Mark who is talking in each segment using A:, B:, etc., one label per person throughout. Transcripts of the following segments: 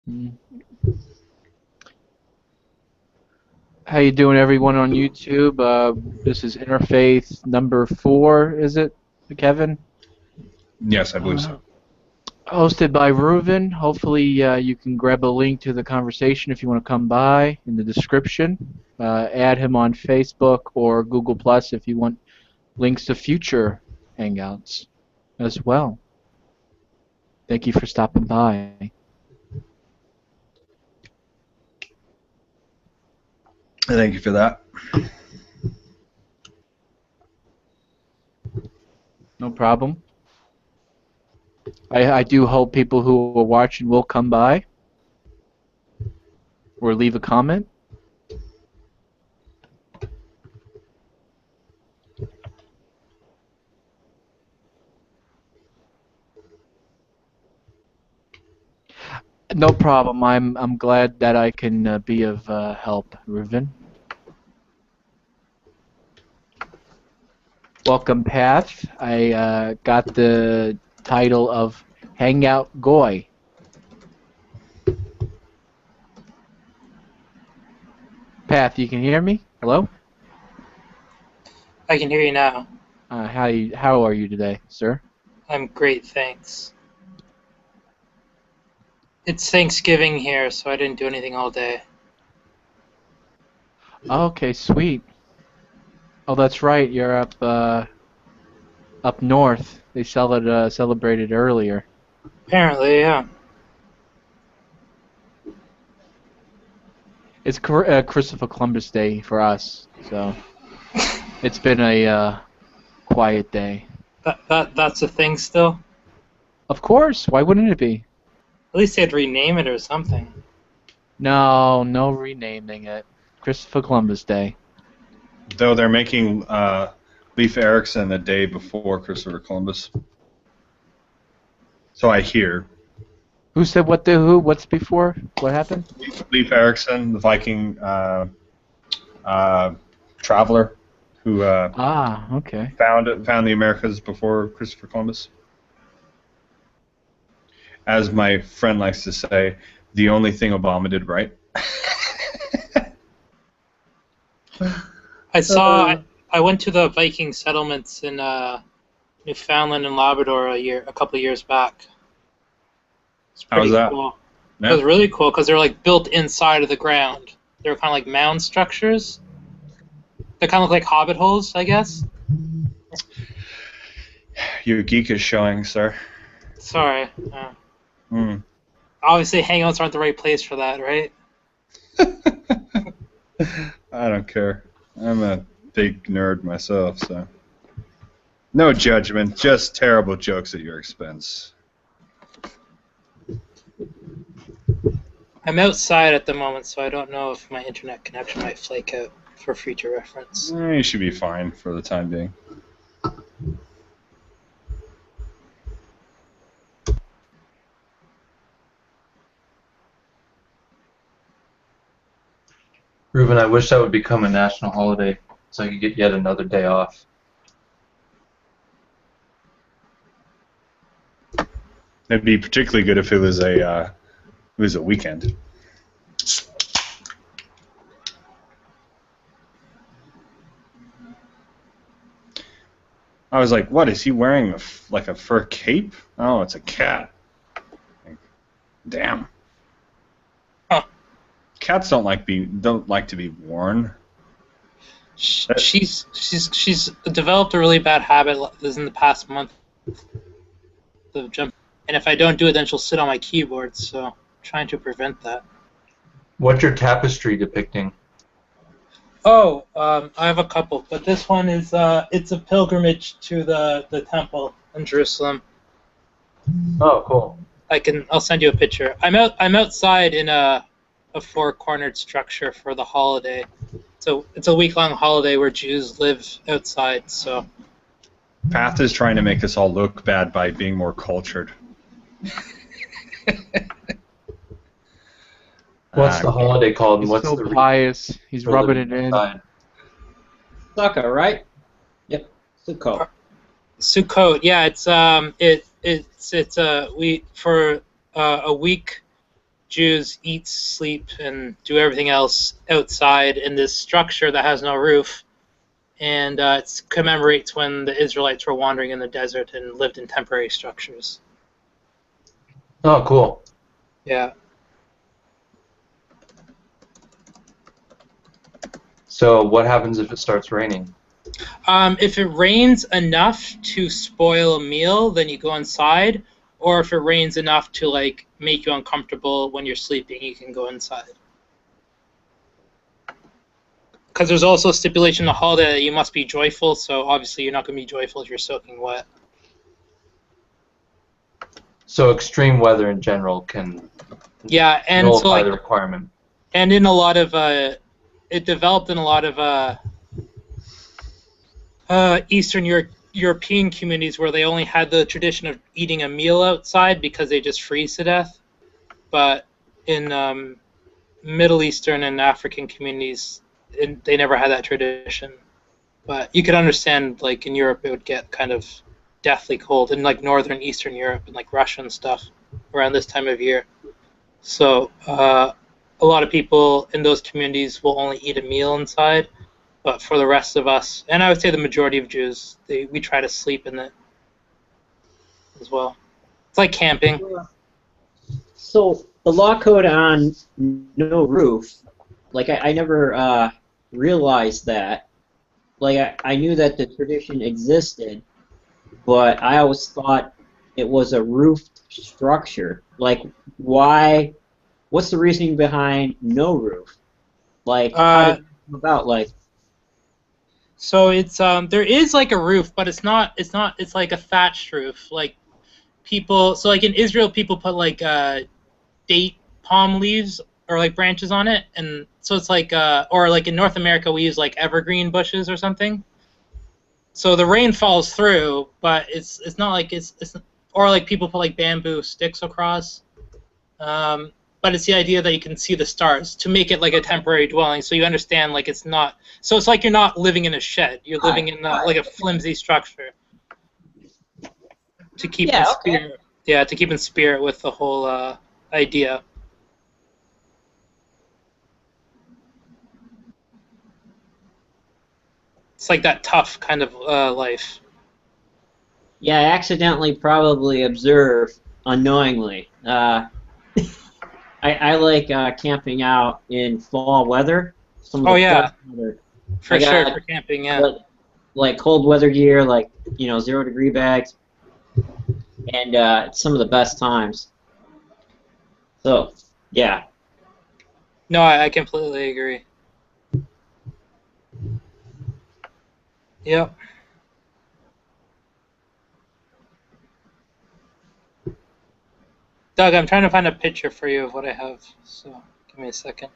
A: Mm. How you doing, everyone on YouTube? This is Interfaith number 4, is it, Kevin?
B: Yes, I believe so.
A: Hosted by Reuven. Hopefully you can grab a link to the conversation if you want to come by in the description. Add him on Facebook or Google Plus if you want links to future Hangouts as well. Thank you for stopping by.
B: Thank you for that.
A: No problem. I do hope people who are watching will come by or leave a comment. No problem. I'm glad that I can be of help, Reuven. Welcome, Path. I got the title of Hangout Goy. Path, you can hear me? Hello?
C: I can hear you now.
A: How are you today, sir?
C: I'm great, thanks. It's Thanksgiving here, so I didn't do anything all day.
A: Okay, sweet. Oh, that's right. You're up north. They celebrated earlier.
C: Apparently, yeah.
A: It's Christopher Columbus Day for us, so it's been a quiet day.
C: That's a thing still?
A: Of course. Why wouldn't it be?
C: At least they'd rename it or something.
A: No renaming it. Christopher Columbus Day.
B: Though they're making Leif Erikson a day before Christopher Columbus. So I hear.
A: Who said what the who? What's before? What happened?
B: Leif Erikson, the Viking traveler who
A: okay.
B: found the Americas before Christopher Columbus. As my friend likes to say, the only thing Obama did right.
C: I went to the Viking settlements in Newfoundland and Labrador a couple of years back. It's
B: How was
C: pretty
B: that?
C: cool.
B: Yeah.
C: It was really cool because they're like built inside of the ground. They're kind of like mound structures. They kind of look like hobbit holes, I guess.
B: Your geek is showing, sir.
C: Sorry.
B: Mm.
C: Obviously, Hangouts aren't the right place for that, right?
B: I don't care. I'm a big nerd myself, so. No judgment, just terrible jokes at your expense.
C: I'm outside at the moment, so I don't know if my internet connection might flake out for future reference.
B: You should be fine for the time being.
D: Reuven, I wish that would become a national holiday so I could get yet another day off.
B: It'd be particularly good if it was a weekend. I was like, what, is he wearing like a fur cape? Oh, it's a cat. Damn.
C: Huh.
B: Cats don't like to be worn.
C: She's developed a really bad habit in the past month of jumping, and if I don't do it, then she'll sit on my keyboard. So I'm trying to prevent that.
D: What's your tapestry depicting?
C: Oh, I have a couple, but this one is it's a pilgrimage to the temple in Jerusalem.
D: Oh, cool.
C: I'll send you a picture. I'm outside in a four-cornered structure for the holiday. So it's a week-long holiday where Jews live outside. So
B: Path is trying to make us all look bad by being more cultured.
D: What's the holiday called?
A: He's
D: What's
A: so
D: the
A: pious. He's rubbing it in.
E: Sukkah, right? Yep, Sukkot.
C: Sukkot, yeah, it's we for a week Jews eat, sleep, and do everything else outside in this structure that has no roof. And it commemorates when the Israelites were wandering in the desert and lived in temporary structures.
D: Oh, cool.
C: Yeah.
D: So what happens if it starts raining?
C: If it rains enough to spoil a meal, then you go inside. Or if it rains enough to like make you uncomfortable when you're sleeping, you can go inside. Because there's also a stipulation in the holiday that you must be joyful, so obviously you're not going to be joyful if you're soaking wet.
D: So extreme weather in general can
C: Yeah, and so
D: nullify
C: like,
D: the requirement.
C: and in a lot of, it developed in a lot of Eastern European communities where they only had the tradition of eating a meal outside because they just freeze to death. But in Middle Eastern and African communities, they never had that tradition. But you could understand, like in Europe, it would get kind of deathly cold in like Northern Eastern Europe and like Russia and stuff around this time of year. So a lot of people in those communities will only eat a meal inside. But for the rest of us, and I would say the majority of Jews, we try to sleep in it as well. It's like camping.
E: So the law code on no roof, like I never realized that. Like I knew that the tradition existed, but I always thought it was a roofed structure. Like why? What's the reasoning behind no roof? Like how did it come about? Like
C: So it's there is like a roof, but it's not. It's like a thatched roof. Like people, so like in Israel, people put like date palm leaves or like branches on it, and so it's like or like in North America we use like evergreen bushes or something. So the rain falls through, but it's not like it's or like people put like bamboo sticks across. But it's the idea that you can see the stars to make it like a temporary dwelling, so you understand like it's not. So it's like you're not living in a shed; you're living in like a flimsy structure to keep in spirit. Yeah, to keep in spirit with the whole idea. It's like that tough kind of life.
E: yeah, I accidentally probably observed unknowingly. I like camping out in fall weather. Some of
C: Oh
E: the
C: yeah,
E: best weather.
C: for
E: I
C: sure
E: got
C: for camping. Yeah.
E: like cold weather gear, like 0-degree bags, and it's some of the best times. So yeah,
C: No, I completely agree. Yep. Doug, I'm trying to find a picture for you of what I have, so give me a second.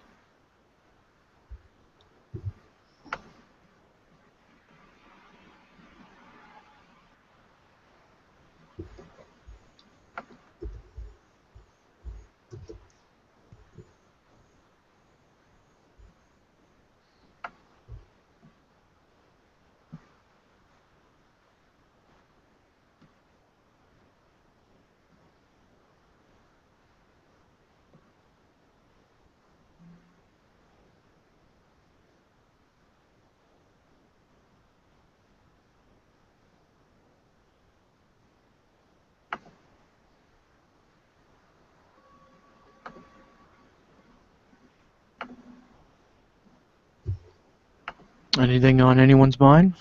A: Anything on anyone's mind?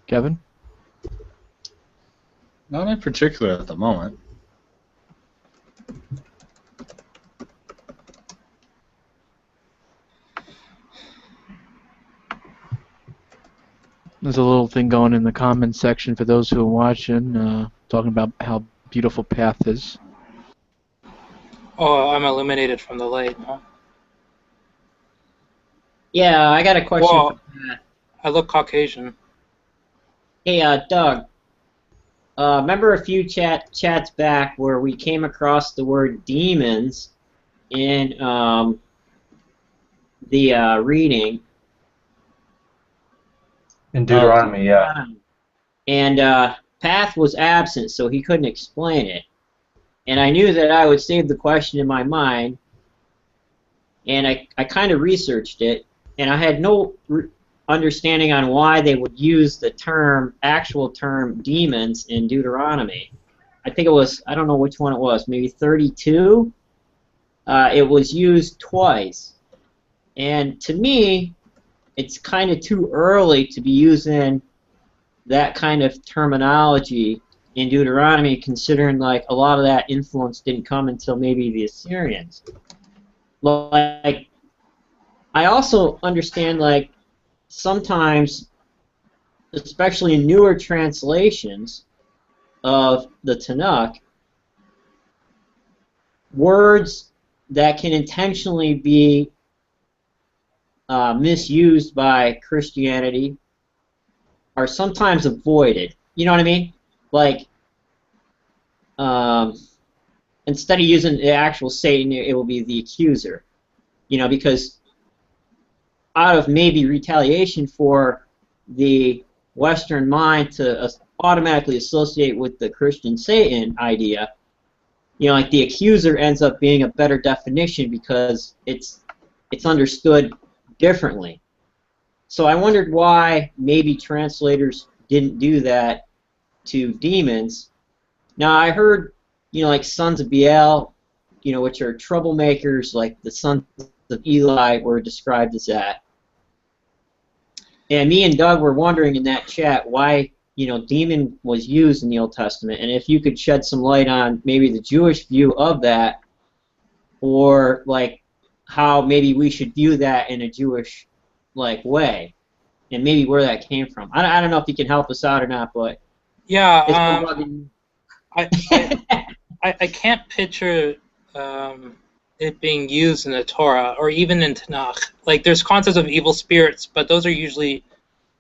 A: Kevin?
B: Not in particular at the moment.
A: There's a little thing going in the comments section for those who are watching, talking about how beautiful Path is.
C: Oh, I'm illuminated from the light. Huh?
E: yeah. I got a question
C: Whoa,
E: for Pat.
C: I look Caucasian.
E: Hey, Doug. Remember a few chats back where we came across the word demons in the reading.
D: In Deuteronomy, yeah.
E: And Path was absent, so he couldn't explain it. And I knew that I would save the question in my mind, and I kind of researched it, and I had no understanding on why they would use the actual term demons in Deuteronomy. I think it was, I don't know which one it was, maybe 32. It was used twice. And to me, it's kind of too early to be using that kind of terminology in Deuteronomy, considering like a lot of that influence didn't come until maybe the Assyrians. Like, I also understand like sometimes, especially in newer translations of the Tanakh, words that can intentionally be misused by Christianity are sometimes avoided. You know what I mean? Like, instead of using the actual Satan, it will be the accuser. You know, because out of maybe retaliation for the Western mind to automatically associate with the Christian Satan idea, you know, like the accuser ends up being a better definition because it's understood differently. So I wondered why maybe translators didn't do that to demons. Now I heard, you know, like sons of Belial, you know, which are troublemakers, like the sons of Eli were described as that. And me and Doug were wondering in that chat why, you know, demon was used in the Old Testament, and if you could shed some light on maybe the Jewish view of that, or like how maybe we should view that in a Jewish like way, and maybe where that came from. I don't know if you can help us out or not, but
C: Yeah, I can't picture it being used in the Torah or even in Tanakh. Like, there's concepts of evil spirits, but those are usually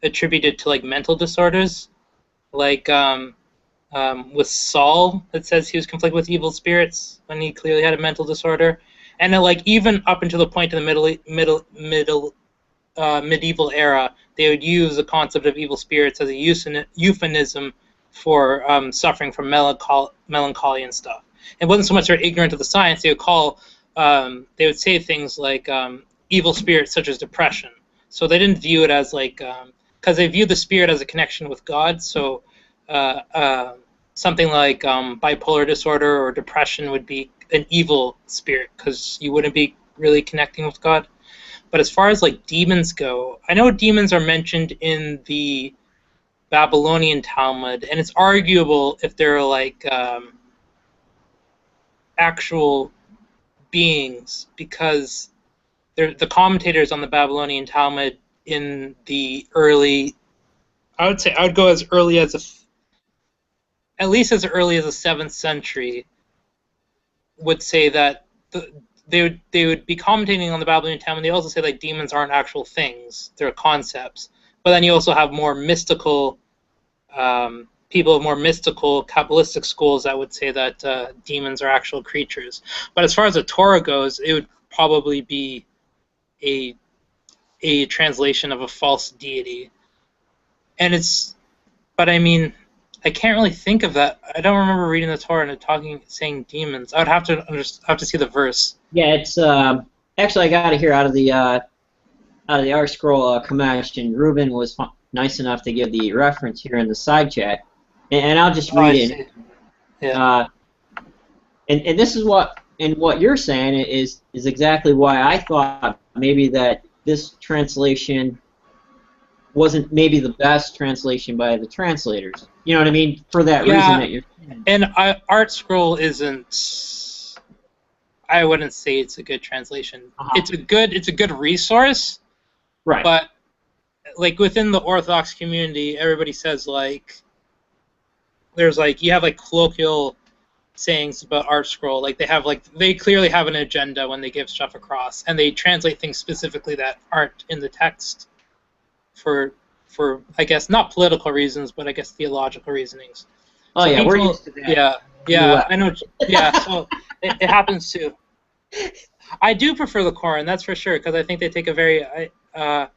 C: attributed to like mental disorders. Like with Saul, it says he was conflicted with evil spirits when he clearly had a mental disorder. And then, like, even up until the point in the medieval era, they would use the concept of evil spirits as a euphemism for suffering from melancholy and stuff. It wasn't so much they're ignorant of the science. They would say things like evil spirits such as depression. So they didn't view it as like, because they viewed the spirit as a connection with God. So something like bipolar disorder or depression would be an evil spirit because you wouldn't be really connecting with God. But as far as like demons go, I know demons are mentioned in the Babylonian Talmud, and it's arguable if they're like actual beings, because the commentators on the Babylonian Talmud in the early, I would go as early as at least as early as the 7th century, would say that they would be commentating on the Babylonian Talmud. They also say like demons aren't actual things; they're concepts. But then you also have more mystical people of more mystical Kabbalistic schools that would say that demons are actual creatures. But as far as the Torah goes, it would probably be a translation of a false deity. And but I mean, I can't really think of that. I don't remember reading the Torah and saying demons. I would have to see the verse.
E: Yeah, it's actually I got it here out of the R Scroll Kamash, and Reuven was nice enough to give the reference here in the side chat, and I'll just read it.
C: Yeah.
E: And this is what you're saying is exactly why I thought maybe that this translation wasn't maybe the best translation by the translators. You know what I mean? For that reason that you're saying.
C: And Art Scroll isn't. I wouldn't say it's a good translation. It's a good resource.
E: Right.
C: But like within the Orthodox community, everybody says like there's like you have like colloquial sayings about Art Scroll. Like they clearly have an agenda when they give stuff across, and they translate things specifically that aren't in the text for I guess not political reasons, but I guess theological reasonings.
E: Oh
C: so
E: yeah,
C: people,
E: we're used to that.
C: Yeah, I know. Yeah, so it happens too. I do prefer the Quran, that's for sure, because I think they take a very a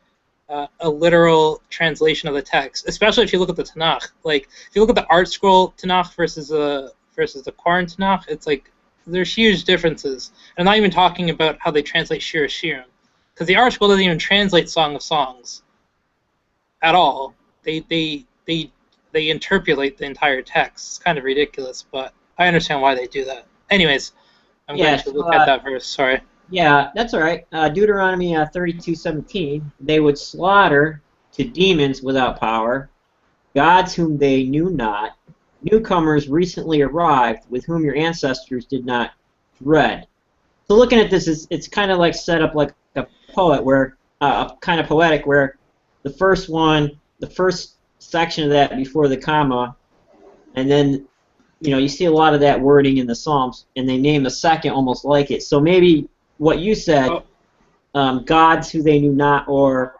C: literal translation of the text, especially if you look at the Tanakh. Like if you look at the Art Scroll Tanakh versus the versus the Qur'an Tanakh, it's like there's huge differences. I'm not even talking about how they translate Shir Shirim, because the article doesn't even translate Song of Songs at all. They interpolate the entire text. It's kind of ridiculous, but I understand why they do that. Anyways, I'm going to look at that verse. Sorry.
E: Yeah, that's all right. Deuteronomy 32:17. They would slaughter to demons without power, gods whom they knew not, newcomers recently arrived with whom your ancestors did not dread. So looking at this, it's kind of like set up like a poet, where kind of poetic, where the first section of that before the comma, and then you see a lot of that wording in the Psalms, and they name the second almost like it. So maybe what you said, gods who they knew not, or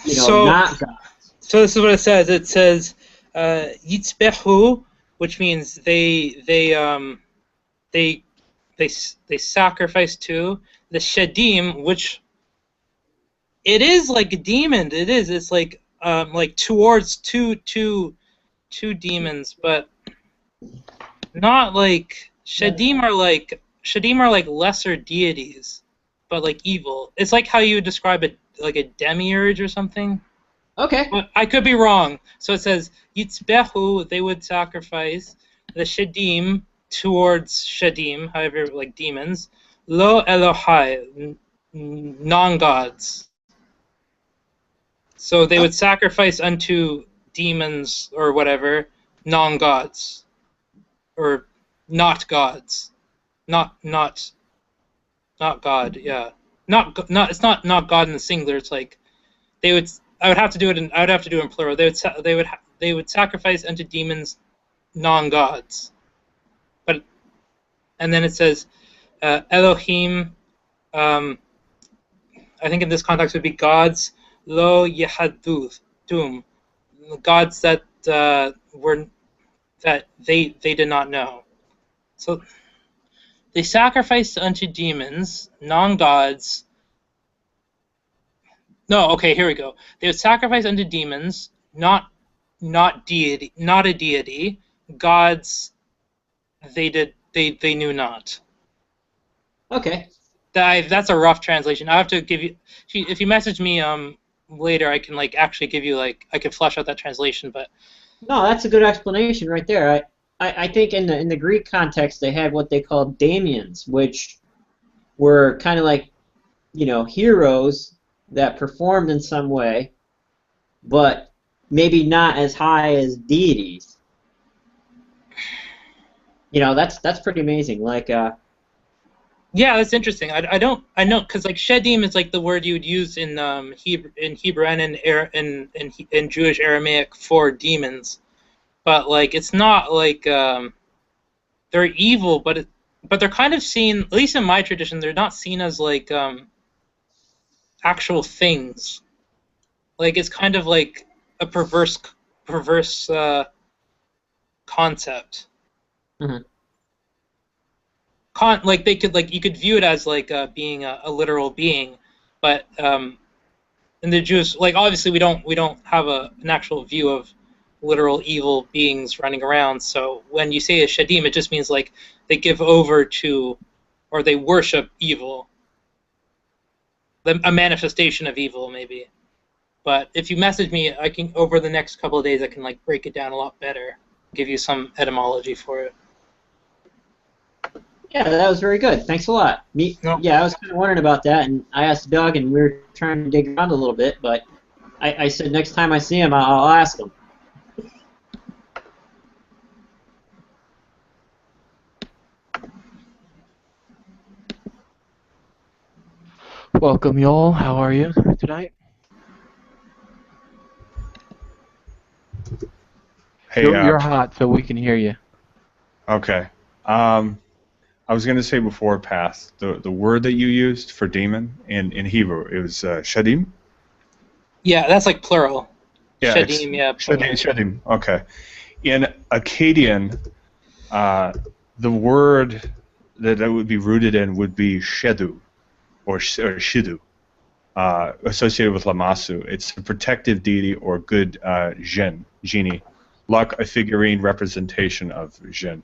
E: not gods.
C: So this is what it says. It says yitzbehu, which means they sacrifice to the shedim, which it is like a demon. It is. It's like towards two demons, but not like shedim are like lesser deities, but like evil. It's like how you would describe it, like a demiurge or something.
E: Okay.
C: But I could be wrong. So it says yitzbehu, they would sacrifice the shedim towards shedim, however, like demons. Lo Elohai, non-gods. So they would sacrifice unto demons or whatever, non-gods, or not gods, not God. Yeah, not. It's not God in the singular. It's like they would. I would have to do it in plural. They would sacrifice unto demons, non-gods. But and then it says Elohim. I think in this context would be gods. Lo Yehadud Dum, gods that they did not know. So they sacrificed unto demons, non-gods. No, okay, here we go. They would sacrifice unto demons, not a deity, gods they knew not.
E: Okay.
C: That's a rough translation. I have to give you, if you message me later, I can actually give you I can flesh out that translation. But
E: no, that's a good explanation right there. I think in the Greek context they had what they called daemons, which were kind of like heroes that performed in some way, but maybe not as high as deities. That's pretty amazing.
C: Yeah, that's interesting. I know because shedim is like the word you would use in Hebrew and in Jewish Aramaic for demons, but it's not they're evil, but they're kind of seen, at least in my tradition, they're not seen as actual things. It's kind of like a perverse concept.
E: Mm-hmm.
C: They could you could view it as being a literal being, but in the Jews, obviously we don't have an actual view of literal evil beings running around. So when you say a shedim, it just means they give over to, or they worship evil, a manifestation of evil maybe. But if you message me, I can, over the next couple of days, I can break it down a lot better, give you some etymology for it.
E: Yeah, that was very good. Thanks a lot. Yeah, I was kind of wondering about that, and I asked Doug, and we were trying to dig around a little bit, but I said next time I see him, I'll ask him.
A: Welcome, y'all. How are you tonight?
B: Hey,
A: you're hot, so we can hear you.
B: Okay. I was going to say before pass, the word that you used for demon in Hebrew, it was shadim?
C: Yeah, that's plural.
B: Yeah,
C: shadim, yeah. Plural.
B: Shadim, okay. In Akkadian, the word that would be rooted in would be shedu, or shidu, associated with Lamasu. It's a protective deity or good genie, luck, a figurine representation of jinn.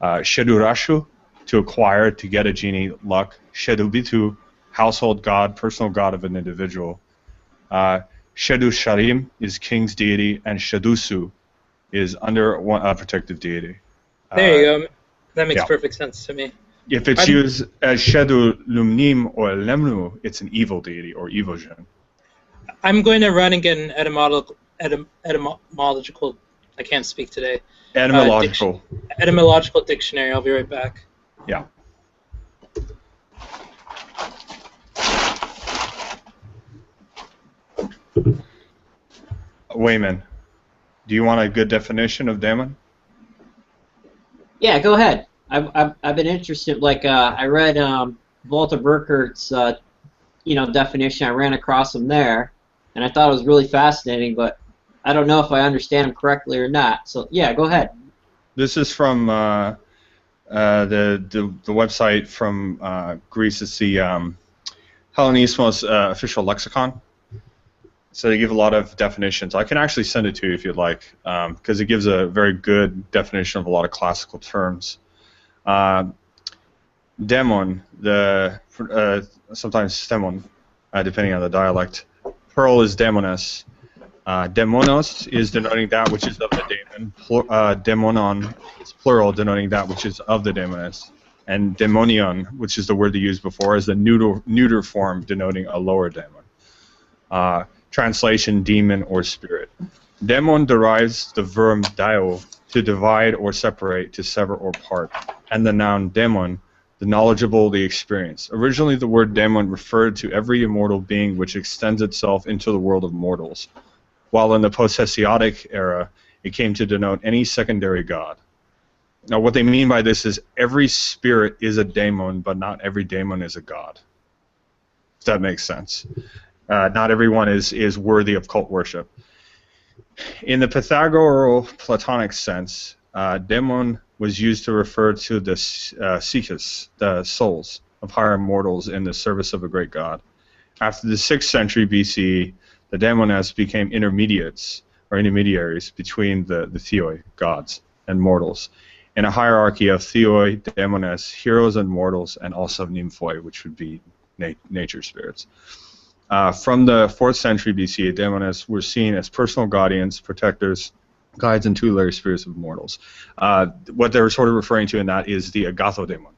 B: Shedurashu, to acquire, to get a genie, luck. Shedubitu, household god, personal god of an individual. Shedu Sharim is king's deity, and Shedusu is under a protective deity.
C: There you go. That makes
B: yeah.
C: perfect sense to me.
B: If it's used as Shedu Lumnim or Lemnu, it's an evil deity or evogen.
C: I'm going to run and get an etymological. I can't speak today.
B: Etymological.
C: Etymological dictionary. I'll be right back.
B: Yeah. Wayman, do you want a good definition of demon?
E: Yeah, go ahead. I've been interested. Like I read Walter Burkert's definition. I ran across him there, and I thought it was really fascinating. But I don't know if I understand him correctly or not. So yeah, go ahead.
B: This is from the website from Greece. It's the Hellenismos official lexicon. So they give a lot of definitions. I can actually send it to you if you'd like, because it gives a very good definition of a lot of classical terms. Demon, sometimes stemon, depending on the dialect. Plural is demones. Demonos is denoting that which is of the daemon. Demonon is plural, denoting that which is of the demones. And demonion, which is the word they used before, is the neuter form denoting a lower demon. Translation, demon or spirit. Demon derives the verb dio, to divide or separate, to sever or part, and the noun demon, the knowledgeable, the experienced. Originally, the word demon referred to every immortal being which extends itself into the world of mortals, while in the post-Hesiodic era, it came to denote any secondary god. Now, what they mean by this is every spirit is a daemon, but not every daemon is a god. If that makes sense. Not everyone is worthy of cult worship. In the Pythagorean-Platonic sense, daemon was used to refer to the psyches, the souls of higher mortals in the service of a great god. After the 6th century BCE, the daemones became intermediaries between the theoi, gods, and mortals, in a hierarchy of theoi, daemones, heroes and mortals, and also nymphoi, which would be nature spirits. From the 4th century BC, daemones were seen as personal guardians, protectors, guides, and tutelary spirits of mortals. What they're sort of referring to in that is the agathodemon,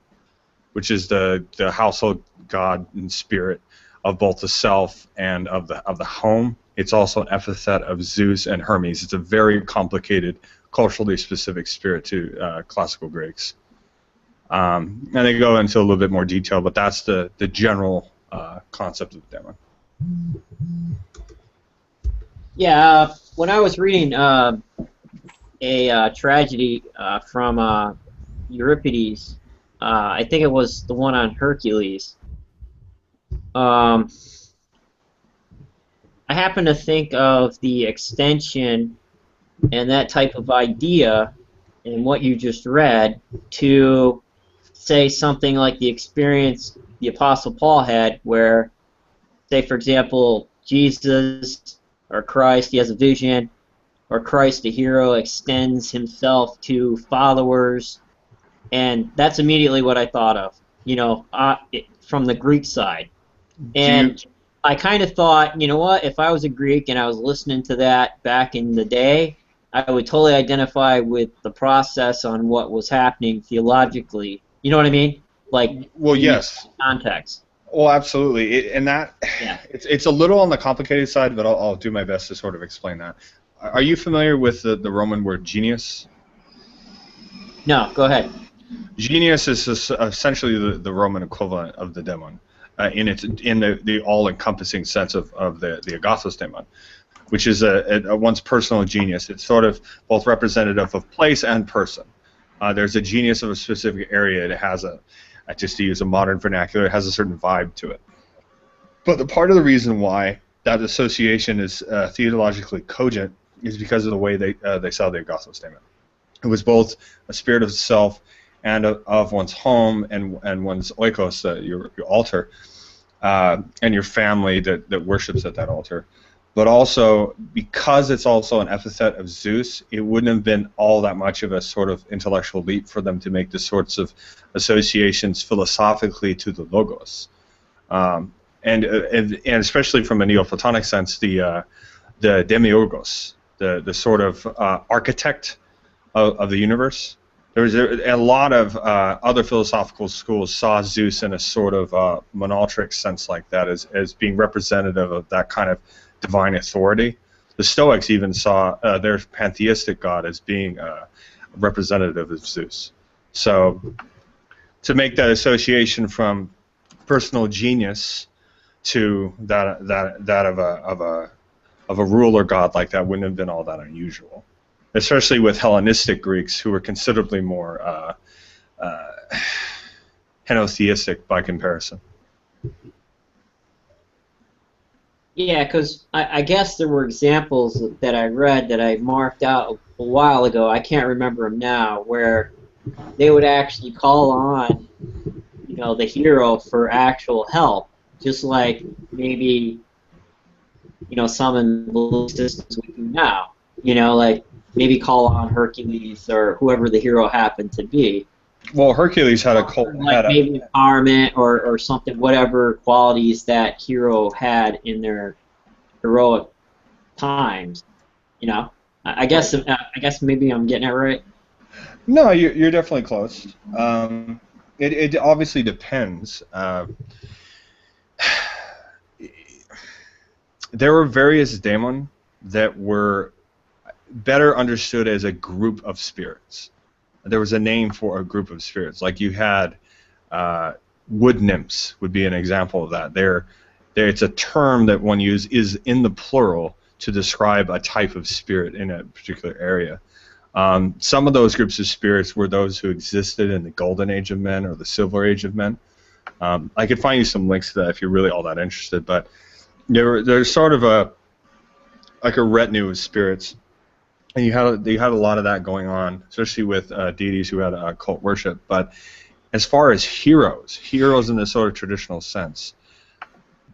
B: which is the household god and spirit of both the self and of the home. It's also an epithet of Zeus and Hermes. It's a very complicated, culturally specific spirit to classical Greeks. And they go into a little bit more detail, but that's the general concept of the demon.
E: Yeah, when I was reading a tragedy from Euripides, I think it was the one on Hercules. I happen to think of the extension and that type of idea in what you just read to say something like the experience the Apostle Paul had, where, say, for example, Jesus or Christ, he has a vision, or Christ, the hero, extends himself to followers, and that's immediately what I thought of, from the Greek side. And I kind of thought, you know what, if I was a Greek and I was listening to that back in the day, I would totally identify with the process on what was happening theologically. You know what I mean? Like,
B: well, yes.
E: Context.
B: Well, absolutely, it's a little on the complicated side, but I'll do my best to sort of explain that. Are you familiar with the Roman word genius?
E: No, go ahead.
B: Genius is essentially the Roman equivalent of the demon, in the all-encompassing sense of the agathos demon, which is a one's personal genius. It's sort of both representative of place and person. There's a genius of a specific area. It has just to use a modern vernacular, it has a certain vibe to it. But the part of the reason why that association is theologically cogent is because of the way they saw the agathos demon. It was both a spirit of self and of one's home and one's oikos, your altar, and your family that worships at that altar. but also because it's also an epithet of Zeus, it wouldn't have been all that much of a sort of intellectual leap for them to make the sorts of associations philosophically to the logos, and especially from a Neoplatonic sense, the demiurgos, the sort of architect of the universe. There was a lot of other philosophical schools saw Zeus in a sort of monaltric sense like that, as being representative of that kind of divine authority. The Stoics even saw their pantheistic god as being representative of Zeus. So to make that association from personal genius to that of a ruler god like that wouldn't have been all that unusual, especially with Hellenistic Greeks, who were considerably more henotheistic by comparison.
E: Yeah, because I guess there were examples that I read that I marked out a while ago, I can't remember them now, where they would actually call on, you know, the hero for actual help, just like maybe, you know, some in the belief systems we do now. You know, like maybe call on Hercules or whoever the hero happened to be.
B: Well, Hercules had a cult.
E: Like maybe empowerment or something, whatever qualities that hero had in their heroic times. You know, I guess maybe I'm getting it right.
B: No, you're definitely close. It obviously depends. There were various daemon that were better understood as a group of spirits. There was a name for a group of spirits. Like you had wood nymphs would be an example of that. It's a term that one uses is in the plural to describe a type of spirit in a particular area. Some of those groups of spirits were those who existed in the Golden Age of Men or the Silver Age of Men. I could find you some links to that if you're really all that interested. But there's sort of a retinue of spirits. And you had a lot of that going on, especially with deities who had cult worship. But as far as heroes in the sort of traditional sense,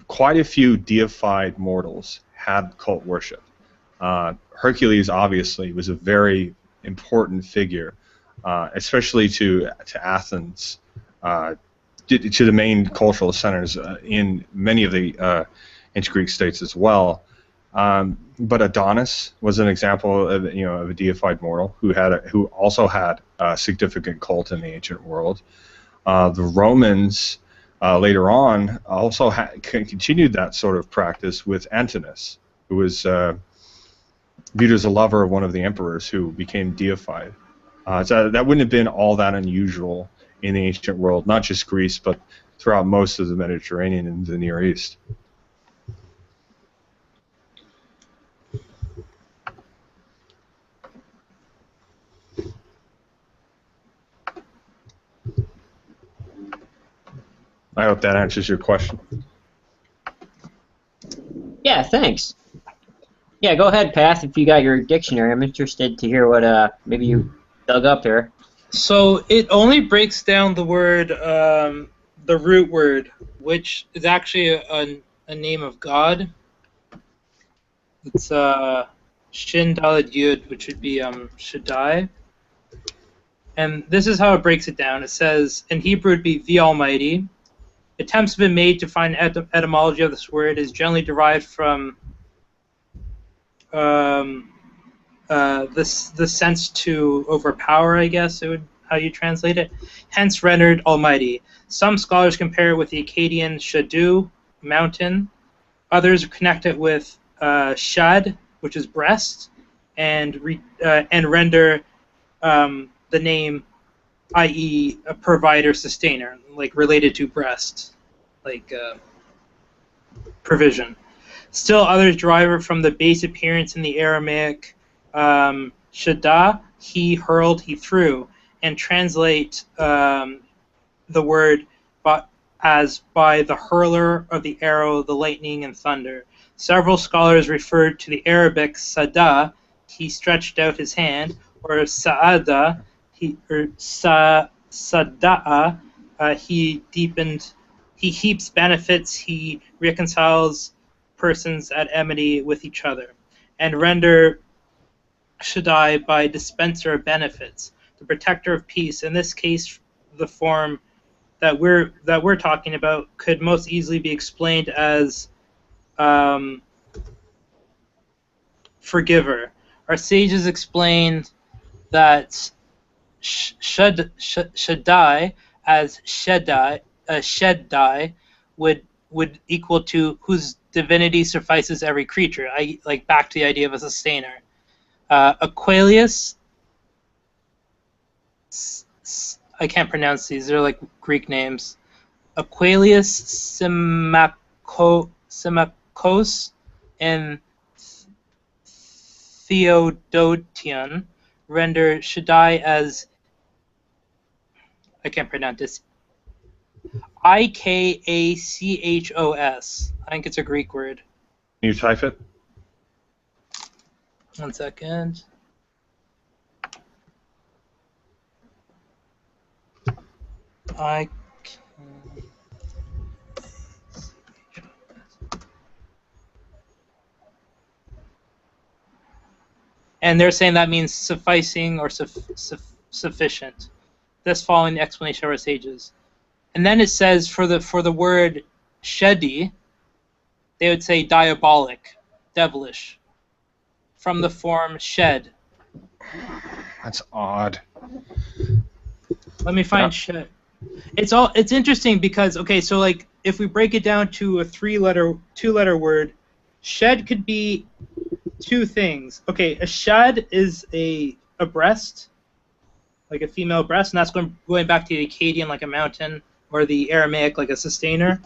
B: quite a few deified mortals had cult worship. Hercules obviously was a very important figure, especially to Athens, to the main cultural centers in many of the ancient Greek states as well. But Adonis was an example of a deified mortal who also had a significant cult in the ancient world. The Romans later on also continued that sort of practice with Antinous, who was viewed as a lover of one of the emperors who became deified. So that wouldn't have been all that unusual in the ancient world, not just Greece, but throughout most of the Mediterranean and the Near East. I hope that answers your question.
E: Yeah, thanks. Yeah, go ahead, Path, if you got your dictionary. I'm interested to hear what maybe you dug up here.
C: So it only breaks down the word, the root word, which is actually a name of God. It's Shin Daled Yud, which would be Shaddai. And this is how it breaks it down. It says, in Hebrew, it would be the Almighty. Attempts have been made to find etymology of this word. Is generally derived from the sense to overpower, I guess it would how you translate it. Hence rendered almighty. Some scholars compare it with the Akkadian Shadu, mountain. Others connect it with Shad, which is breast, and render the name, i.e., a provider, sustainer, like related to breast, like provision. Still others derive it from the base appearance in the Aramaic shada, he hurled, he threw, and translate the word as by the hurler of the arrow, the lightning, and thunder. Several scholars referred to the Arabic sada, he stretched out his hand, or sa'ada, sada'a, he deepened, he heaps benefits, he reconciles persons at enmity with each other, and render Shaddai by dispenser of benefits, the protector of peace. In this case, the form that we're talking about could most easily be explained as forgiver. Our sages explained that Shaddai as Shaddai would equal to whose divinity suffices every creature. I like back to the idea of a sustainer. Aquilius, I can't pronounce these. They're like Greek names. Aquilius Symmachos and Theodotion render Shaddai as, I can't pronounce this, Ikachos. I think it's a Greek word.
B: Can you type it?
C: 1 second. I can... And they're saying that means sufficing or sufficient. Thus following the explanation of our sages. And then it says for the word shedi, they would say diabolic, devilish, from the form shed.
B: That's odd.
C: Let me find shed. It's interesting because, okay, so like if we break it down to a two-letter word, shed could be two things. Okay, a shed is a breast, like a female breast, and that's going back to the Akkadian, like a mountain, or the Aramaic, like a sustainer.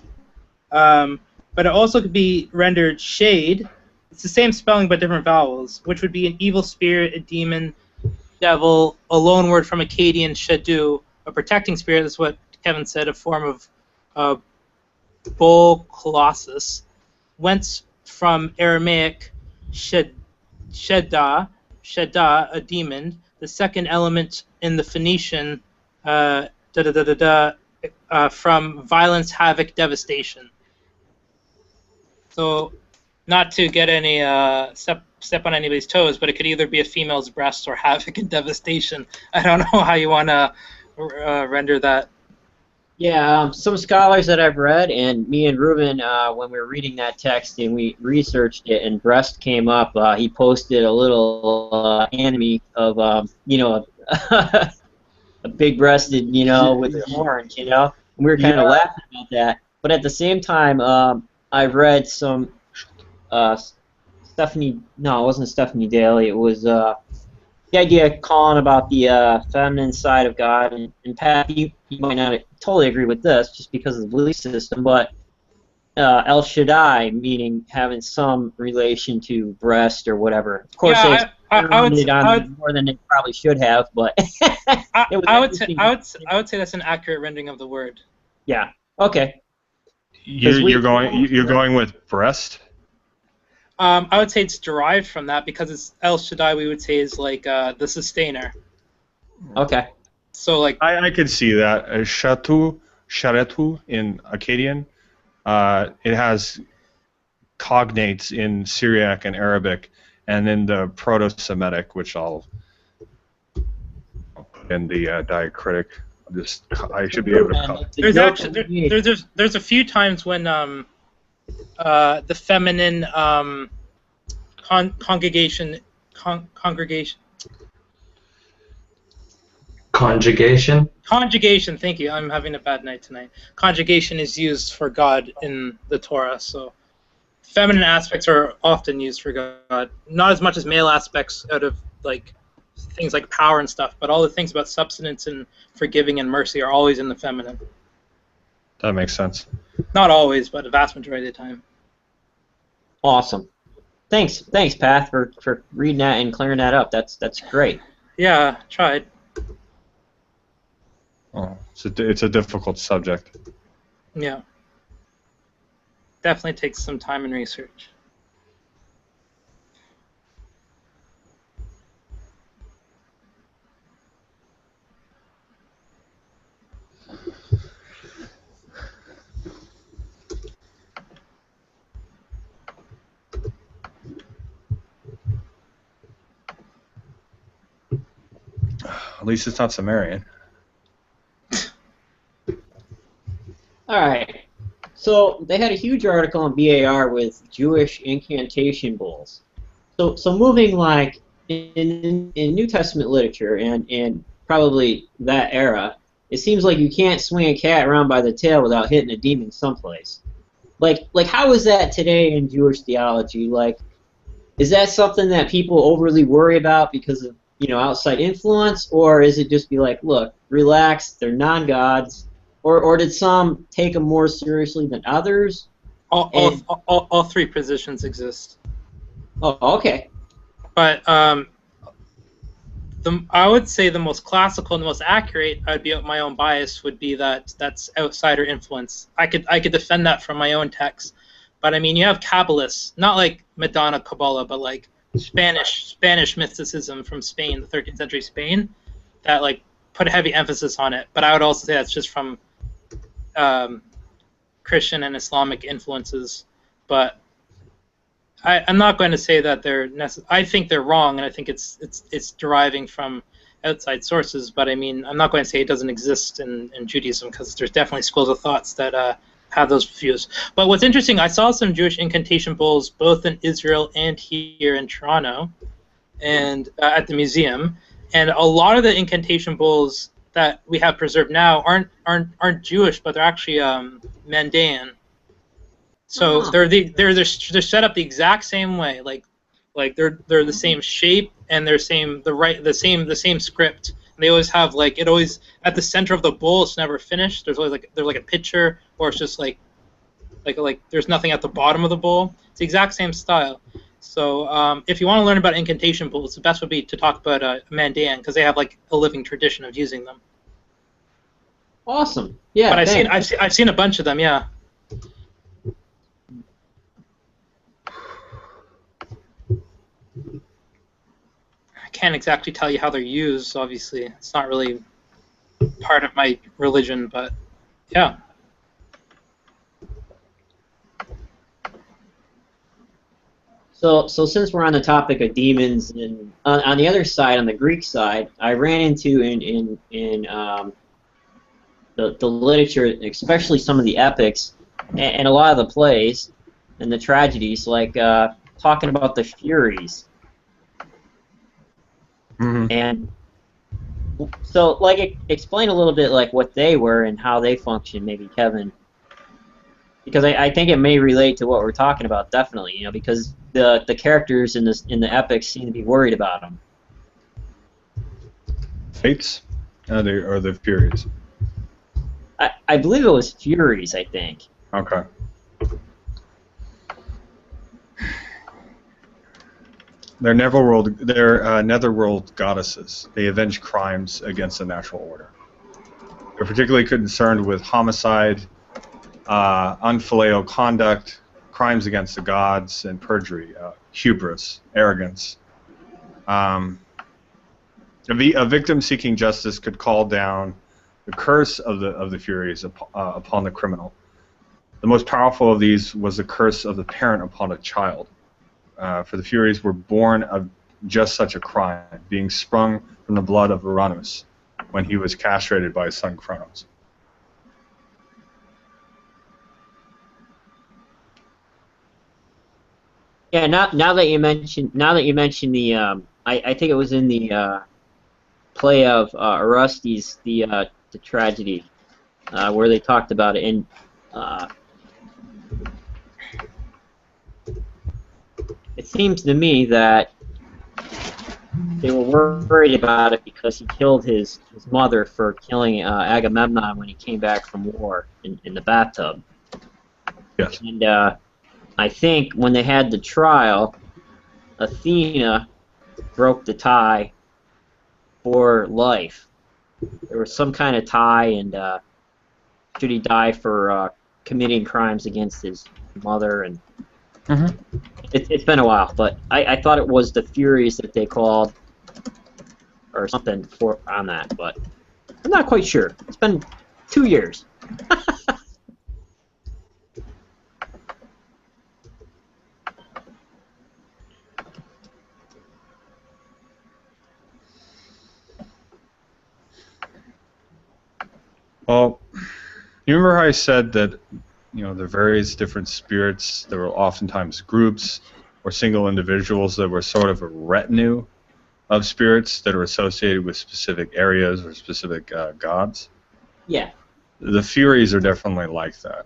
C: But it also could be rendered shade. It's the same spelling but different vowels, which would be an evil spirit, a demon, devil, a loan word from Akkadian shadu, a protecting spirit. That's what Kevin said, a form of bull colossus. Whence from Aramaic shedda, a demon. The second element in the Phoenician from violence, havoc, devastation. So, not to get any step on anybody's toes, but it could either be a female's breast or havoc and devastation. I don't know how you want to render that.
E: Yeah, some scholars that I've read, and me and Reuven, when we were reading that text and we researched it, and breast came up, he posted a little anime of, a big-breasted, with the horns, and we were kind of laughing about that. But at the same time, I've read some Stephanie. No, it wasn't Stephanie Daly. It was the idea of calling about the feminine side of God. And Pat, you might not totally agree with this, just because of the belief system, but El Shaddai, meaning having some relation to breast or whatever. Of course,
C: yeah, I would
E: more than they probably should have, but
C: I would say that's an accurate rendering of the word.
E: Yeah. Okay.
B: You're going with breast?
C: I would say it's derived from that because it's El Shaddai. We would say is like the sustainer.
E: Okay.
C: So like
B: I could see that. Sharetu in Akkadian, it has cognates in Syriac and Arabic, and in the Proto-Semitic, which I'll put in the diacritic. I should be able to.
C: There's a few times when the feminine congregation. Conjugation, thank you. I'm having a bad night tonight. Conjugation is used for God in the Torah, so feminine aspects are often used for God. Not as much as male aspects out of like things like power and stuff, but all the things about substance and forgiving and mercy are always in the feminine.
B: That makes sense.
C: Not always, but the vast majority of the time.
E: Awesome. Thanks, Pat, for reading that and clearing that up. That's great.
C: Yeah, tried.
B: Oh, it's a difficult subject.
C: Yeah. Definitely takes some time and research.
B: At least it's not Sumerian.
E: All right. So they had a huge article on BAR with Jewish incantation bowls. So moving like in New Testament literature and probably that era, it seems like you can't swing a cat around by the tail without hitting a demon someplace. Like how is that today in Jewish theology? Like, is that something that people overly worry about because of outside influence, or is it just be like, look, relax, they're non-gods, or did some take them more seriously than others?
C: All three positions exist.
E: Oh, okay.
C: But I would say the most classical and the most accurate, I'd be my own bias, would be that that's outsider influence. I could defend that from my own text, but I mean, you have Kabbalists, not like Madonna Kabbalah, but like Spanish mysticism from Spain, the 13th century Spain, that like put a heavy emphasis on it. But I would also say that's just from Christian and Islamic influences. But I'm not going to say that they're I think they're wrong, and I think it's deriving from outside sources. But I mean, I'm not going to say it doesn't exist in Judaism, because there's definitely schools of thoughts that have those views. But what's interesting, I saw some Jewish incantation bowls both in Israel and here in Toronto, and at the museum. And a lot of the incantation bowls that we have preserved now aren't Jewish, but they're actually Mandaean. So they're set up the exact same way, like they're the same shape, and they're the same script. And they always have like it always at the center of the bowl. It's never finished. There's always like a picture, or it's just like there's nothing at the bottom of the bowl. It's the exact same style. So if you want to learn about incantation bowls, the best would be to talk about Mandaean, because they have like a living tradition of using them.
E: Awesome. Yeah.
C: But I've seen a bunch of them. Yeah. I can't exactly tell you how they're used. Obviously, it's not really part of my religion, but yeah.
E: So since we're on the topic of demons, and on the other side, on the Greek side, I ran into in the literature, especially some of the epics, and a lot of the plays and the tragedies, like talking about the Furies.
B: Mm-hmm.
E: And so, like, explain a little bit like what they were and how they function, maybe, Kevin. Because I think it may relate to what we're talking about, definitely, because the characters in the epics seem to be worried about them.
B: Fates? Or the Furies?
E: I believe it was Furies, I think.
B: Okay. They're netherworld goddesses. They avenge crimes against the natural order. They're particularly concerned with homicide, unfilial conduct, crimes against the gods, and perjury, hubris, arrogance. A victim seeking justice could call down the curse of the Furies upon the criminal. The most powerful of these was the curse of the parent upon a child. For the Furies were born of just such a crime, being sprung from the blood of Uranus when he was castrated by his son Kronos.
E: Yeah, now that you mention the I think it was in the play of Orestes, the tragedy, where they talked about it, and it seems to me that they were worried about it because he killed his mother for killing Agamemnon when he came back from war in the bathtub.
B: Yes.
E: And I think when they had the trial, Athena broke the tie for life. There was some kind of tie, and should he die for committing crimes against his mother? And it's been a while, but I thought it was the Furies that they called, or something on that, but I'm not quite sure. It's been 2 years.
B: Well, you remember how I said that, the various different spirits, there were oftentimes groups or single individuals that were sort of a retinue of spirits that are associated with specific areas or specific gods?
E: Yeah.
B: The Furies are definitely like that.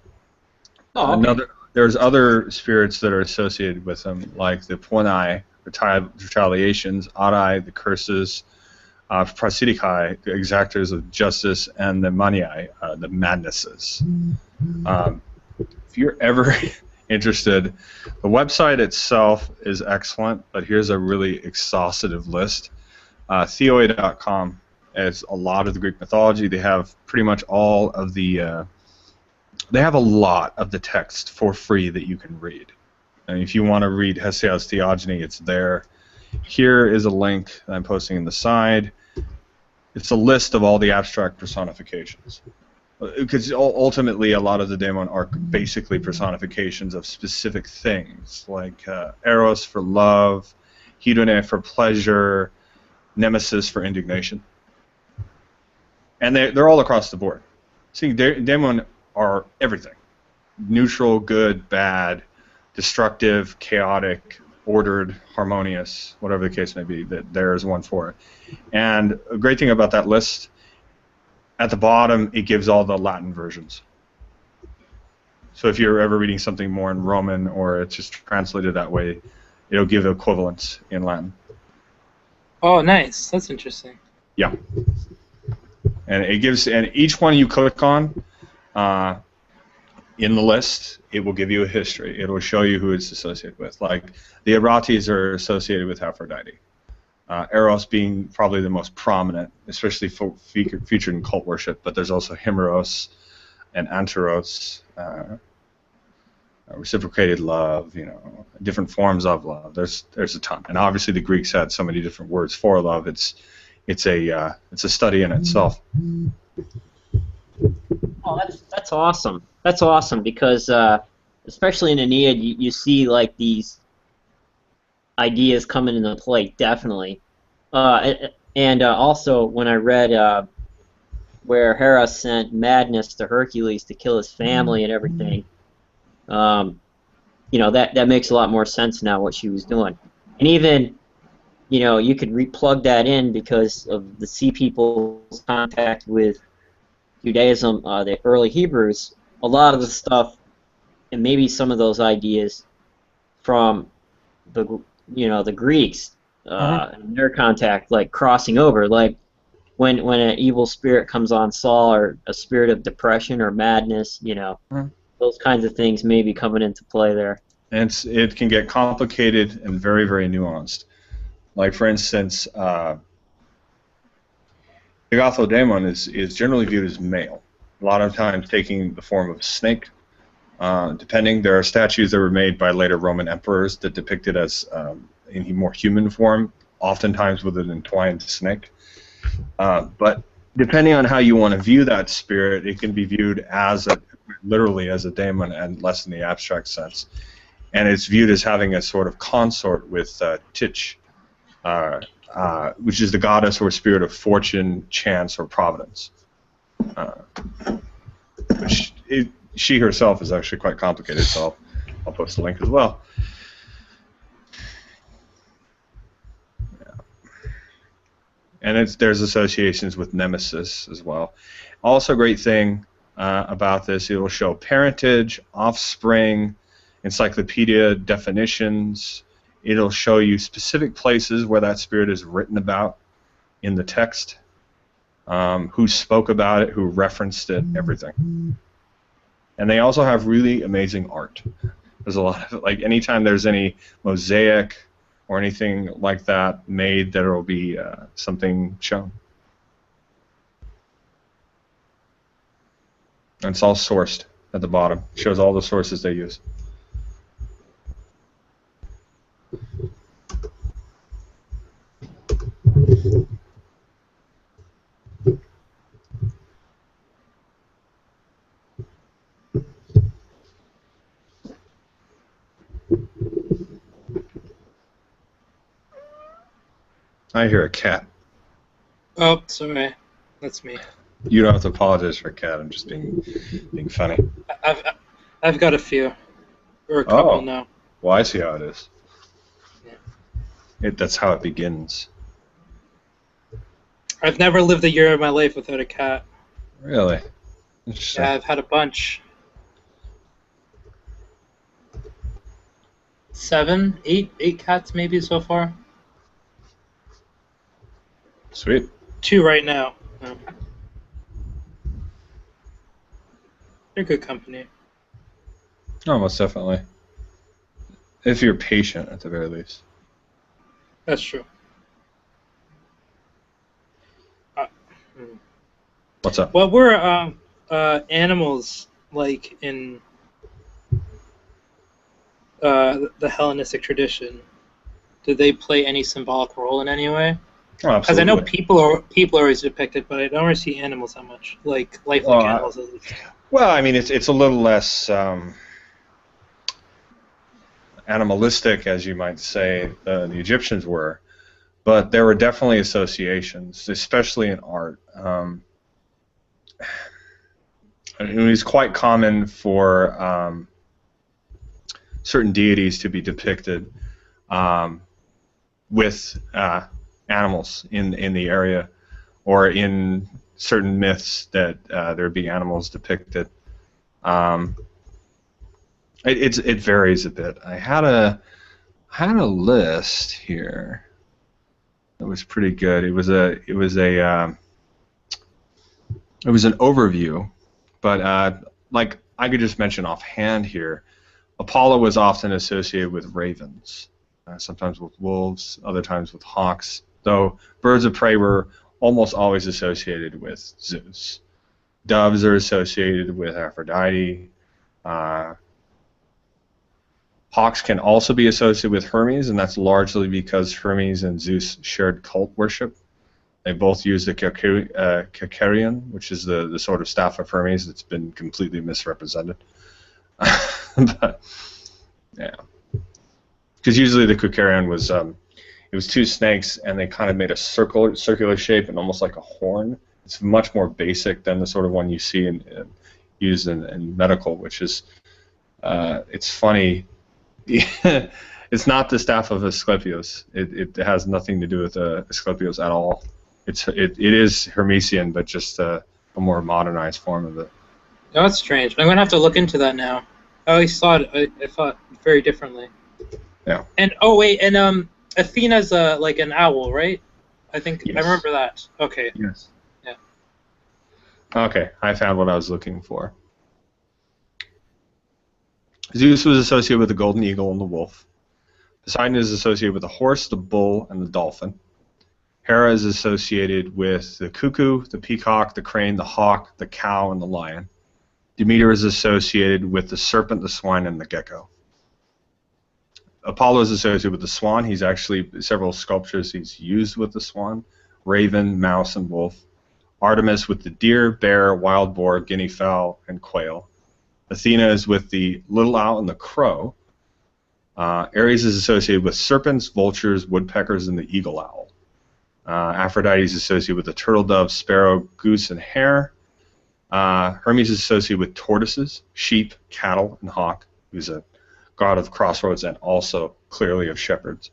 E: Oh, okay.
B: There's other spirits that are associated with them, like the Puanai, the retaliations, Arai, the curses, Prasidikai, the exactors of justice, and the Maniai, the madnesses. If you're ever interested, the website itself is excellent, but here's a really exhaustive list. Theoi.com has a lot of the Greek mythology. They have pretty much all of the they have a lot of the text for free that you can read. And if you want to read Hesiod's Theogony, it's there. Here is a link that I'm posting in the side. It's a list of all the abstract personifications. Because ultimately, a lot of the daemon are basically personifications of specific things, like Eros for love, Hedone for pleasure, Nemesis for indignation. And they're all across the board. See, daemon are everything. Neutral, good, bad, destructive, chaotic, ordered, harmonious, whatever the case may be, that there is one for it. And a great thing about that list, at the bottom, it gives all the Latin versions. So if you're ever reading something more in Roman or it's just translated that way, it'll give equivalents in Latin.
C: Oh, nice. That's interesting.
B: Yeah. And it gives, and each one you click on in the list, it will give you a history. It will show you who it's associated with. Like the Aratis are associated with Aphrodite. Eros being probably the most prominent, especially featured in cult worship, but there's also Himeros and Anteros, reciprocated love, different forms of love. There's a ton, and obviously the Greeks had so many different words for love. It's a study in itself.
E: Oh, that's awesome. That's awesome because especially in Aeneid, you see like these ideas coming into play, definitely. And also when I read where Hera sent Madness to Hercules to kill his family and everything, that makes a lot more sense now what she was doing. And even, you could replug that in because of the Sea People's contact with Judaism, the early Hebrews. A lot of the stuff, and maybe some of those ideas from the Greeks, and their contact, like crossing over, like when an evil spirit comes on Saul, or a spirit of depression or madness, those kinds of things may be coming into play there.
B: And it can get complicated and very, very nuanced. Like, for instance, the Gothodemon is generally viewed as male, a lot of times taking the form of a snake. Depending, there are statues that were made by later Roman emperors that depict it as in more human form, oftentimes with an entwined snake. But depending on how you want to view that spirit, it can be viewed as literally as a daemon and less in the abstract sense. And it's viewed as having a sort of consort with Tich, which is the goddess or spirit of fortune, chance, or providence. She herself is actually quite complicated, so I'll post a link as well. Yeah. And there's associations with Nemesis as well. Also, a great thing about this, it will show parentage, offspring, encyclopedia definitions. It'll show you specific places where that spirit is written about in the text, who spoke about it, who referenced it, everything. And they also have really amazing art. There's a lot of, like, anytime there's any mosaic or anything like that made, there will be something shown. And it's all sourced at the bottom. It shows all the sources they use. I hear a cat.
C: Oh, sorry. That's me.
B: You don't have to apologize for a cat. I'm just being funny.
C: I've got a few, or a couple
B: Oh.
C: now.
B: Well, I see how it is.
C: Yeah.
B: That's how it begins.
C: I've never lived a year of my life without a cat.
B: Really? Interesting.
C: Yeah, I've had a bunch. 7, 8 cats maybe so far.
B: Sweet.
C: 2 right now. Yeah. They're good company.
B: Oh, most definitely. If you're patient, at the very least.
C: That's true.
B: What's up?
C: What were animals like in the Hellenistic tradition? Did they play any symbolic role in any way?
B: Oh,
C: Because I know
B: absolutely.
C: people are always depicted, but I don't really see animals that much, like lifelike animals at least.
B: Well, I mean, it's a little less animalistic, as you might say, the Egyptians were, but there were definitely associations, especially in art. It was quite common for certain deities to be depicted with animals in the area, or in certain myths that there'd be animals depicted. It varies a bit. I had a list here that was pretty good. It was an overview, but like I could just mention offhand here, Apollo was often associated with ravens, sometimes with wolves, other times with hawks, though birds of prey were almost always associated with Zeus. Doves are associated with Aphrodite. Hawks can also be associated with Hermes, and that's largely because Hermes and Zeus shared cult worship. They both used the Kykerion, which is the sort of staff of Hermes that's been completely misrepresented. But yeah, because usually the Kykerion was it was 2 snakes, and they kind of made a circular shape and almost like a horn. It's much more basic than the sort of one you see used in medical, which is it's funny. It's not the staff of Asclepius. It has nothing to do with Asclepius at all. It is Hermesian, but just a more modernized form of it.
C: Oh, that's strange. I'm gonna have to look into that now. I always thought I thought very differently.
B: Yeah.
C: And oh wait, and Athena's like an owl, right? I think
B: Yes.
C: I remember that. Okay.
B: Yes.
C: Yeah.
B: Okay, I found what I was looking for. Zeus was associated with the golden eagle and the wolf. Poseidon is associated with the horse, the bull, and the dolphin. Hera is associated with the cuckoo, the peacock, the crane, the hawk, the cow, and the lion. Demeter is associated with the serpent, the swine, and the gecko. Apollo is associated with the swan. He's actually, several sculptures he's used with the swan. Raven, mouse, and wolf. Artemis with the deer, bear, wild boar, guinea fowl, and quail. Athena is with the little owl and the crow. Ares is associated with serpents, vultures, woodpeckers, and the eagle owl. Aphrodite is associated with the turtle dove, sparrow, goose, and hare. Hermes is associated with tortoises, sheep, cattle, and hawk, who's a god of crossroads and also clearly of shepherds.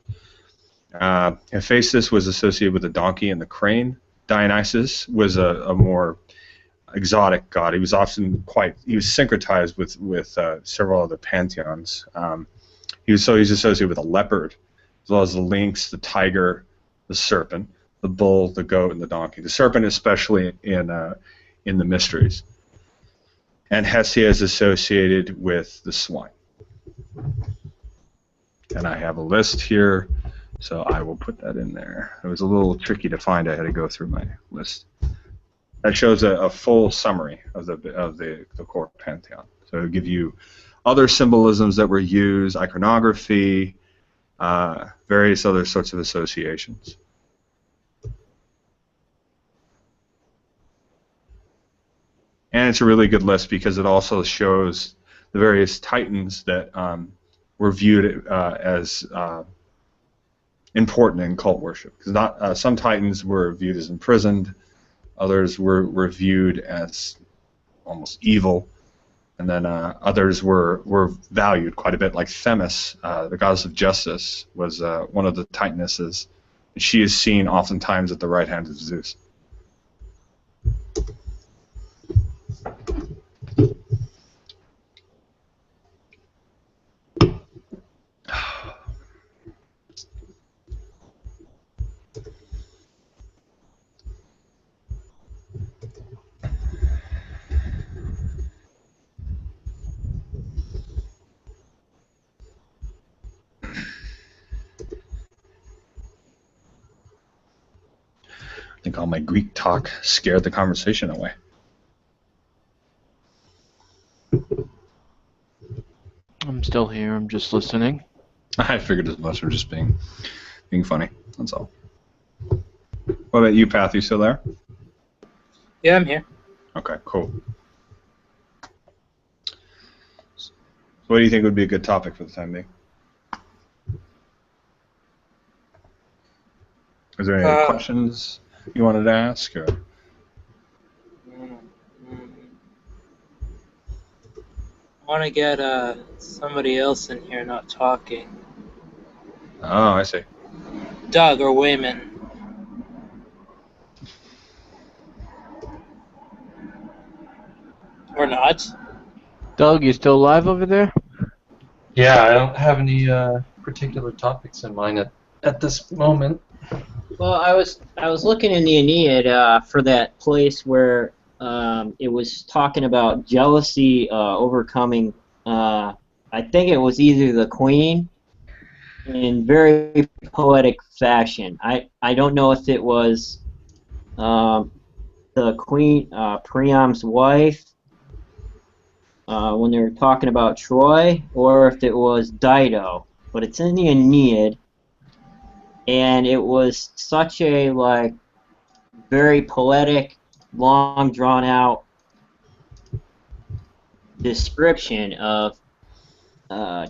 B: Hephaestus was associated with the donkey and the crane. Dionysus was a more exotic god. He was often he was syncretized with several other pantheons. He's associated with a leopard, as well as the lynx, the tiger, the serpent, the bull, the goat, and the donkey. The serpent, especially in the mysteries. And Hestia is associated with the swine. And I have a list here, so I will put that in there. It was a little tricky to find. I had to go through my list. That shows a full summary of the core pantheon. So it'll give you other symbolisms that were used, iconography, various other sorts of associations. And it's a really good list because it also shows the various titans that were viewed as important in cult worship. Because some titans were viewed as imprisoned, Others were viewed as almost evil, and then others were valued quite a bit. Like Themis, the goddess of justice, was one of the Titanesses. She is seen oftentimes at the right hand of Zeus. I think all my Greek talk scared the conversation away.
A: I'm still here. I'm just listening.
B: I figured as much. I'm just being funny. That's all. What about you, Path? You still there?
C: Yeah, I'm here.
B: Okay, cool. So what do you think would be a good topic for the time being? Is there any questions you wanted to ask? Or?
C: I want to get somebody else in here not talking.
B: Oh, I see.
C: Doug or Wayman. Or not.
A: Doug, you still live over there?
D: Yeah, I don't have any particular topics in mind at this moment.
E: Well, I was looking in the Aeneid for that place where it was talking about jealousy overcoming. I think it was either the queen, in very poetic fashion. I don't know if it was the queen, Priam's wife, when they were talking about Troy, or if it was Dido. But it's in the Aeneid. And it was such a very poetic, long drawn out description of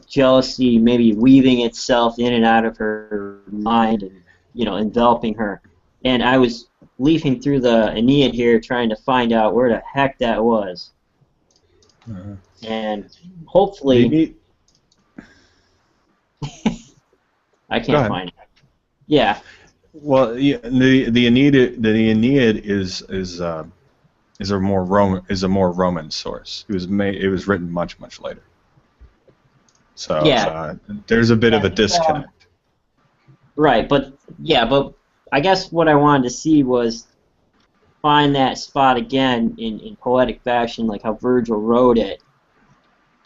E: jealousy maybe weaving itself in and out of her mind and enveloping her. And I was leafing through the Aeneid here trying to find out where the heck that was. And hopefully I can't find it. Yeah.
B: Well, yeah, the Aeneid is a more Roman source. It was written much later. So
E: yeah.
B: There's a bit of a disconnect.
E: Right, but I guess what I wanted to see was find that spot again in poetic fashion, like how Virgil wrote it.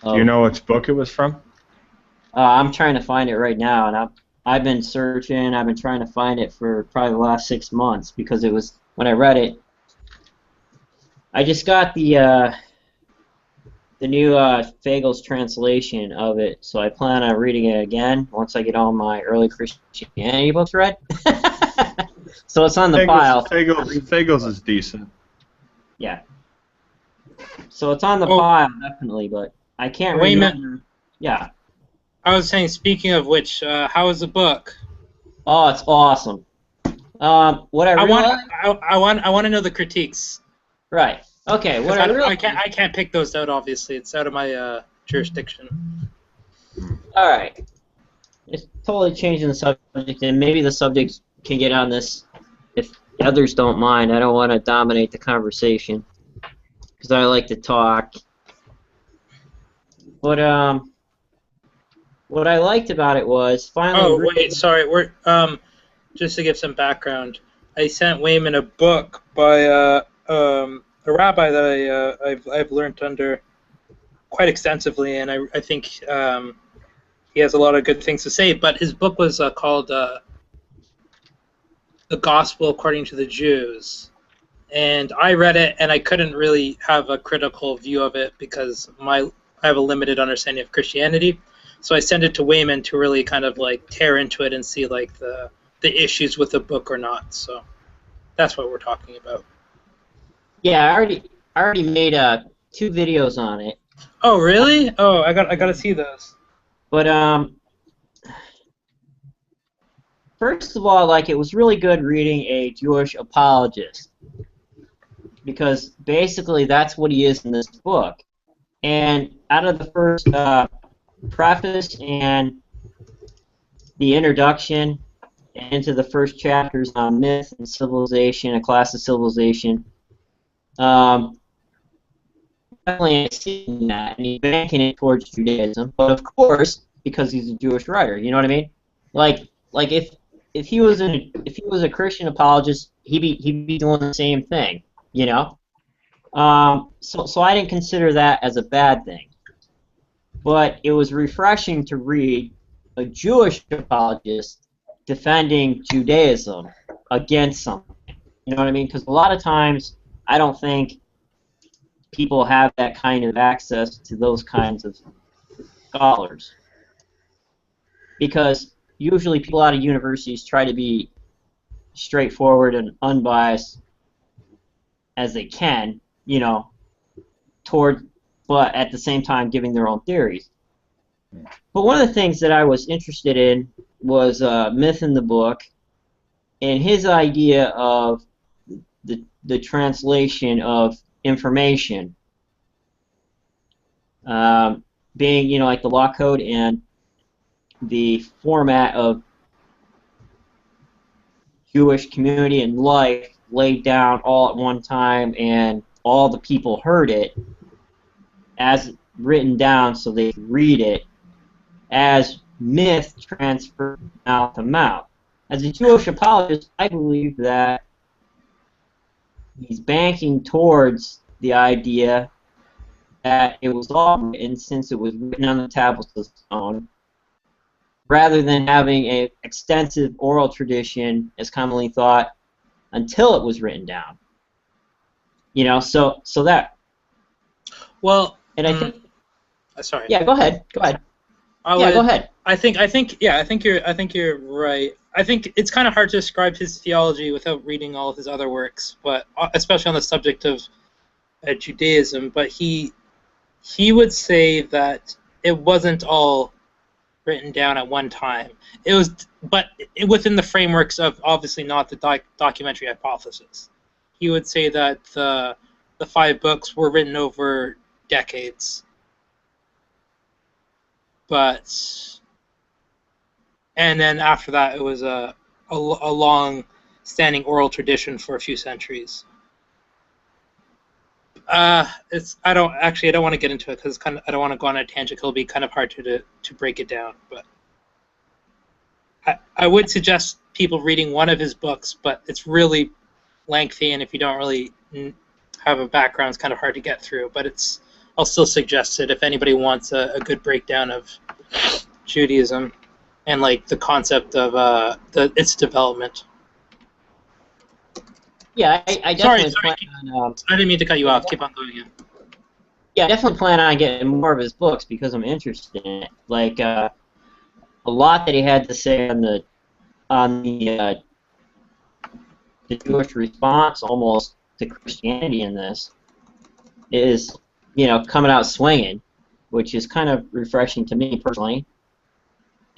B: Do you know which book it was from?
E: I'm trying to find it right now, and I've been searching. I've been trying to find it for probably the last 6 months because it was when I read it. I just got the new Fagel's translation of it, so I plan on reading it again once I get all my early Christianity books read. So it's on the pile.
B: Fagel's is decent.
E: Yeah. So it's on the pile, definitely, but I can't remember. Yeah.
C: I was saying, speaking of which, how is the book?
E: Oh, it's awesome. What I
C: want to know the critiques.
E: Right. Okay. What
C: I can't pick those out. Obviously, it's out of my jurisdiction.
E: All right. It's totally changing the subject, and maybe the subject can get on this if others don't mind. I don't want to dominate the conversation because I like to talk. But what I liked about it was finally.
C: Oh wait, sorry. We're just to give some background. I sent Wayman a book by a rabbi that I've learned under quite extensively, and I think he has a lot of good things to say. But his book was called The Gospel According to the Jews, and I read it, and I couldn't really have a critical view of it because I have a limited understanding of Christianity. So I sent it to Wayman to really kind of tear into it and see the issues with the book or not. So that's what we're talking about.
E: Yeah, I already made 2 videos on it.
C: Oh really? Oh, I gotta see those.
E: But first of all, it was really good reading a Jewish apologist. because basically that's what he is in this book. And out of the first preface and the introduction and into the first chapters on myth and civilization, a class of civilization, definitely seeing that, and he's banking it towards Judaism. But of course, because he's a Jewish writer, you know what I mean? Like if he was a Christian apologist, he'd be doing the same thing, you know. So I didn't consider that as a bad thing. But it was refreshing to read a Jewish apologist defending Judaism against something. You know what I mean? Because a lot of times I don't think people have that kind of access to those kinds of scholars. Because usually people out of universities try to be straightforward and unbiased as they can, you know, but at the same time giving their own theories. But one of the things that I was interested in was myth in the book, and his idea of the translation of information being, you know, like the law code and the format of Jewish community and life laid down all at one time, and all the people heard it as written down so they could read it as myth transferred mouth to mouth. As a Jewish apologist, I believe that he's banking towards the idea that it was all written since it was written on the tablets of stone, rather than having an extensive oral tradition, as commonly thought, until it was written down. You know, so that.
C: Well,
E: and I think.
C: Sorry.
E: Yeah, go ahead. Go ahead. Go ahead.
C: I think you're right. I think it's kind of hard to describe his theology without reading all of his other works, but especially on the subject of Judaism. But he would say that it wasn't all written down at one time. It was, but within the frameworks of obviously not the documentary hypothesis. He would say that the 5 books were written over decades. And then after that, it was a long-standing oral tradition for a few centuries. I don't want to get into it because I don't want to go on a tangent. It'll be kind of hard to break it down. But I would suggest people reading one of his books, but it's really lengthy, and if you don't really have a background, it's kind of hard to get through. But I'll still suggest it if anybody wants a good breakdown of Judaism and like the concept of its development.
E: Yeah, I definitely plan on.
C: I didn't mean to cut you off. Keep on going again.
E: Yeah, I definitely plan on getting more of his books because I'm interested in it. Like a lot that he had to say on the Jewish response almost to Christianity in this is, you know, coming out swinging, which is kind of refreshing to me personally.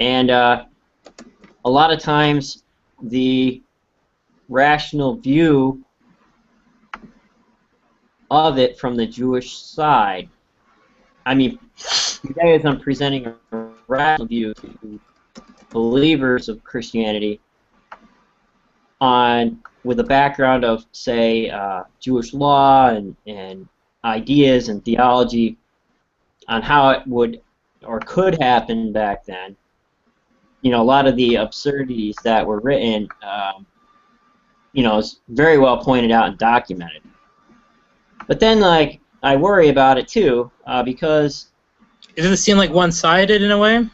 E: And a lot of times the rational view of it from the Jewish side, I mean, Judaism presenting a rational view to believers of Christianity with a background of, say, Jewish law and ideas and theology on how it would or could happen back then. You know, a lot of the absurdities that were written, you know, is very well pointed out and documented. But then, like, I worry about it too, because...
C: Does it seem like one-sided in a way?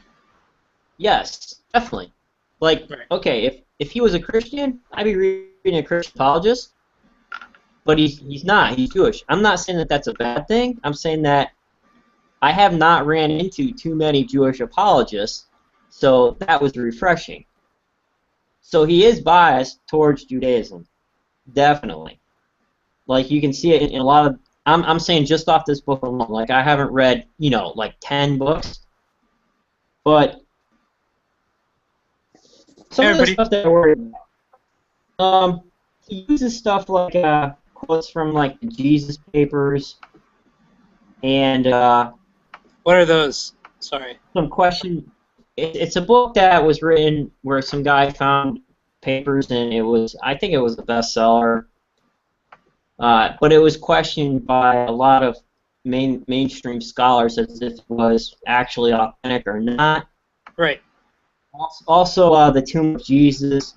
E: Yes, definitely. Like, right. Okay, if he was a Christian, I'd be reading a Christian apologist, but he's not. He's Jewish. I'm not saying that that's a bad thing. I'm saying that I have not ran into too many Jewish apologists, so that was refreshing. So he is biased towards Judaism, definitely. Like, you can see it in a lot of... I'm saying just off this book alone. Like, I haven't read, you know, like 10 books, but some of the stuff that I worry about. He uses stuff like quotes from like the Jesus Papers, and
C: What are those? Sorry.
E: some question. It's a book that was written where some guy found papers, and I think it was a bestseller, but it was questioned by a lot of mainstream scholars as if it was actually authentic or not.
C: Right.
E: Also, the Tomb of Jesus.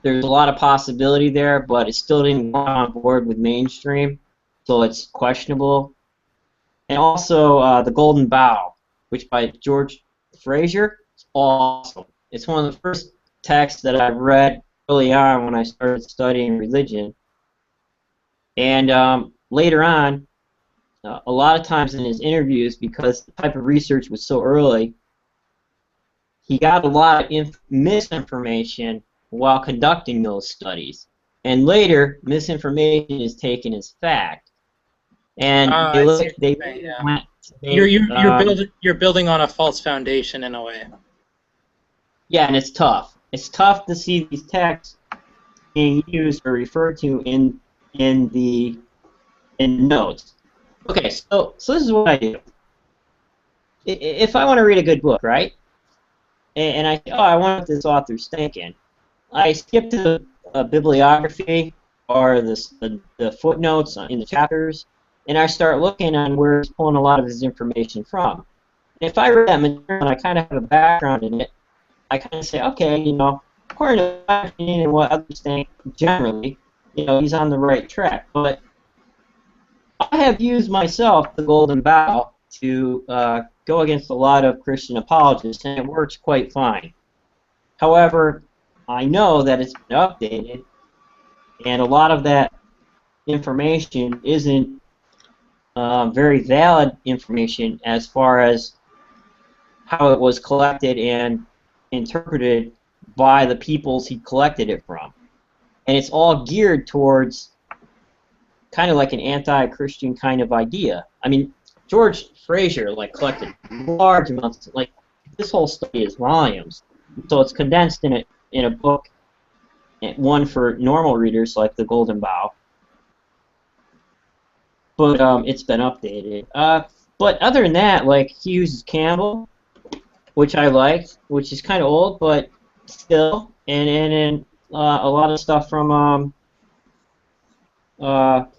E: There's a lot of possibility there, but it still didn't go on board with mainstream, so it's questionable. And also, the Golden Bough, which by George Fraser, it's awesome. It's one of the first texts that I read early on when I started studying religion. And later on, a lot of times in his interviews, because the type of research was so early, he got a lot of misinformation while conducting those studies. And later, misinformation is taken as fact. And
C: you're building on a false foundation in a way.
E: Yeah, and it's tough. It's tough to see these texts being used or referred to in the notes. Okay, so this is what I do. If I want to read a good book, right? And I say, oh, I want this author's thinking. I skip to the bibliography or the footnotes in the chapters, and I start looking on where he's pulling a lot of his information from. And if I read that material and I kind of have a background in it, I kind of say, okay, according to my opinion and what others think, generally, he's on the right track. But I have used myself the Golden Bough to go against a lot of Christian apologists, and it works quite fine. However, I know that it's been updated, and a lot of that information isn't very valid information as far as how it was collected and interpreted by the peoples he collected it from. And it's all geared towards kind of like an anti-Christian kind of idea. I mean, George Fraser collected large amounts. This whole study is volumes, so it's condensed in a book, one for normal readers like the Golden Bough. But it's been updated. But other than that, he uses Campbell, which I liked, which is kind of old, but still, and a lot of stuff from Carl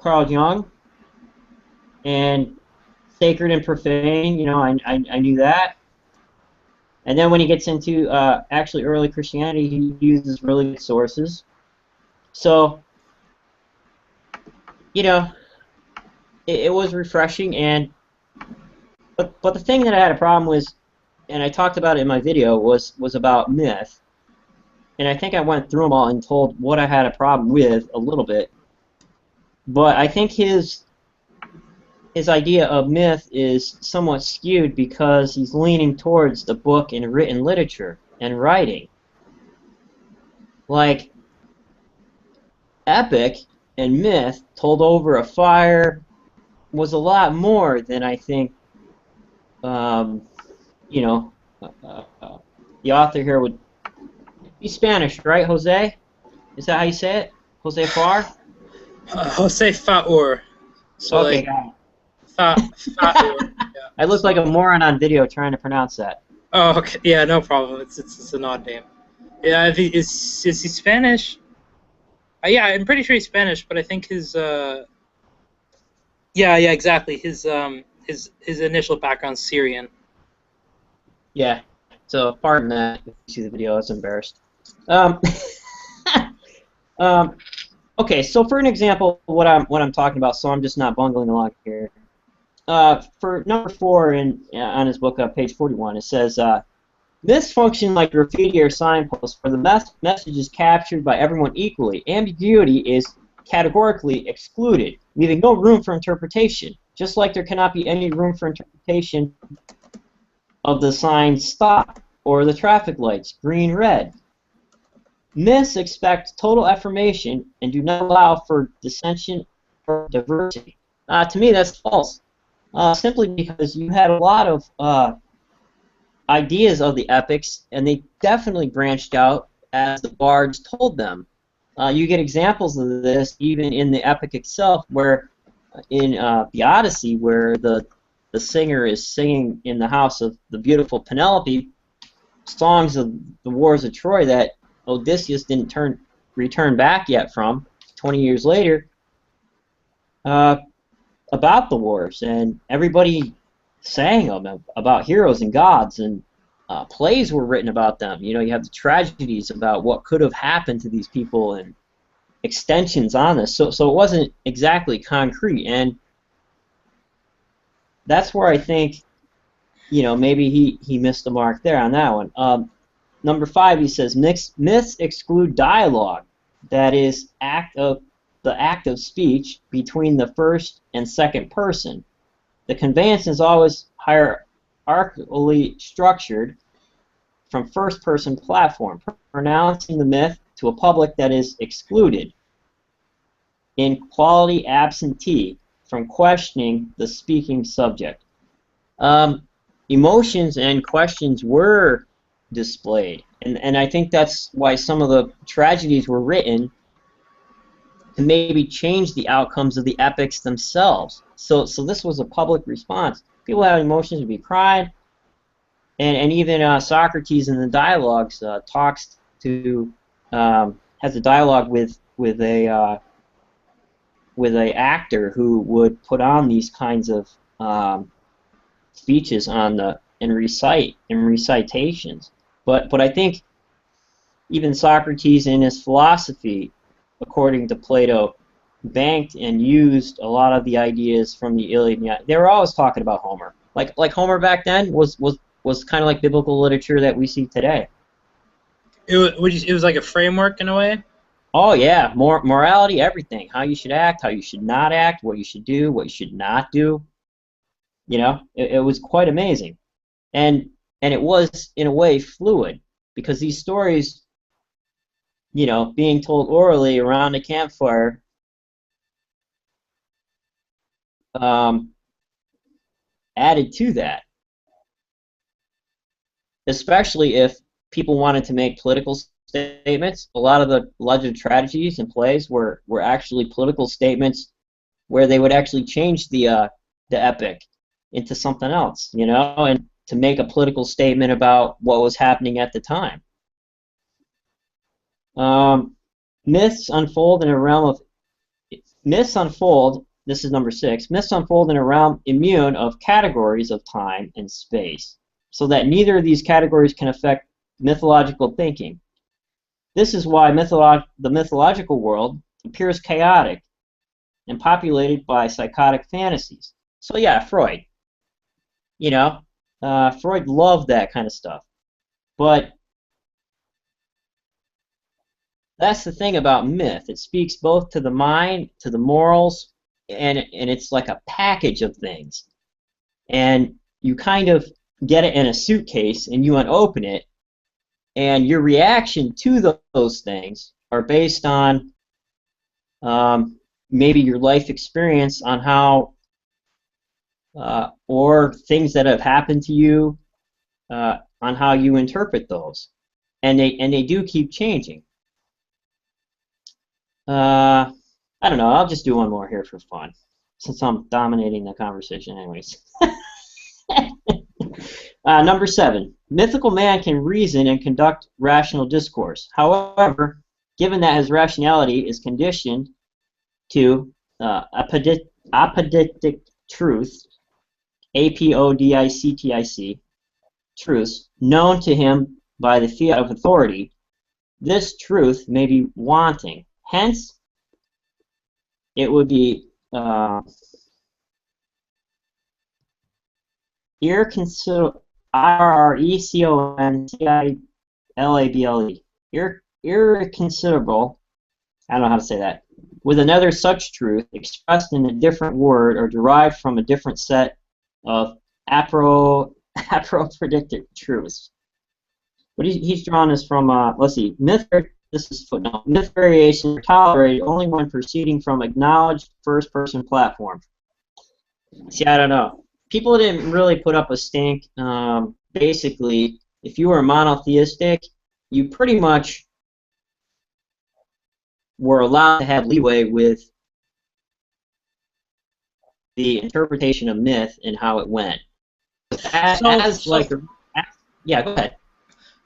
E: Jung, and Sacred and Profane, I knew that. And then when he gets into actually early Christianity, he uses really good sources. So, it was refreshing, but the thing that I had a problem with, and I talked about it in my video, was about myth. And I think I went through them all and told what I had a problem with a little bit. But I think his idea of myth is somewhat skewed because he's leaning towards the book and written literature and writing. Epic and myth told over a fire was a lot more than I think the author here would. He's Spanish, right, Jose? Is that how you say it? Jose Far?
C: Jose Faur. So
E: okay,
C: Faur. Yeah.
E: I look like a moron on video trying to pronounce that.
C: Oh, okay. Yeah, no problem. It's an odd name. Yeah, is he Spanish? Yeah, I'm pretty sure he's Spanish, but I think his yeah, exactly. His initial background's Syrian.
E: Yeah. So pardon that if you see the video, I was embarrassed. Okay, so for an example, what I'm talking about, so I'm just not bungling along here. For number 4 on his book, page 41, it says, myths function like graffiti or signposts where the message is captured by everyone equally. Ambiguity is categorically excluded, leaving no room for interpretation, just like there cannot be any room for interpretation of the sign stop or the traffic lights green, red. Myths expect total affirmation and do not allow for dissension or diversity. To me, that's false. Simply because you had a lot of ideas of the epics, and they definitely branched out as the bards told them. You get examples of this even in the epic itself, where in the Odyssey, where the singer is singing in the house of the beautiful Penelope, songs of the wars of Troy that Odysseus didn't return back yet from 20 years later, about the wars, and everybody sang them about heroes and gods, and plays were written about them. You know, you have the tragedies about what could have happened to these people and extensions on this. So it wasn't exactly concrete, and that's where I think, you know, maybe he missed the mark there on that one. Number 5, he says myths exclude dialogue, that is, the act of speech between the first and second person. The conveyance is always hierarchically structured from first-person platform, pronouncing the myth to a public that is excluded, in quality absentee from questioning the speaking subject. Emotions and questions were displayed, and I think that's why some of the tragedies were written to maybe change the outcomes of the epics themselves. So this was a public response. People had emotions to be cried, and even Socrates in the dialogues talks to has a dialogue with a actor who would put on these kinds of speeches and recitations. But I think even Socrates in his philosophy, according to Plato, banked and used a lot of the ideas from the Iliad. They were always talking about Homer. Like Homer back then was kind of like biblical literature that we see today.
C: It was like a framework in a way?
E: Oh yeah, morality, everything. How you should act, how you should not act, what you should do, what you should not do. You know, it was quite amazing. And it was, in a way, fluid, because these stories, you know, being told orally around a campfire, added to that. Especially if people wanted to make political statements. A lot of the legend tragedies and plays were actually political statements where they would actually change the epic into something else, you know, and to make a political statement about what was happening at the time. Myths unfold in a realm of this is number 6. Myths unfold in a realm immune of categories of time and space, so that neither of these categories can affect mythological thinking. This is why the mythological world appears chaotic and populated by psychotic fantasies. So yeah, Freud. You know, Freud loved that kind of stuff. But that's the thing about myth. It speaks both to the mind, to the morals, and it's like a package of things. And you kind of get it in a suitcase, and you unopen it, and your reaction to those things are based on maybe your life experience on how, or things that have happened to you, on how you interpret those. And they do keep changing. I don't know, I'll just do one more here for fun, since I'm dominating the conversation anyways. Number 7, mythical man can reason and conduct rational discourse. However, given that his rationality is conditioned to apodictic truth, apodictic truths, known to him by the fiat of authority, this truth may be wanting. Hence, it would be irreconcilable. Irreconcilable. I don't know how to say that. With another such truth expressed in a different word or derived from a different set of apopredictic truths. What he's drawn is from, let's see, this is footnote. Myth variations are tolerated only when proceeding from acknowledged first-person platform. See, I don't know. People didn't really put up a stink. Basically, if you were monotheistic, you pretty much were allowed to have leeway with the interpretation of myth and how it went. Yeah, go ahead.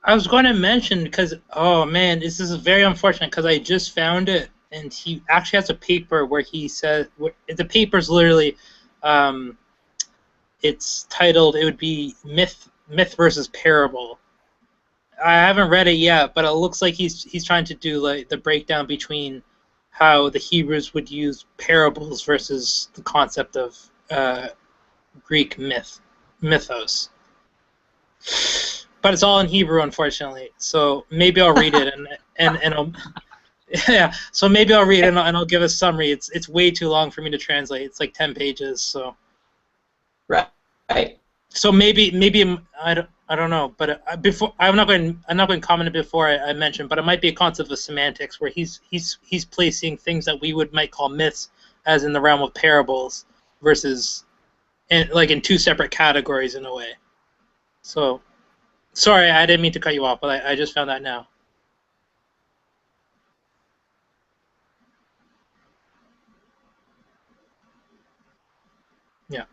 C: I was going to mention because, oh man, this is very unfortunate because I just found it, and he actually has a paper where he says the paper's literally, it's titled, it would be myth versus parable. I haven't read it yet, but it looks like he's trying to do like the breakdown between how the Hebrews would use parables versus the concept of Greek mythos. But it's all in Hebrew, unfortunately. So maybe I'll read it and I'll, yeah. So maybe I'll read it and I'll give a summary. It's way too long for me to translate. It's like 10 pages. So
E: right.
C: So maybe I don't know. But before I'm not going to comment it before I mentioned. But it might be a concept of semantics where he's placing things that we might call myths as in the realm of parables versus in two separate categories in a way. So. Sorry, I didn't mean to cut you off, but I just found that now. Yeah.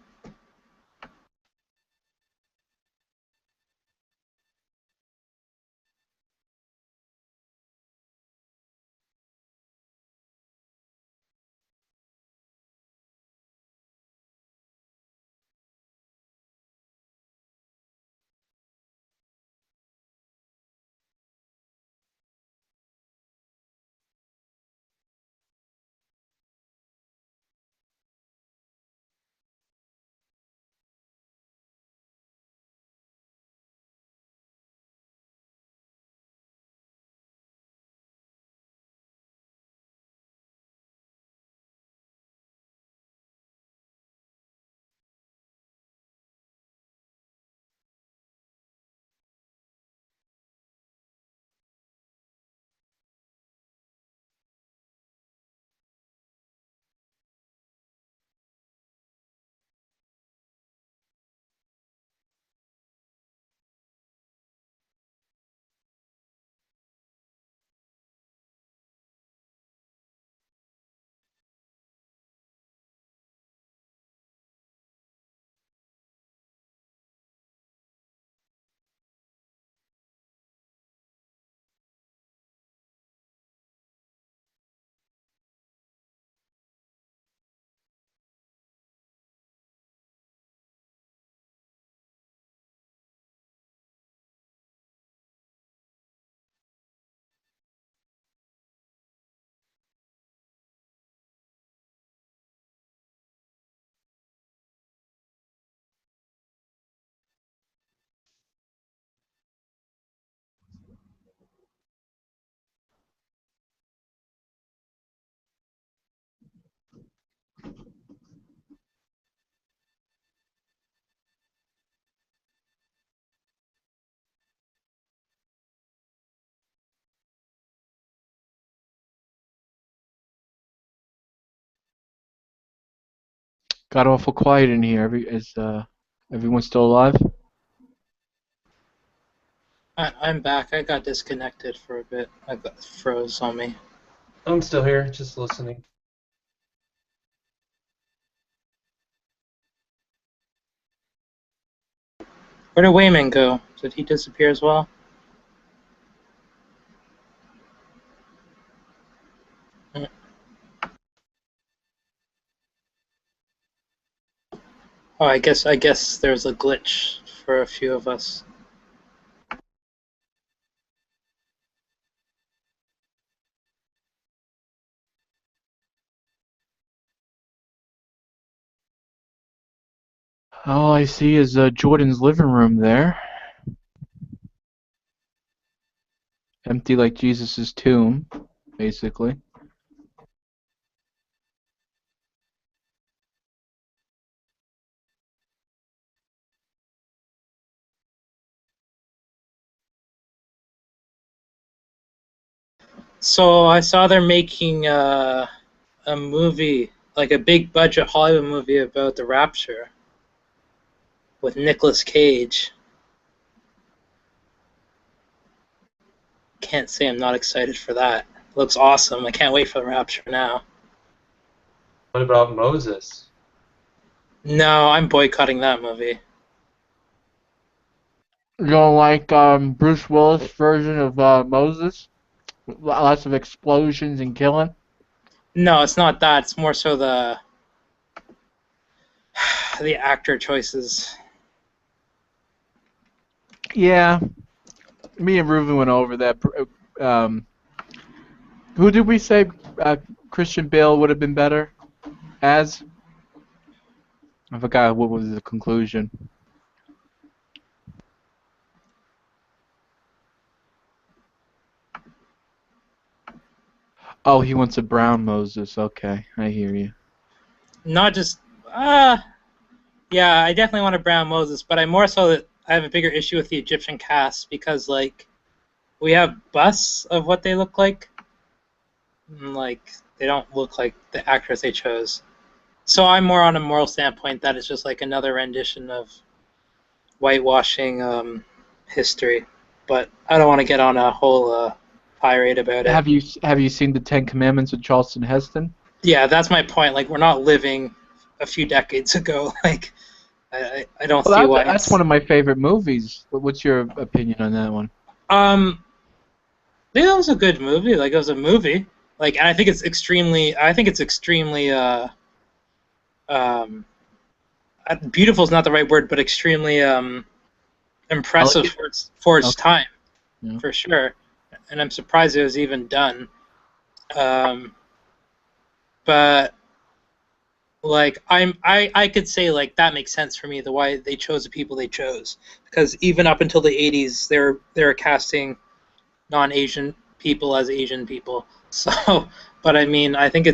A: Got awful quiet in here. Is everyone still alive?
C: I'm back. I got disconnected for a bit. I got froze on me.
D: I'm still here, just listening.
C: Where did Wayman go? Did he disappear as well? Oh, I guess there's a glitch for a few of us.
A: All I see is Jordan's living room there. Empty like Jesus' tomb, basically.
C: So I saw they're making a movie, like a big budget Hollywood movie about the Rapture with Nicolas Cage. Can't say I'm not excited for that. Looks awesome. I can't wait for the rapture now.
D: What about Moses?
C: No, I'm boycotting that movie.
A: You don't like Bruce Willis' version of Moses? Lots of explosions and killing?
C: No, it's not that. It's more so the actor choices.
A: Yeah, me and Reuven went over that. Who did we say Christian Bale would have been better as? I forgot what was the conclusion. Oh, he wants a brown Moses. Okay, I hear you.
C: Not just yeah, I definitely want a brown Moses, but I more so that I have a bigger issue with the Egyptian cast because like we have busts of what they look like, and, like they don't look like the actors they chose. So I'm more on a moral standpoint that it's just like another rendition of whitewashing history, but I don't want to get on a whole tirade about it.
A: Have you seen the Ten Commandments with Charleston Heston?
C: Yeah, that's my point. Like we're not living a few decades ago. Like I don't see why.
A: That's one of my favorite movies. What's your opinion on that one?
C: I think that was a good movie. Like it was a movie. Like, and I think it's extremely. Beautiful is not the right word, but extremely impressive
A: Like
C: for its time,
A: Yeah.
C: for sure. And I'm surprised it was even done. But like I could say like that makes sense for me the why they chose the people they chose, because even up until the 80s they were casting non-Asian people as Asian people. So, but I mean I think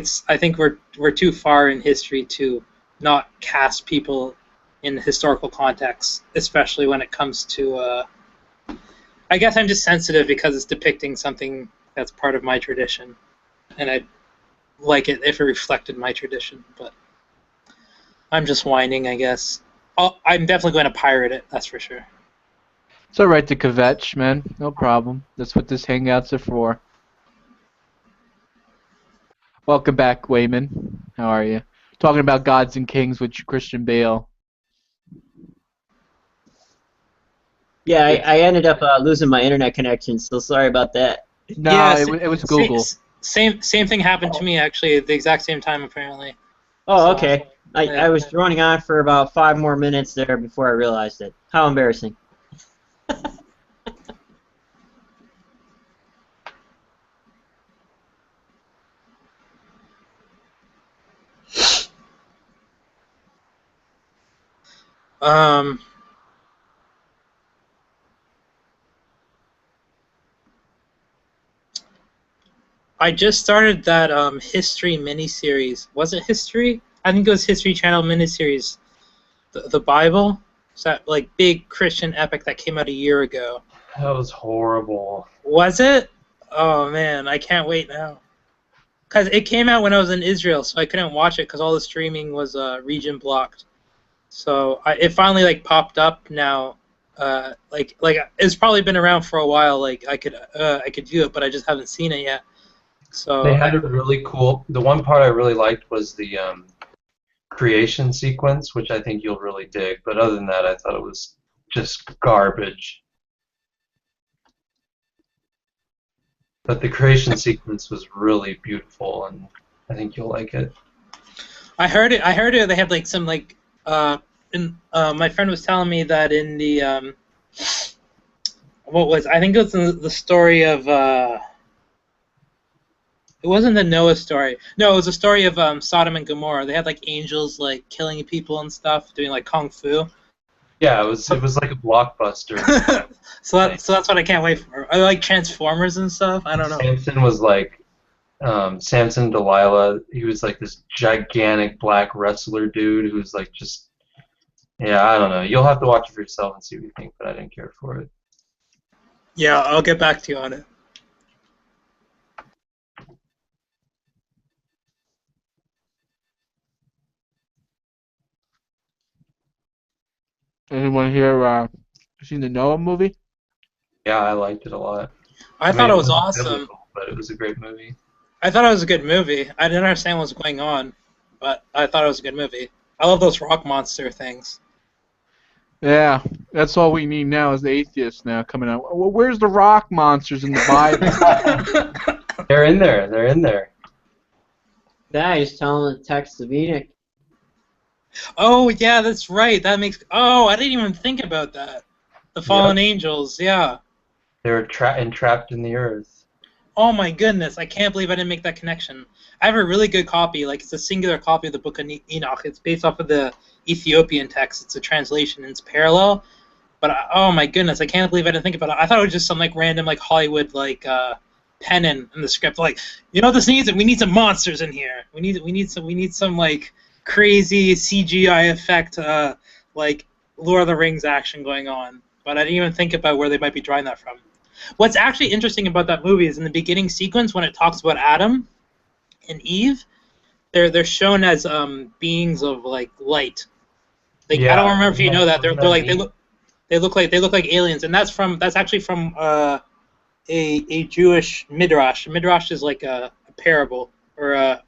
C: we're too far in history to not cast people in historical context, especially when it comes to I guess I'm just sensitive because it's depicting something that's part of my tradition, and I'd like it if it reflected my tradition, but I'm just whining, I guess. I'm definitely going to pirate it, that's for sure.
A: It's alright to kvetch, man. No problem. That's what this hangouts are for. Welcome back, Wayman. How are you? Talking about Gods and Kings with Christian Bale.
E: Yeah, I ended up losing my internet connection, so sorry about that.
A: No,
C: Yeah,
A: it was Google.
C: Same thing happened to me actually at the exact same time apparently.
E: Oh,
C: So,
E: okay. I was running on for about 5 more minutes there before I realized it. How embarrassing.
C: Um, I just started that history miniseries. Was it history? I think it was History Channel miniseries. The Bible. It's that like big Christian epic that came out a year ago.
D: That was horrible.
C: Was it? Oh man, I can't wait now. Cause it came out when I was in Israel, so I couldn't watch it because all the streaming was region blocked. So it finally like popped up now. Like it's probably been around for a while. Like I could view it, but I just haven't seen it yet. So
D: They had a really cool. The one part I really liked was the creation sequence, which I think you'll really dig. But other than that, I thought it was just garbage. But the creation sequence was really beautiful, and I think you'll like it.
C: I heard it. They had like some like my friend was telling me that in the I think it was the story of it wasn't the Noah story. No, it was the story of Sodom and Gomorrah. They had like angels like killing people and stuff, doing like kung fu.
D: Yeah, it was like a blockbuster.
C: So that's what I can't wait for. I like Transformers and stuff. I don't know.
D: Samson was like Samson Delilah. He was like this gigantic black wrestler dude who was like just I don't know. You'll have to watch it for yourself and see what you think, but I didn't care for it.
C: Yeah, I'll get back to you on it.
A: Anyone here seen the Noah movie?
D: Yeah, I liked it a lot.
C: I thought
D: mean,
C: it was
D: wasn't
C: awesome.
D: biblical. but it was a great movie.
C: I thought it was a good movie. I didn't understand what was going on, but I thought it was a good movie. I love those rock monster things.
A: Yeah, that's all we need now is the atheists now coming out. Well, where's the rock monsters in the Bible?
D: They're in there. They're in there.
E: Yeah, I just tell him to text Savinic.
C: Oh, yeah, that's right. That makes... Oh, I didn't even think about that. The fallen angels, yeah.
D: They were entrapped in the earth.
C: Oh my goodness, I can't believe I didn't make that connection. I have a really good copy, like it's a singular copy of the Book of Enoch. It's based off of the Ethiopian text. It's a translation and it's parallel. But oh my goodness, I can't believe I didn't think about it. I thought it was just some like random like Hollywood like pennon in the script. Like, you know what this needs? We need some monsters in here. We need some like crazy CGI effect like Lord of the Rings action going on. But I didn't even think about where they might be drawing that from. What's actually interesting about that movie is in the beginning sequence when it talks about Adam and Eve, they're shown as beings of like light. Like I don't remember if you know that they're like they look like aliens, and that's actually from a Jewish midrash. A midrash is like a parable or a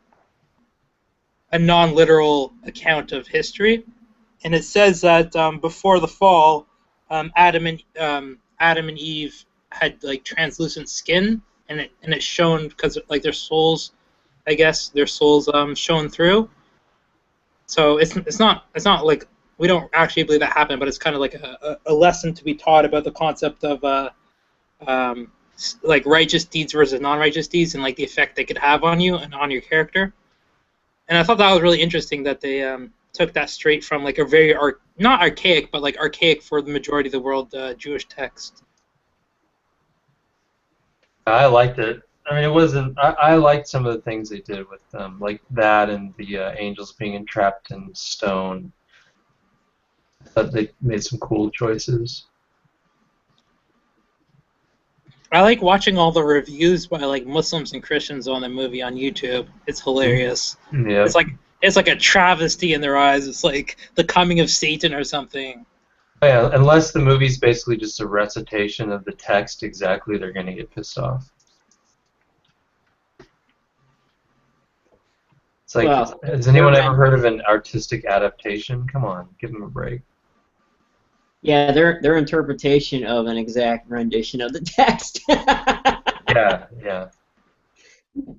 C: non-literal account of history, and it says that before the fall, Adam and Eve had like translucent skin, and it's shown because like their souls, I guess their souls shone through. So it's not like we don't actually believe that happened, but it's kind of like a lesson to be taught about the concept of like righteous deeds versus non-righteous deeds and like the effect they could have on you and on your character. And I thought that was really interesting that they took that straight from like a very not archaic, but like archaic for the majority of the world Jewish text.
D: I liked it. I mean, it wasn't. I liked some of the things they did with like that and the angels being entrapped in stone. I thought they made some cool choices.
C: I like watching all the reviews by like Muslims and Christians on the movie on YouTube. It's hilarious.
D: Yeah.
C: It's like a travesty in their eyes. It's like the coming of Satan or something.
D: Yeah, unless the movie's basically just a recitation of the text exactly, they're going to get pissed off. It's like,
E: Well,
D: has anyone ever heard of an artistic adaptation? Come on, give them a break.
E: Yeah, their interpretation of an exact rendition of the text.
D: Yeah.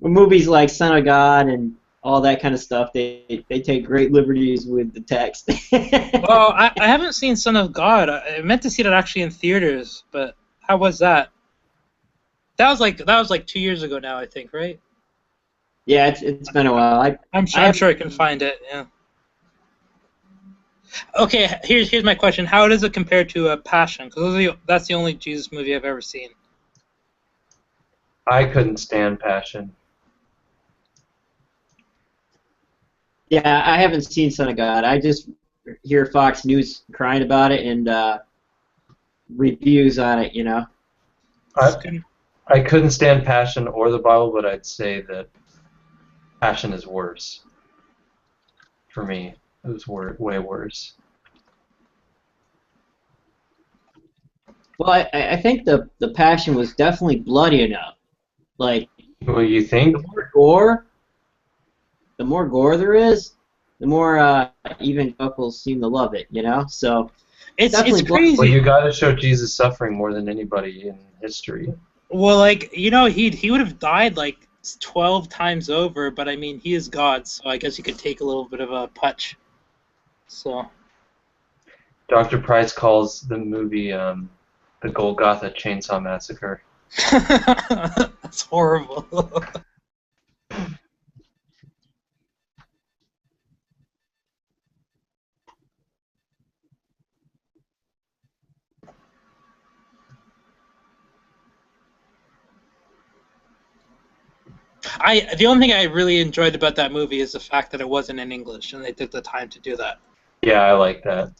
E: Movies like Son of God and all that kind of stuff, they take great liberties with the text.
C: Well, I haven't seen Son of God. I meant to see that actually in theaters, but how was that? That was like 2 years ago now, I think, right?
E: Yeah, it's been a while.
C: I'm sure I can find it. Yeah. Okay, here's my question. How does it compare to Passion? Because that's the only Jesus movie I've ever seen.
D: I couldn't stand Passion.
E: Yeah, I haven't seen Son of God. I just hear Fox News crying about it and reviews on it, you know.
D: I couldn't stand Passion or the Bible, but I'd say that Passion is worse. For me, it was way worse.
E: Well, I think the Passion was definitely bloody enough. Like,
D: What do you think?
E: the more gore there is, the more evangelicals seem to love it, you know. So
C: it's
E: definitely
C: crazy.
D: Well, you got to show Jesus suffering more than anybody in history.
C: Well, like, you know, he would have died like 12 times over, but I mean, he is God, so I guess he could take a little bit of a punch. So.
D: Dr. Price calls the movie the Golgotha Chainsaw Massacre.
C: That's horrible. The only thing I really enjoyed about that movie is the fact that it wasn't in English and they took the time to do that.
D: Yeah, I like that.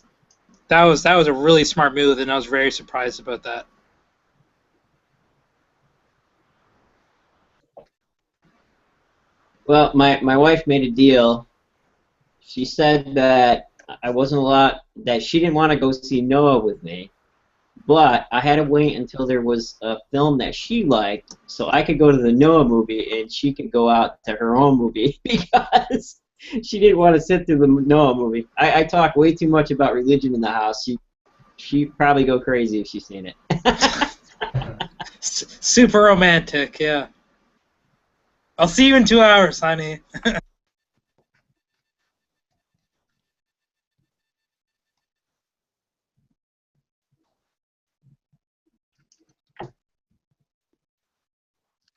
C: That was a really smart move, and I was very surprised about that.
E: Well, my wife made a deal. She said that I wasn't allowed, that she didn't want to go see Noah with me, But I had to wait until there was a film that she liked, so I could go to the Noah movie and she could go out to her own movie because she didn't want to sit through the Noah movie. I talk way too much about religion in the house. She'd probably go crazy if she's seen it.
C: Super romantic, yeah. I'll see you in 2 hours, honey.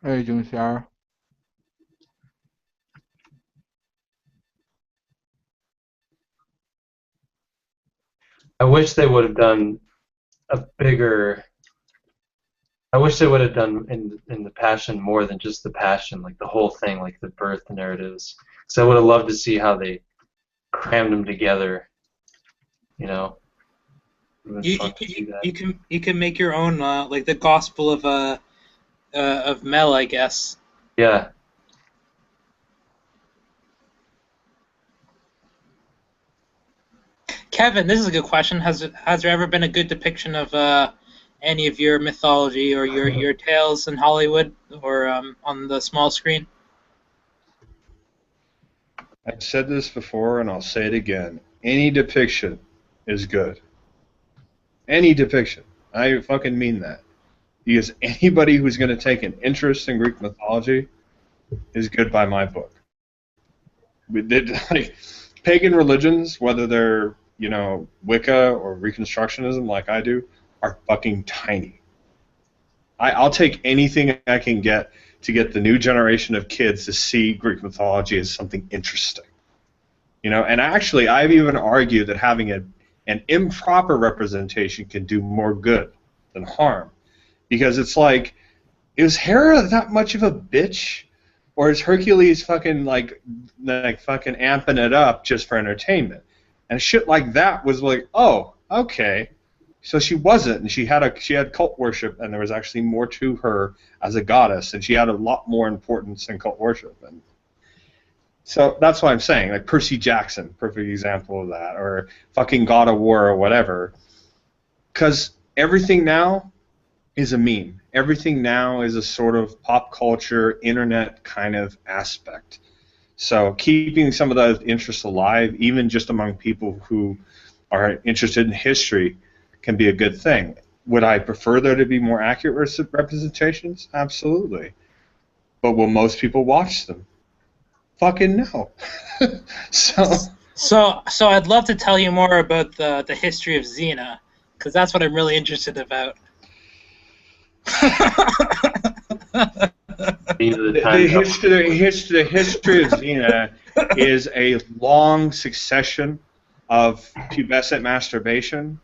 A: How are you doing, Sarah?
D: I wish they would have done a bigger. I wish they would have done in the Passion more than just the Passion, like the whole thing, like the birth narratives. So I would have loved to see how they crammed them together. You know, it would have been fun to see that.
C: You can make your own like the Gospel of Mel, I guess.
D: Yeah.
C: Kevin, this is a good question. Has there ever been a good depiction of any of your mythology or your tales in Hollywood or on the small screen?
B: I've said this before, and I'll say it again. Any depiction is good. Any depiction. I fucking mean that. Because anybody who's going to take an interest in Greek mythology is good by my book. Like, pagan religions, whether they're, Wicca or Reconstructionism like I do, are fucking tiny. I'll take anything I can get to get the new generation of kids to see Greek mythology as something interesting. And actually, I've even argued that having an improper representation can do more good than harm. Because it's like, is Hera that much of a bitch? Or is Hercules fucking like fucking amping it up just for entertainment? And shit like that was like, oh, okay. So she wasn't, and she had cult worship, and there was actually more to her as a goddess, and she had a lot more importance than cult worship. And so that's what I'm saying. Like Percy Jackson, perfect example of that, or fucking God of War or whatever. Because everything now is a meme. Everything now is a sort of pop culture, internet kind of aspect. So keeping some of those interests alive, even just among people who are interested in history, can be a good thing. Would I prefer there to be more accurate representations? Absolutely. But will most people watch them? Fucking no.
C: So I'd love to tell you more about the history of Xena, because that's what I'm really interested about.
B: The history of Xena is a long succession of pubescent masturbation,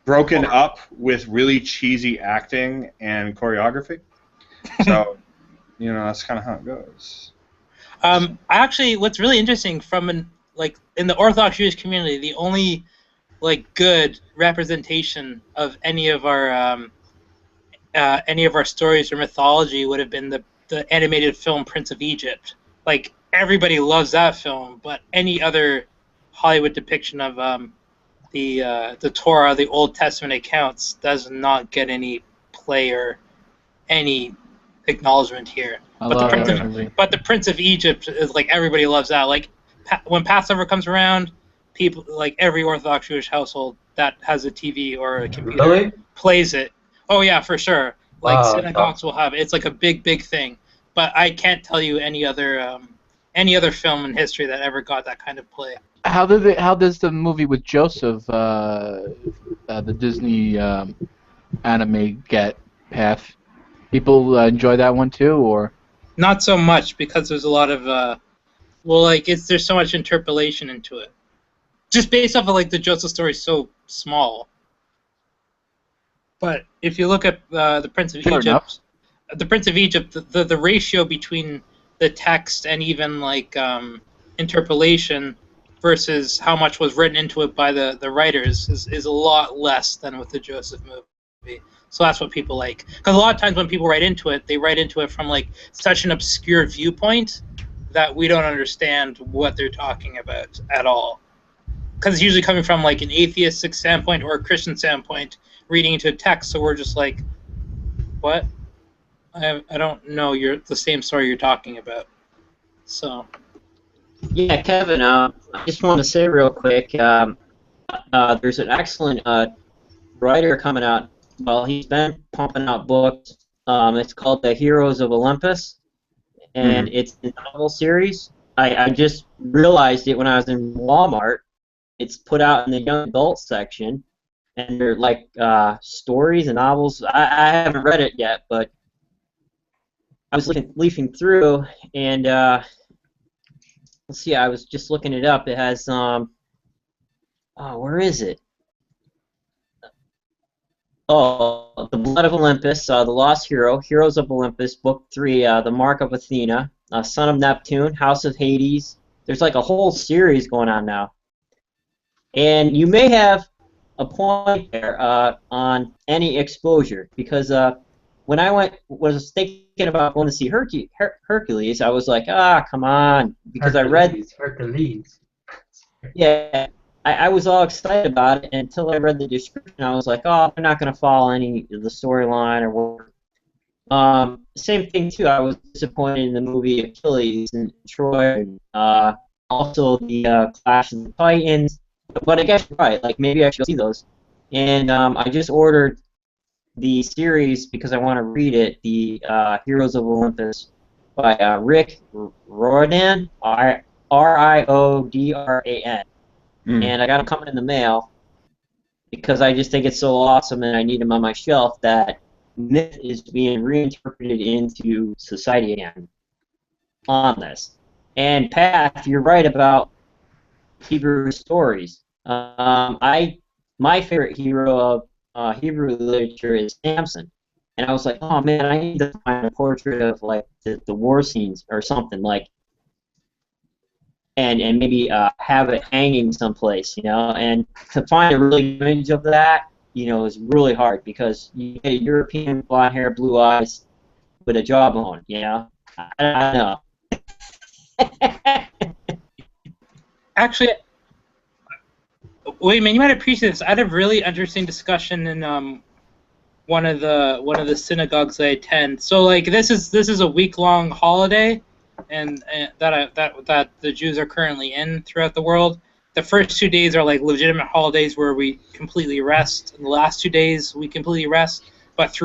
B: broken up with really cheesy acting and choreography. So, that's kind of how it goes.
C: Actually, what's really interesting in the Orthodox Jewish community, the only good representation of any of our stories or mythology would have been the animated film Prince of Egypt. Like, everybody loves that film, but any other Hollywood depiction of the Torah, the Old Testament accounts, does not get any play or any acknowledgement here. But the Prince of Egypt is everybody loves that. Like, when Passover comes around, people, every Orthodox Jewish household that has a TV or a computer plays it. Oh yeah, for sure. Synagogues will have it. It's a big thing. But I can't tell you any other film in history that ever got that kind of play.
A: How does the movie with Joseph, the Disney anime, get path? People enjoy that one too, or?
C: Not so much, because there's a lot of there's so much interpolation into it. Just based off of the Joseph story is so small. But if you look at the Prince of Egypt, the ratio between the text and even interpolation versus how much was written into it by the writers is a lot less than with the Joseph movie. So that's what people like. Because a lot of times when people write into it, they write into it from such an obscure viewpoint that we don't understand what they're talking about at all. Because it's usually coming from an atheistic standpoint or a Christian standpoint, reading into a text, so we're just like, what? I don't know the same story you're talking about. So.
E: Yeah, Kevin, I just want to say real quick, there's an excellent writer coming out. Well, he's been pumping out books. It's called The Heroes of Olympus, and it's a novel series. I just realized it when I was in Walmart. It's put out in the young adult section, and they're like stories and novels. I haven't read it yet, but I was leafing through, and let's see, I was just looking it up. It has, oh, where is it? Oh, The Blood of Olympus, The Lost Hero, Heroes of Olympus, Book 3, The Mark of Athena, Son of Neptune, House of Hades. There's like a whole series going on now. And you may have a point there on any exposure, because when I was thinking about going to see Hercules, I was like, come on, because
D: Hercules.
E: Yeah, I was all excited about it until I read the description. I was like, oh, I'm not going to follow any of the storyline or whatever. Same thing too. I was disappointed in the movie Achilles and Troy, and also the Clash of the Titans. But I guess you're right. Like maybe I should see those. And I just ordered the series because I want to read it. The Heroes of Olympus by Rick Riordan, Riodran. And I got them coming in the mail because I just think it's so awesome and I need them on my shelf that myth is being reinterpreted into society again on this. And Pat, you're right about Hebrew stories. My favorite hero of Hebrew literature is Samson. And I was like, oh man, I need to find a portrait of like the war scenes or something like, and maybe have it hanging someplace, and to find a really good image of that, is really hard because you get a European blonde hair, blue eyes with a jawbone, I know.
C: Actually, wait, man, you might appreciate this. I had a really interesting discussion in one of the synagogues I attend. So like this is a week-long holiday, and that the Jews are currently in throughout the world. The first 2 days are like legitimate holidays where we completely rest, and the last 2 days we completely rest. But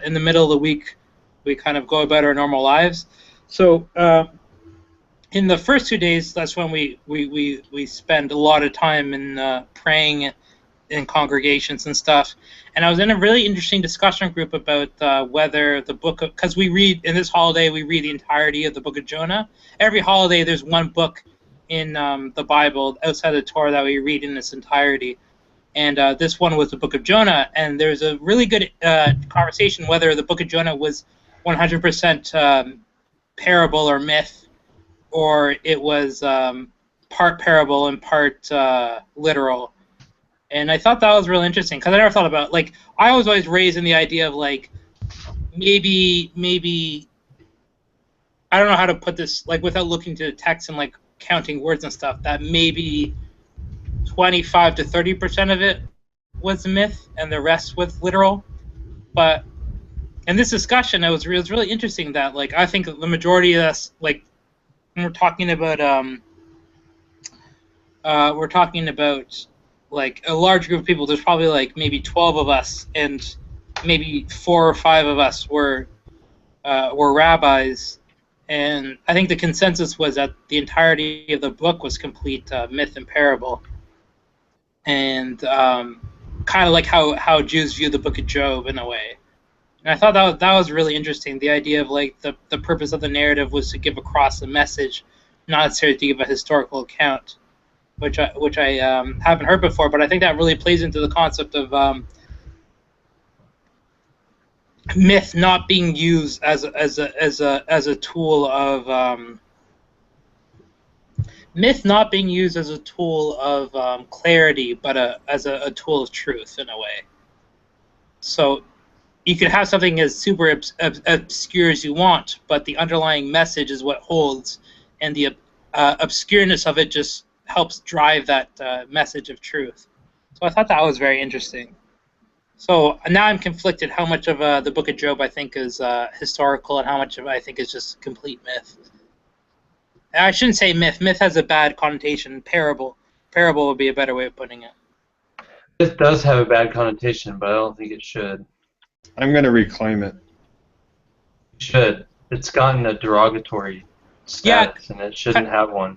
C: in the middle of the week, we kind of go about our normal lives. So in the first 2 days, that's when we spend a lot of time in praying in congregations and stuff. And I was in a really interesting discussion group about whether the book of, because we read in this holiday, we read the entirety of the book of Jonah. Every holiday there's one book in the Bible outside the Torah that we read in its entirety. And this one was the book of Jonah, and there's a really good conversation whether the book of Jonah was 100% parable or myth, or it was part parable and part literal. And I thought that was really interesting because I never thought about, like, I was always raised in the idea of like maybe I don't know how to put this, like, without looking to the text and like counting words and stuff, that maybe 25 to 30% of it was myth and the rest was literal. But in this discussion, it was really interesting that, like, I think the majority of us, like, when we're talking about like a large group of people, there's probably like maybe 12 of us, and maybe 4 or 5 of us were rabbis, and I think the consensus was that the entirety of the book was complete myth and parable, and kind of like how Jews view the book of Job in a way. And I thought that was really interesting. The idea of like the purpose of the narrative was to give across the message, not necessarily to give a historical account, which I haven't heard before. But I think that really plays into the concept of myth not being used as a tool of myth not being used as a tool of clarity, but as a tool of truth in a way. So you could have something as super obscure as you want, but the underlying message is what holds, and the obscureness of it just helps drive that message of truth. So I thought that was very interesting. So now I'm conflicted how much of the Book of Job I think is historical and how much of it I think is just complete myth. I shouldn't say myth. Myth has a bad connotation. Parable. Parable would be a better way of putting it.
D: It does have a bad connotation, but I don't think it should.
B: I'm going to reclaim it.
D: It should. It's gotten a derogatory status, and it shouldn't have one.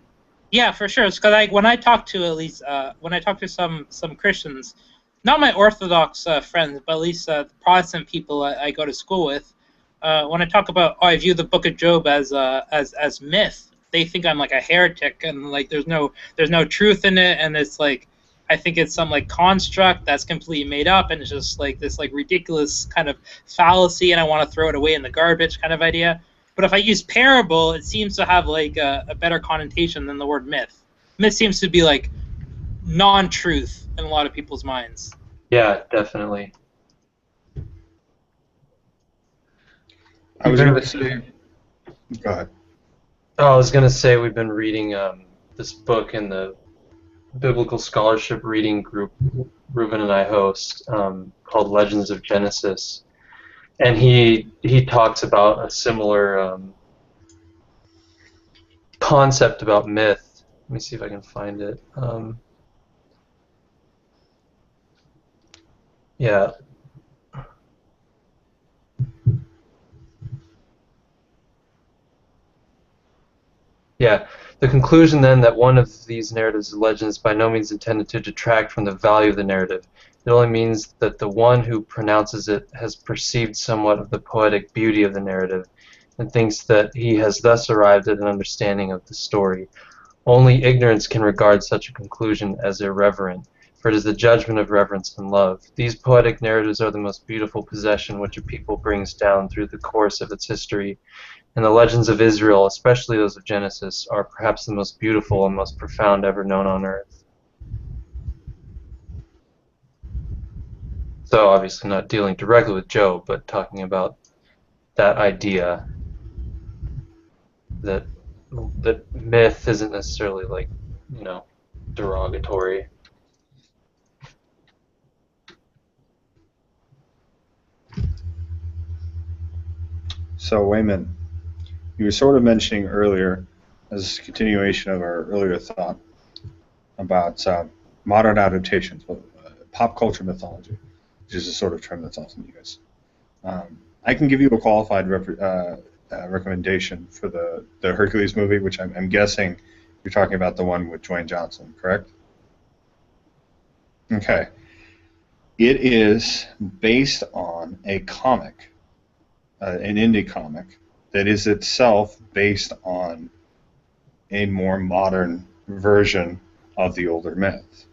C: Yeah, for sure. Because when I talk to some Christians, not my Orthodox friends, but at least Protestant people I go to school with, when I talk about I view the Book of Job as myth, they think I'm like a heretic and like there's no truth in it, and it's like I think it's some like construct that's completely made up, and it's just like this like ridiculous kind of fallacy, and I want to throw it away in the garbage kind of idea. But if I use parable, it seems to have like a better connotation than the word myth. Myth seems to be like non-truth in a lot of people's minds.
D: Yeah, definitely.
B: I was going to say... Go ahead.
D: Oh, I was going to say we've been reading this book in the Biblical Scholarship Reading Group Reuven and I host called Legends of Genesis. And he talks about a similar concept about myth. Let me see if I can find it. Yeah. Yeah. The conclusion then that one of these narratives or legends is by no means intended to detract from the value of the narrative. It only means that the one who pronounces it has perceived somewhat of the poetic beauty of the narrative and thinks that he has thus arrived at an understanding of the story. Only ignorance can regard such a conclusion as irreverent, for it is the judgment of reverence and love. These poetic narratives are the most beautiful possession which a people brings down through the course of its history, and the legends of Israel, especially those of Genesis, are perhaps the most beautiful and most profound ever known on earth. So obviously not dealing directly with Job, but talking about that idea that myth isn't necessarily like, derogatory.
B: So, Wayman, you were sort of mentioning earlier, as a continuation of our earlier thought, about modern adaptations, pop culture mythology, which is a sort of term that's often used. I can give you a qualified recommendation for the Hercules movie, which I'm guessing you're talking about the one with Dwayne Johnson, correct? Okay. It is based on a comic, an indie comic, that is itself based on a more modern version of the older myth.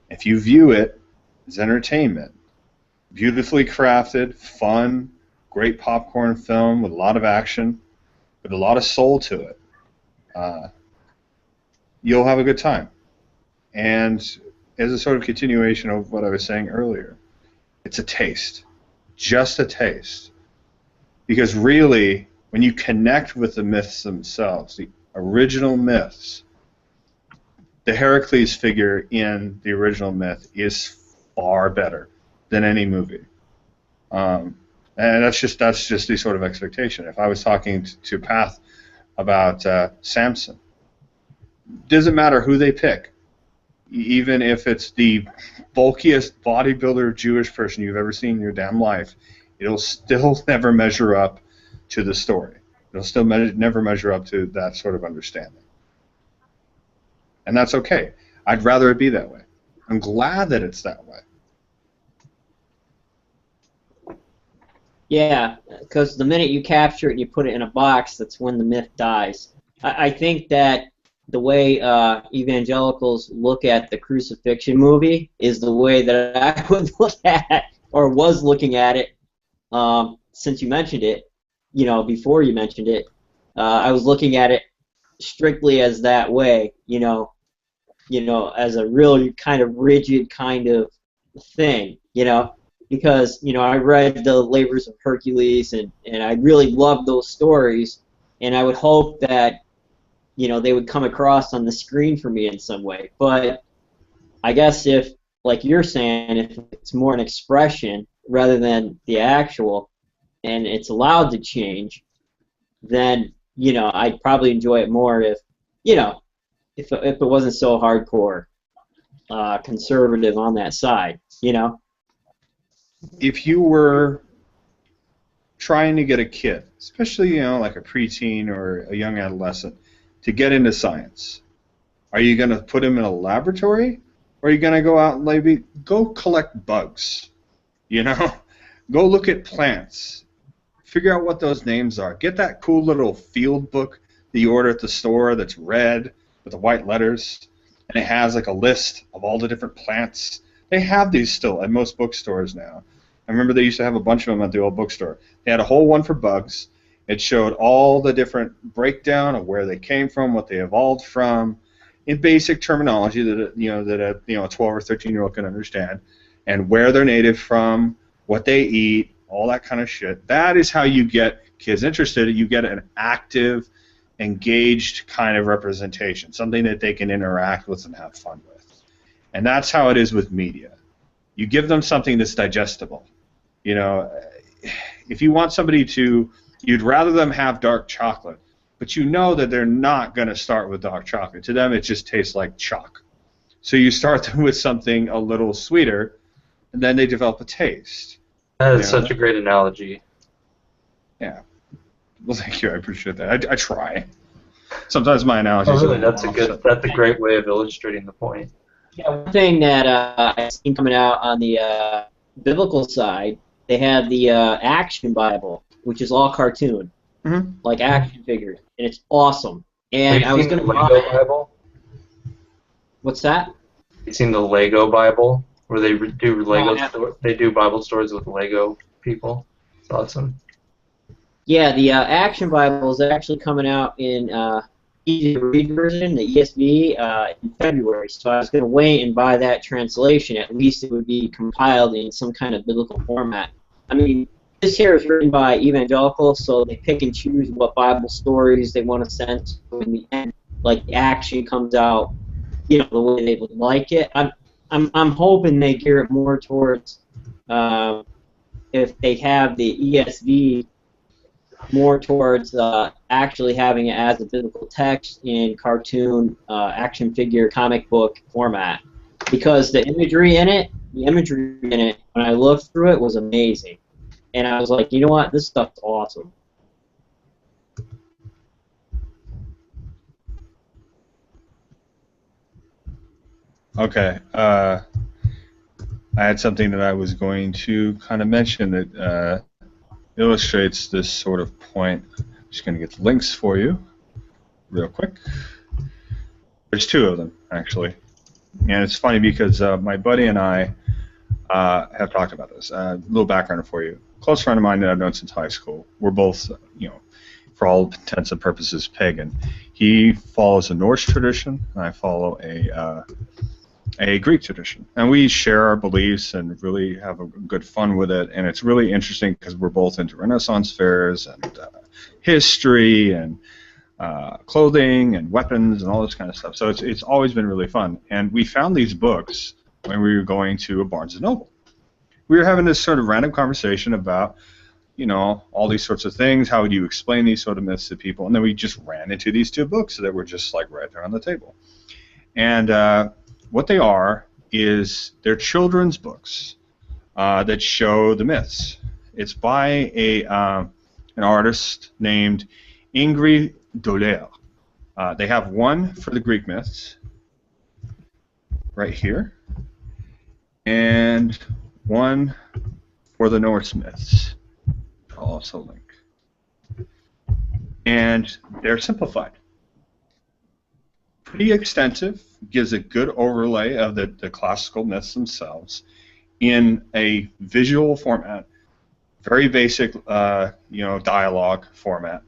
B: If you view it as entertainment, beautifully crafted, fun, great popcorn film with a lot of action, with a lot of soul to it, you'll have a good time. And as a sort of continuation of what I was saying earlier, it's a taste, just a taste. Because really, when you connect with the myths themselves, the original myths, the Heracles figure in the original myth is far better than any movie. And that's just the sort of expectation. If I was talking to Path about Samson, doesn't matter who they pick, even if it's the bulkiest bodybuilder Jewish person you've ever seen in your damn life, it'll still never measure up to the story. It'll still never measure up to that sort of understanding. And that's okay. I'd rather it be that way. I'm glad that it's that way.
E: Yeah, because the minute you capture it and you put it in a box, that's when the myth dies. I think that the way evangelicals look at the crucifixion movie is the way that I would look at, or was looking at it, since you mentioned it, before you mentioned it. I was looking at it strictly as that way, as a really kind of rigid kind of thing, because, I read the Labors of Hercules, and I really loved those stories, and I would hope that, they would come across on the screen for me in some way. But I guess if like you're saying, if it's more an expression rather than the actual, and it's allowed to change, then I'd probably enjoy it more if if it wasn't so hardcore conservative on that side.
B: If you were trying to get a kid, especially like a preteen or a young adolescent, to get into science, are you going to put him in a laboratory, or are you going to go out and maybe go collect bugs? Go look at plants, figure out what those names are. Get that cool little field book that you order at the store that's red with the white letters, and it has like a list of all the different plants. They have these still at most bookstores now. I remember they used to have a bunch of them at the old bookstore. They had a whole one for bugs. It showed all the different breakdown of where they came from, what they evolved from, in basic terminology that a 12 or 13-year-old can understand, and where they're native from, what they eat, all that kind of shit. That is how you get kids interested. You get an active, engaged kind of representation, something that they can interact with and have fun with. And that's how it is with media. You give them something that's digestible. If you want somebody you'd rather them have dark chocolate, but you know that they're not going to start with dark chocolate. To them, it just tastes like chalk. So you start them with something a little sweeter, and then they develop a taste.
D: That is such a great analogy.
B: Yeah. Well, thank you. I appreciate that. I try. Sometimes my analogies
D: Oh, really?
B: are
D: That's a great way of illustrating the point.
E: Yeah, one thing that I've seen coming out on the biblical side, they had the Action Bible, which is all cartoon, like action figures, and it's awesome. And I was going to buy
D: Lego Bible.
E: What's that?
D: You seen the Lego Bible, where they do they do Bible stories with Lego people? It's awesome.
E: Yeah, the Action Bible is actually coming out in easy to read version, the ESV, in February. So I was going to wait and buy that translation. At least it would be compiled in some kind of biblical format. I mean, this here is written by evangelicals, so they pick and choose what Bible stories they want to send. So in the end, like the action comes out, the way they would like it. I'm hoping they gear it more towards if they have the ESV more towards actually having it as a biblical text in cartoon, action figure, comic book format. Because the imagery in it, when I looked through it, was amazing. And I was like, you know what, this stuff's awesome.
B: Okay. I had something that I was going to kind of mention that illustrates this sort of point. I'm just going to get the links for you real quick. There's two of them, actually. And it's funny because my buddy and I have talked about this. A little background for you. A close friend of mine that I've known since high school. We're both, for all intents and purposes, pagan. He follows a Norse tradition, and I follow a Greek tradition. And we share our beliefs and really have a good fun with it. And it's really interesting because we're both into Renaissance fairs and history and clothing and weapons and all this kind of stuff. So it's always been really fun. And we found these books when we were going to a Barnes & Noble. We were having this sort of random conversation about, all these sorts of things. How would you explain these sort of myths to people? And then we just ran into these two books that were just like right there on the table. And what they are is they're children's books that show the myths. It's by an artist named Ingrid Doller. They have one for the Greek myths right here, and one for the Norse myths. I'll also link. And they're simplified. Pretty extensive, gives a good overlay of the classical myths themselves in a visual format, very basic, dialogue format.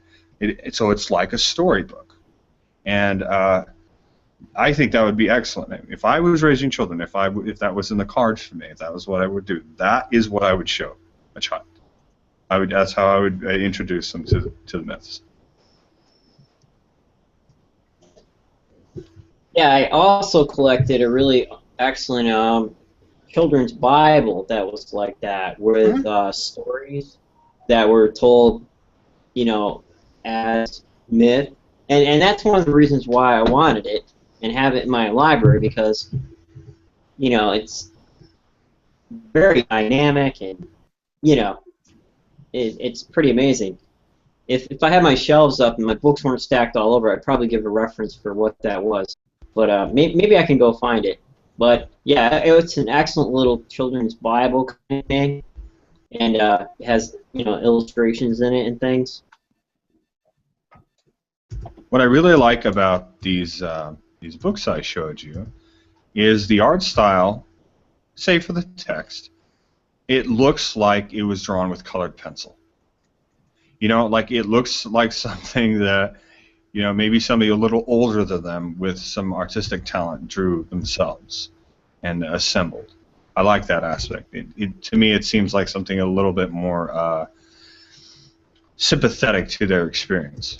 B: So it's like a storybook, and I think that would be excellent. If I was raising children, if that was in the cards for me, if that was what I would do, that is what I would show a child. That's how I would introduce them to the myths. Yeah,
E: I also collected a really excellent children's Bible that was like that, with stories that were told, as myth. And that's one of the reasons why I wanted it and have it in my library, because, it's very dynamic, and, it's pretty amazing. If I had my shelves up and my books weren't stacked all over, I'd probably give a reference for what that was. But maybe I can go find it. But yeah, it's an excellent little children's Bible kind of thing, and it has illustrations in it and things.
B: What I really like about these books I showed you is the art style, save for the text. It looks like it was drawn with colored pencil. Like it looks like something that maybe somebody a little older than them with some artistic talent drew themselves and assembled. I like that aspect. To me, it seems like something a little bit more sympathetic to their experience.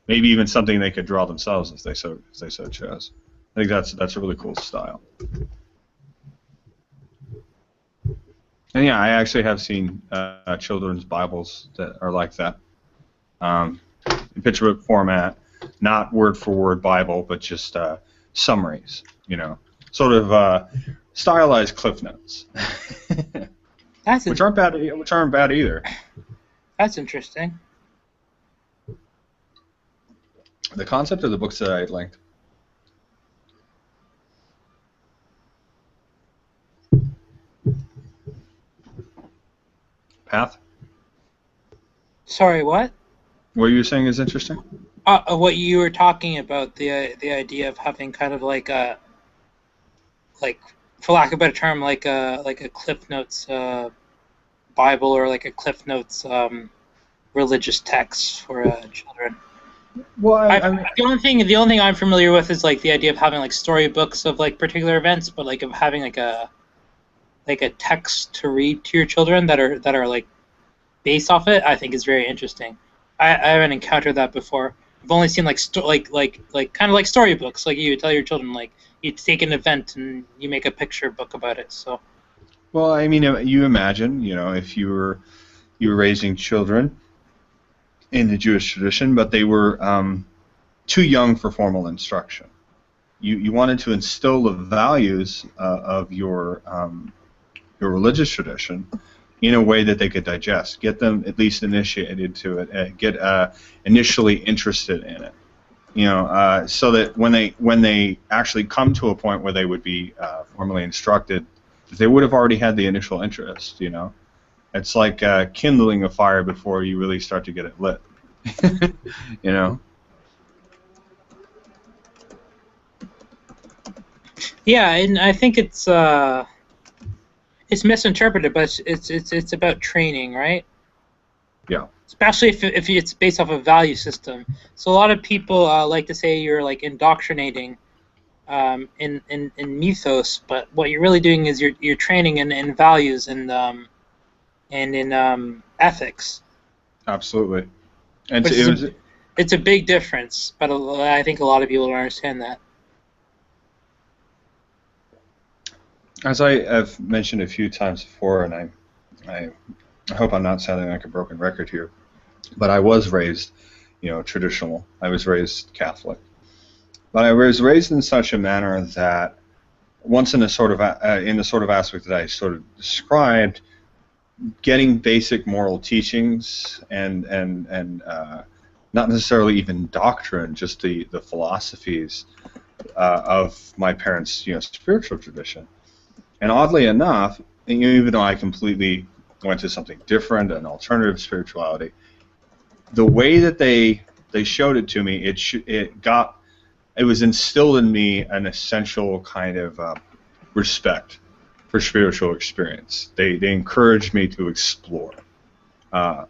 B: Maybe even something they could draw themselves if they so chose. I think that's a really cool style. And yeah, I actually have seen children's Bibles that are like that. In picture book format, not word for word Bible, but just summaries, sort of stylized cliff notes, which aren't bad either.
C: That's interesting.
B: The concept of the books that I linked. Path?
C: Sorry, what?
B: What you were saying is interesting?
C: What you were talking about, the idea of having kind of like a, for lack of a better term, like a Cliff Notes Bible, or like a Cliff Notes religious text for children.
B: Well,
C: the only thing I'm familiar with is like the idea of having like storybooks of like particular events, but like of having like a text to read to your children that are like based off it, I think is very interesting. I haven't encountered that before. I've only seen like kind of like storybooks, like you tell your children, like you take an event and you make a picture book about it. So.
B: Well, I mean, you imagine, if you were raising children in the Jewish tradition, but they were too young for formal instruction. You wanted to instill the values of your religious tradition in a way that they could digest, get them at least initiated to it, get initially interested in it, so that when they actually come to a point where they would be formally instructed, they would have already had the initial interest. It's like kindling a fire before you really start to get it lit.
C: Yeah, and I think it's misinterpreted, but it's about training, right?
B: Yeah.
C: Especially if it's based off a value system. So a lot of people like to say you're like indoctrinating in mythos, but what you're really doing is you're training in values and in ethics.
B: Absolutely. And
C: it's a big difference, but I think a lot of people don't understand that.
B: As I have mentioned a few times before, and I hope I'm not sounding like a broken record here, but I was raised, traditional. I was raised Catholic, but I was raised in such a manner that once in the sort of aspect that I sort of described, getting basic moral teachings and not necessarily even doctrine, just the philosophies of my parents' spiritual tradition. And oddly enough, even though I completely went to something different, an alternative spirituality, the way that they showed it to me, it was instilled in me an essential kind of respect for spiritual experience. They encouraged me to explore, and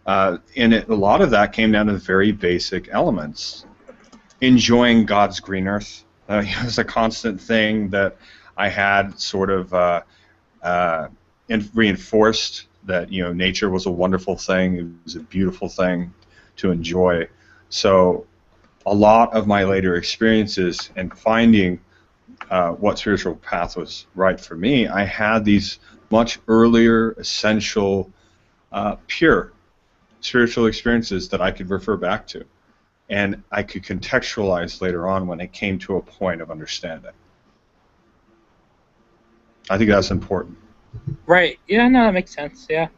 B: a lot of that came down to very basic elements. Enjoying God's green earth was a constant thing that I had sort of reinforced, that nature was a wonderful thing. It was a beautiful thing to enjoy. So a lot of my later experiences and finding what spiritual path was right for me, I had these much earlier, essential, pure spiritual experiences that I could refer back to, and I could contextualize later on when it came to a point of understanding. I think that's important.
C: Right. Yeah. No, that makes sense. Yeah.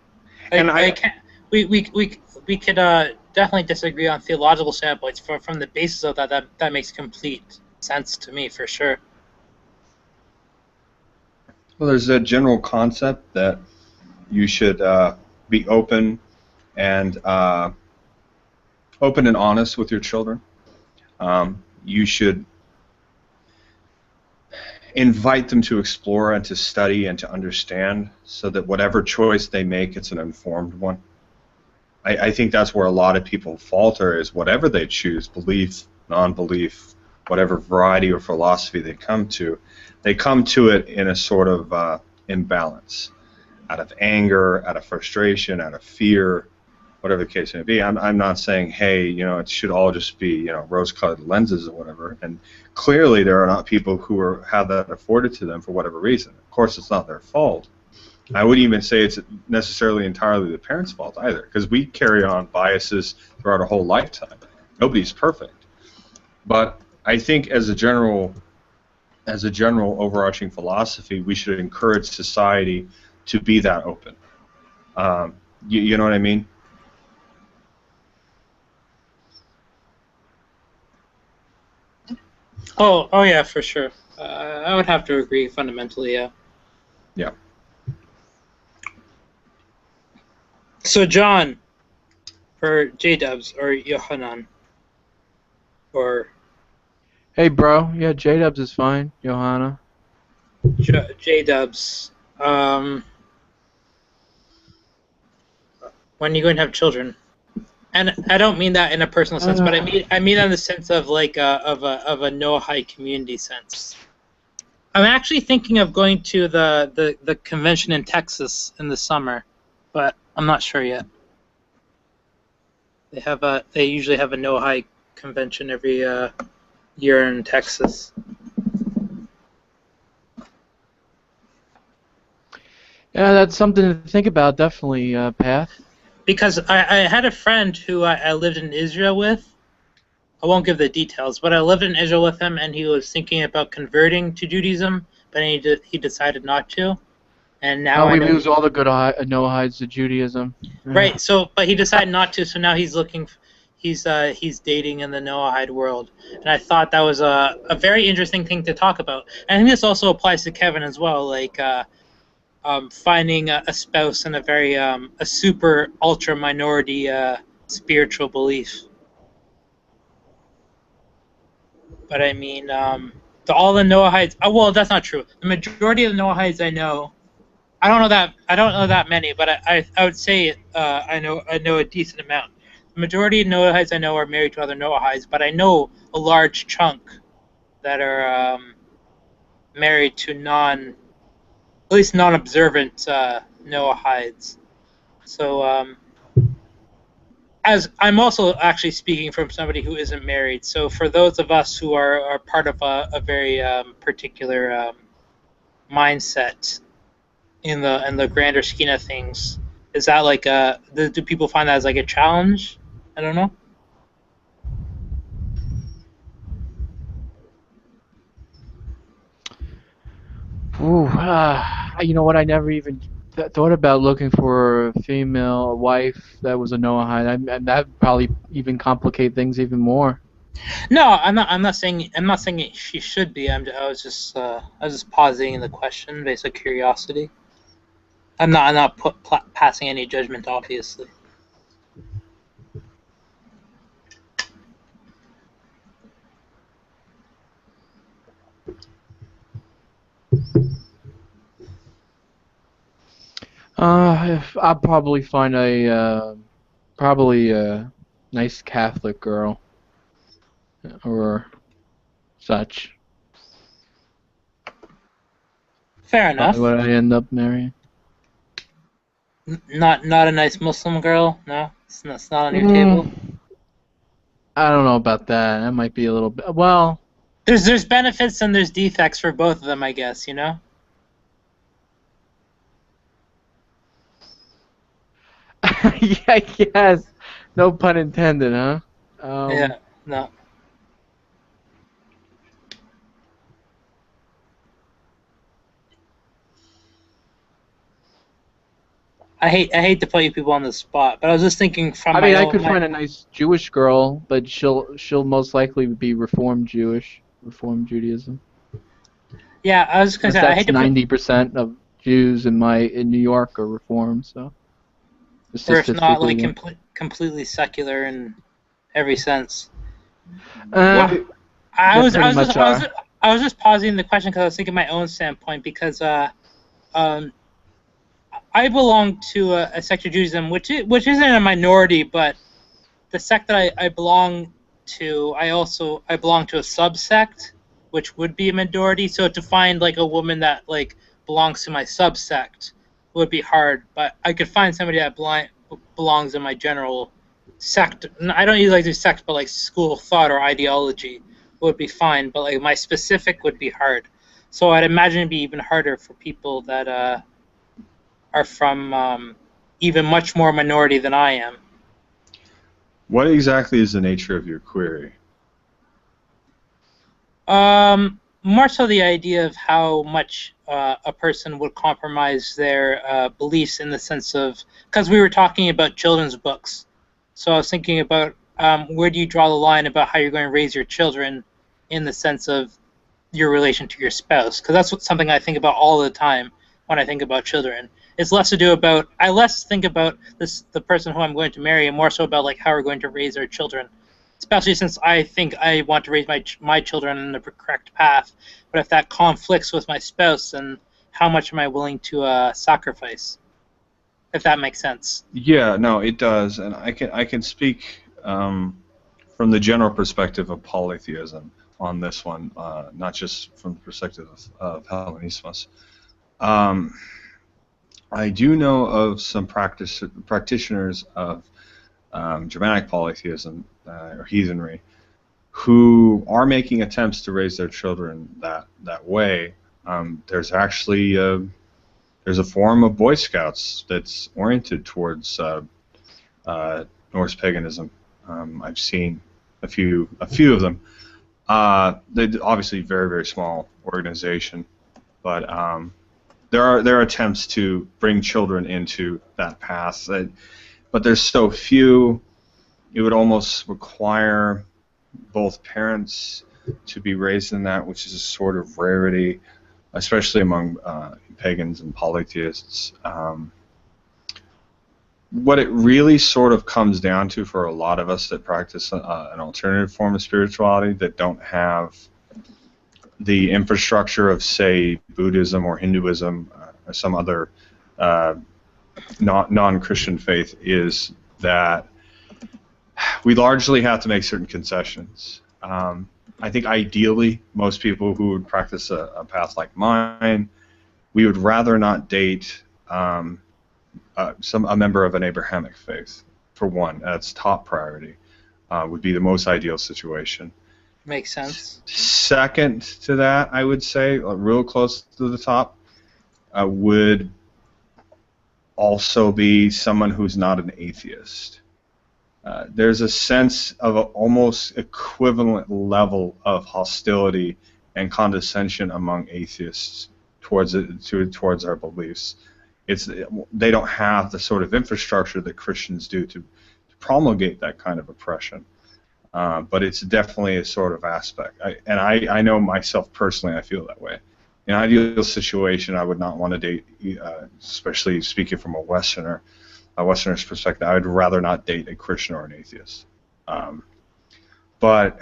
B: And
C: I can't. We could definitely disagree on theological standpoints. From the basis of that makes complete sense to me for sure.
B: Well, there's a general concept that you should be open and honest with your children. You should invite them to explore and to study and to understand, so that whatever choice they make, it's an informed one. I think that's where a lot of people falter, is whatever they choose, belief, non-belief, whatever variety or philosophy they come to it in a sort of imbalance, out of anger, out of frustration, out of fear, whatever the case may be. I'm not saying, hey, it should all just be, rose-colored lenses or whatever. And clearly there are not people who have that afforded to them for whatever reason. Of course, it's not their fault. I wouldn't even say it's necessarily entirely the parents' fault either, because we carry on biases throughout our whole lifetime. Nobody's perfect. But I think as a general overarching philosophy, we should encourage society to be that open. You know what I mean?
C: Oh yeah, for sure. I would have to agree fundamentally. Yeah.
B: Yeah.
C: So John, or J-Dubs, or Yohanan, or
A: Hey, bro. Yeah, J-Dubs is fine. Johanna.
C: J-Dubs. When are you going to have children? And I don't mean that in a personal sense, but I mean in the sense of like of a Noahide community sense. I'm actually thinking of going to the convention in Texas in the summer, but I'm not sure yet. They usually have a Noahide convention every year in Texas.
A: Yeah, that's something to think about, definitely, Pat.
C: Because I had a friend who I lived in Israel with. I won't give the details, but I lived in Israel with him, and he was thinking about converting to Judaism, but he decided not to. And now
A: we lose all the good Noahides to Judaism.
C: Right. So, but he decided not to. So now he's looking. He's dating in the Noahide world, and I thought that was a very interesting thing to talk about. And I think this also applies to Kevin as well. Like. Finding a spouse in a very a super ultra minority spiritual belief. But I mean, all the Noahides. Oh, well, that's not true. The majority of the Noahides I know, I don't know that many, but I would say I know a decent amount. The majority of Noahides I know are married to other Noahides, but I know a large chunk that are married to at least non-observant Noahides. So, as I'm also actually speaking from somebody who isn't married. So, for those of us who are part of a very particular mindset in the grander scheme of things, is that like do people find that as like a challenge? I don't know.
A: Ooh, you know what? I never even thought about looking for a female wife that was a Noahide. And that would probably even complicate things even more.
C: No, I'm not saying she should be. I was just positing the question based on curiosity. I'm not passing any judgment, obviously.
A: I'll probably find a nice Catholic girl or such.
C: Fair enough.
A: Probably what I end up marrying.
C: Not a nice Muslim girl. No, it's not on your table.
A: I don't know about that. That might be a little bit. Well,
C: There's benefits and there's defects for both of them, I guess, you know?
A: Yeah, I guess. No pun intended, huh?
C: Yeah, no. I hate to put you people on the spot, but I was just thinking from
A: I
C: my
A: mean, I
C: own
A: could find a nice Jewish girl, but she'll most likely be Reformed Jewish, Reformed Judaism.
C: Yeah, I was just gonna
A: Since
C: say I
A: that's
C: hate to put
A: 90% of Jews in New York are Reformed, so
C: or if not
A: statistically,
C: like
A: yeah.
C: completely secular in every sense.
B: What?
C: I
A: They
C: was
A: pretty much are.
C: I was just pausing the question because I was thinking my own standpoint because um, I belong to a sect of Judaism which isn't a minority, but the sect that I belong to, I belong to a subsect which would be a minority. So to find like a woman that like belongs to my subsect would be hard, but I could find somebody that belongs in my general sect. I don't usually like do sect, but like school of thought or ideology would be fine. But like my specific would be hard. So I'd imagine it'd be even harder for people that are from even much more minority than I am.
B: What exactly is the nature of your query?
C: More so the idea of how much a person would compromise their beliefs in the sense of, because we were talking about children's books, so I was thinking about where do you draw the line about how you're going to raise your children in the sense of your relation to your spouse, because that's something I think about all the time when I think about children. It's less to do about, I less think about the person who I'm going to marry, and more so about like how we're going to raise our children, especially since I think I want to raise my children in the correct path. But if that conflicts with my spouse, then how much am I willing to sacrifice? If that makes sense.
B: Yeah, no, it does, and I can speak from the general perspective of polytheism on this one, not just from the perspective of Hellenismus. I do know of some practitioners of Germanic polytheism or heathenry who are making attempts to raise their children that way. There's actually there's a form of Boy Scouts that's oriented towards Norse paganism. I've seen a few of them. They're obviously very, very small organization, but there are attempts to bring children into that path. But there's so few, it would almost require both parents to be raised in that, which is a sort of rarity, especially among pagans and polytheists. What it really sort of comes down to for a lot of us that practice an alternative form of spirituality that don't have the infrastructure of, say, Buddhism or Hinduism or some other non-Christian faith is that we largely have to make certain concessions. I think ideally, most people who would practice a path like mine, we would rather not date a member of an Abrahamic faith, for one. That's top priority. Would be the most ideal situation.
C: Makes sense.
B: Second to that, I would say, real close to the top, would also be someone who's not an atheist. There's a sense of an almost equivalent level of hostility and condescension among atheists towards our beliefs. They don't have the sort of infrastructure that Christians do to promulgate that kind of oppression. But it's definitely a sort of aspect. I know myself personally, I feel that way. In an ideal situation, I would not want to date, especially speaking from a Westerner's perspective, I would rather not date a Christian or an atheist. But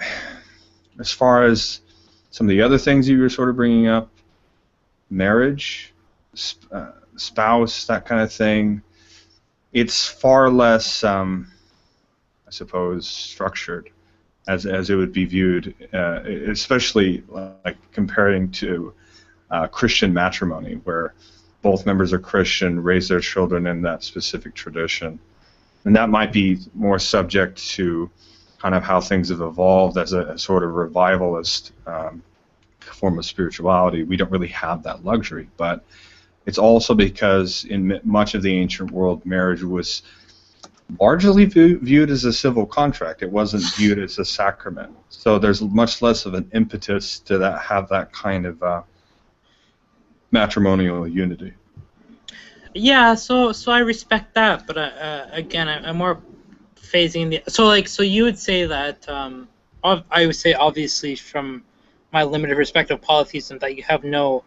B: as far as some of the other things you were sort of bringing up, marriage, spouse, that kind of thing, it's far less, I suppose, structured as it would be viewed, especially like comparing to Christian matrimony, where both members are Christian, raise their children in that specific tradition. And that might be more subject to kind of how things have evolved as a sort of revivalist form of spirituality. We don't really have that luxury, but it's also because in much of the ancient world, marriage was largely viewed as a civil contract. It wasn't viewed as a sacrament. So there's much less of an impetus to have that kind of matrimonial unity.
C: Yeah, so I respect that, but again, I'm more phasing the. So you would say that I would say obviously from my limited perspective of polytheism that you have no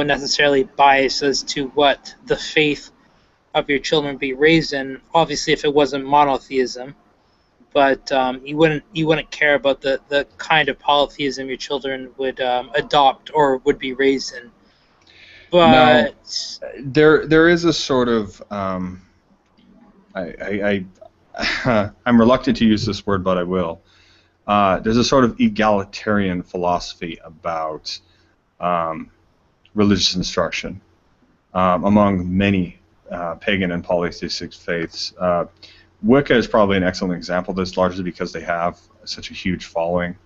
C: necessarily bias as to what the faith of your children be raised in. Obviously, if it wasn't monotheism, but you wouldn't care about the kind of polytheism your children would adopt or would be raised in.
B: Now,
C: But
B: there is a sort of I'm reluctant to use this word, but I will. There's a sort of egalitarian philosophy about religious instruction among many pagan and polytheistic faiths. Wicca is probably an excellent example of this, largely because they have such a huge following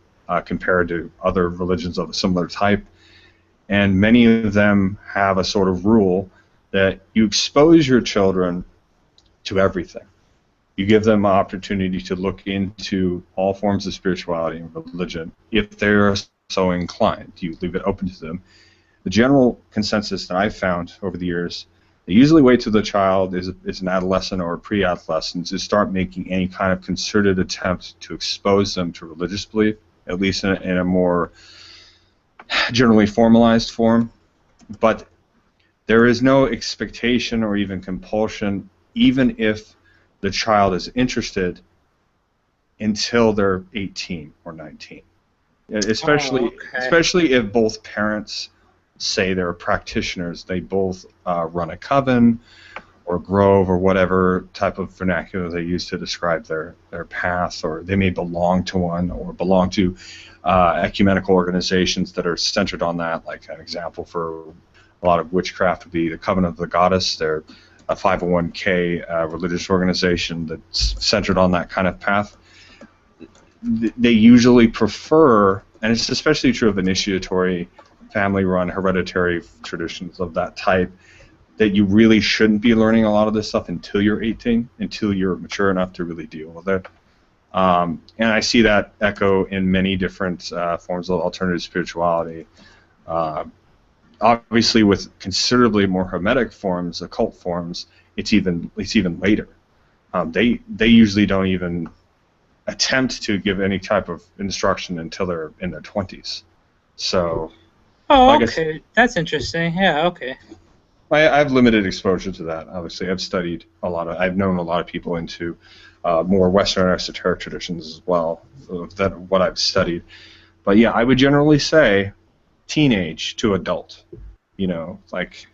B: compared to other religions of a similar type. And many of them have a sort of rule that you expose your children to everything. You give them an opportunity to look into all forms of spirituality and religion if they're so inclined. You leave it open to them. The general consensus that I've found over the years, they usually wait till the child is an adolescent or pre-adolescent to start making any kind of concerted attempt to expose them to religious belief, at least in a more generally formalized form. But there is no expectation or even compulsion, even if the child is interested, until they're 18 or 19. Especially if both parents say they're practitioners, they both run a coven or grove or whatever type of vernacular they use to describe their path, or they may belong to one or belong to ecumenical organizations that are centered on that. Like an example for a lot of witchcraft would be the Coven of the Goddess. They're a 501k religious organization that's centered on that kind of path. They usually prefer, and it's especially true of initiatory, family-run, hereditary traditions of that type, that you really shouldn't be learning a lot of this stuff until you're 18, until you're mature enough to really deal with it. And I see that echo in many different forms of alternative spirituality. Obviously, with considerably more hermetic forms, occult forms, it's even later. They usually don't even attempt to give any type of instruction until they're in their 20s. So.
C: Oh, okay, that's interesting. Yeah, okay.
B: I have limited exposure to that. Obviously, I've known a lot of people into more Western esoteric traditions as well. That what I've studied. But yeah, I would generally say teenage to adult. You know, like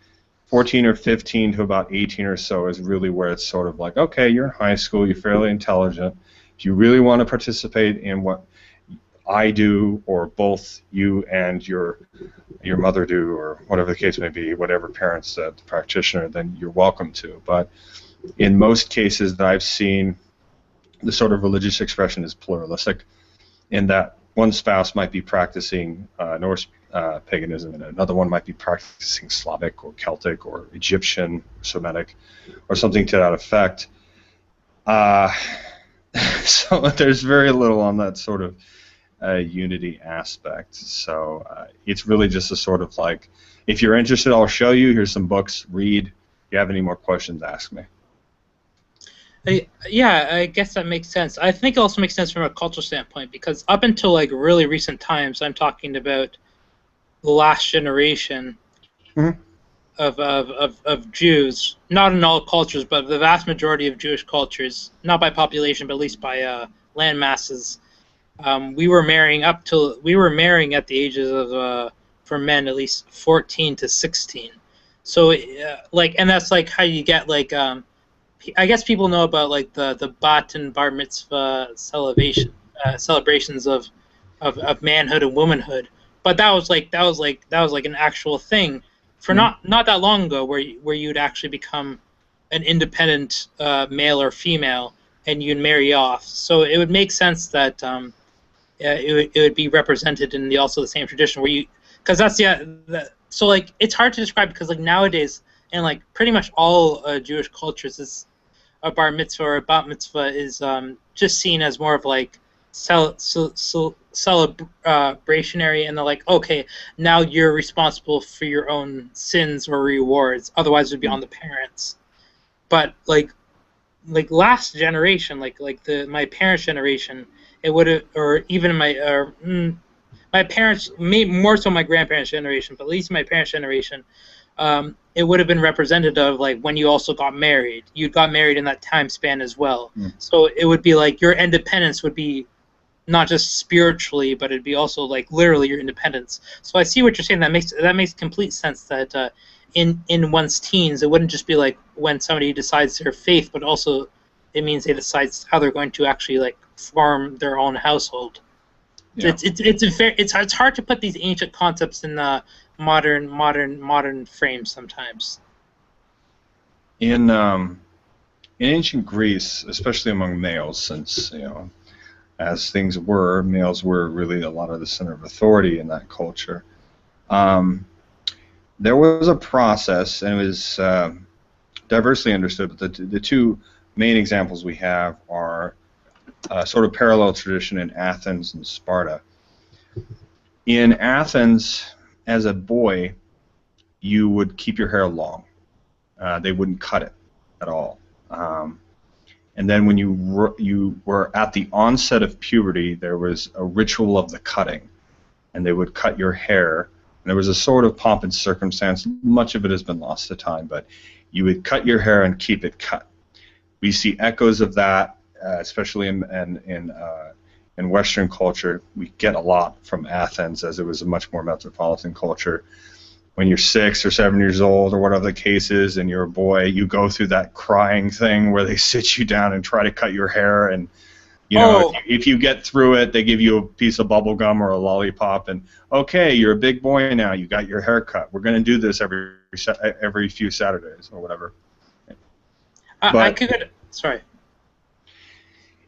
B: 14 or 15 to about 18 or so is really where it's sort of like, okay, you're in high school, you're fairly intelligent. If you really want to participate in what I do, or both you and your mother do, or whatever the case may be, whatever parents the practitioner, then you're welcome to. But in most cases that I've seen, the sort of religious expression is pluralistic, in that one spouse might be practicing Norse paganism, and another one might be practicing Slavic or Celtic or Egyptian, Semitic, or something to that effect. So there's very little on that sort of unity aspect. So it's really just a sort of like, if you're interested, I'll show you. Here's some books. Read. If you have any more questions, ask me.
C: Yeah, I guess that makes sense. I think it also makes sense from a cultural standpoint, because up until like really recent times, I'm talking about the last generation of Jews, not in all cultures, but the vast majority of Jewish cultures, not by population, but at least by land masses. We were marrying at the ages of for men at least 14 to 16. So and that's like how you get like I guess people know about like the bat and bar mitzvah celebrations of manhood and womanhood, but that was like an actual thing for not that long ago, where you'd actually become an independent male or female and you'd marry off. So it would make sense that it would be represented in also the same tradition where you, because that's so like it's hard to describe because like nowadays and like pretty much all Jewish cultures is a bar mitzvah or a bat mitzvah is just seen as more of like celebrationary, and they're like, okay, now you're responsible for your own sins or rewards, otherwise it would be on the parents. But like last generation, like my parents' generation, it would have, or even my parents, maybe more so my grandparents' generation, but at least my parents' generation, it would have been representative of like when you also got married. You got married in that time span as well. So it would be like your independence would be not just spiritually, but it'd be also like literally your independence. So I see what you're saying. That makes complete sense that in one's teens, it wouldn't just be like when somebody decides their faith, but also it means they decide how they're going to actually like form their own household. Yeah. It's hard to put these ancient concepts in modern frames sometimes.
B: In ancient Greece, especially among males, since as things were, males were really a lot of the center of authority in that culture. There was a process, and it was diversely understood, but the two main examples we have are sort of parallel tradition in Athens and Sparta. In Athens, as a boy, you would keep your hair long. They wouldn't cut it at all. And then when you were at the onset of puberty, there was a ritual of the cutting, and they would cut your hair. And there was a sort of pomp and circumstance. Much of it has been lost to time, but you would cut your hair and keep it cut. We see echoes of that, especially in Western culture. We get a lot from Athens, as it was a much more metropolitan culture. When you're 6 or 7 years old, or whatever the case is, and you're a boy, you go through that crying thing where they sit you down and try to cut your hair, and if you get through it, they give you a piece of bubble gum or a lollipop, and okay, you're a big boy now. You got your hair cut. We're going to do this every few Saturdays or whatever.
C: Sorry.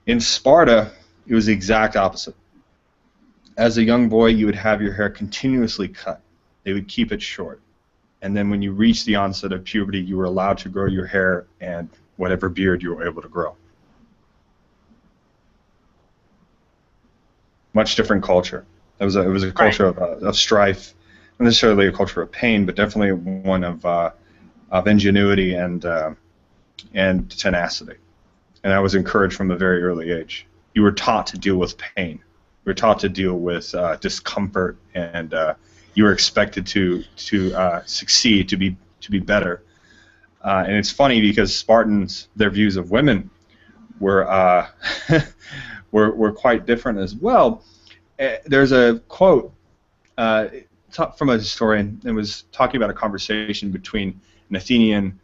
B: In Sparta, it was the exact opposite. As a young boy, you would have your hair continuously cut. They would keep it short. And then when you reached the onset of puberty, you were allowed to grow your hair and whatever beard you were able to grow. Much different culture. It was a culture of strife, not necessarily a culture of pain, but definitely one of ingenuity and tenacity. And I was encouraged from a very early age. You were taught to deal with pain. You were taught to deal with discomfort, and you were expected to succeed, to be better. And it's funny because Spartans, their views of women were were quite different as well. There's a quote from a historian that was talking about a conversation between an Athenian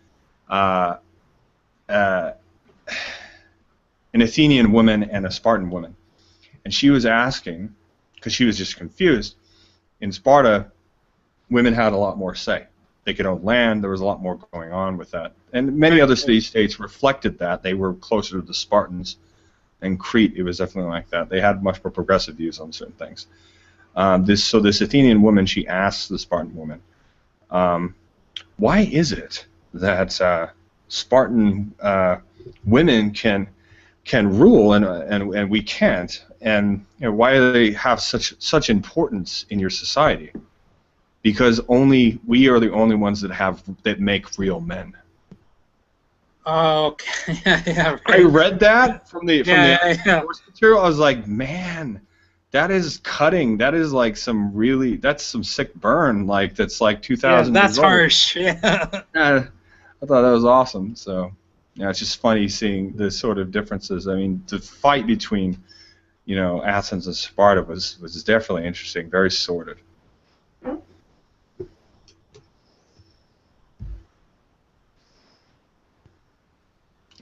B: woman and a Spartan woman, and she was asking, because she was just confused. In Sparta, women had a lot more say. They could own land. There was a lot more going on with that. And many other city-states reflected that. They were closer to the Spartans. And Crete, it was definitely like that. They had much more progressive views on certain things. This Athenian woman, she asked the Spartan woman, why is it that Spartan women can rule and we can't? And why do they have such importance in your society? Because we are the only ones that make real men.
C: Oh, okay. Yeah, right.
B: I read that from the source material. I was like, man, that is cutting. That is like that's some sick burn. Like that's like 2,000.
C: Yeah, that's harsh. Yeah.
B: I thought that was awesome. So it's just funny seeing the sort of differences. I mean, the fight between Athens and Sparta was definitely interesting, very sordid.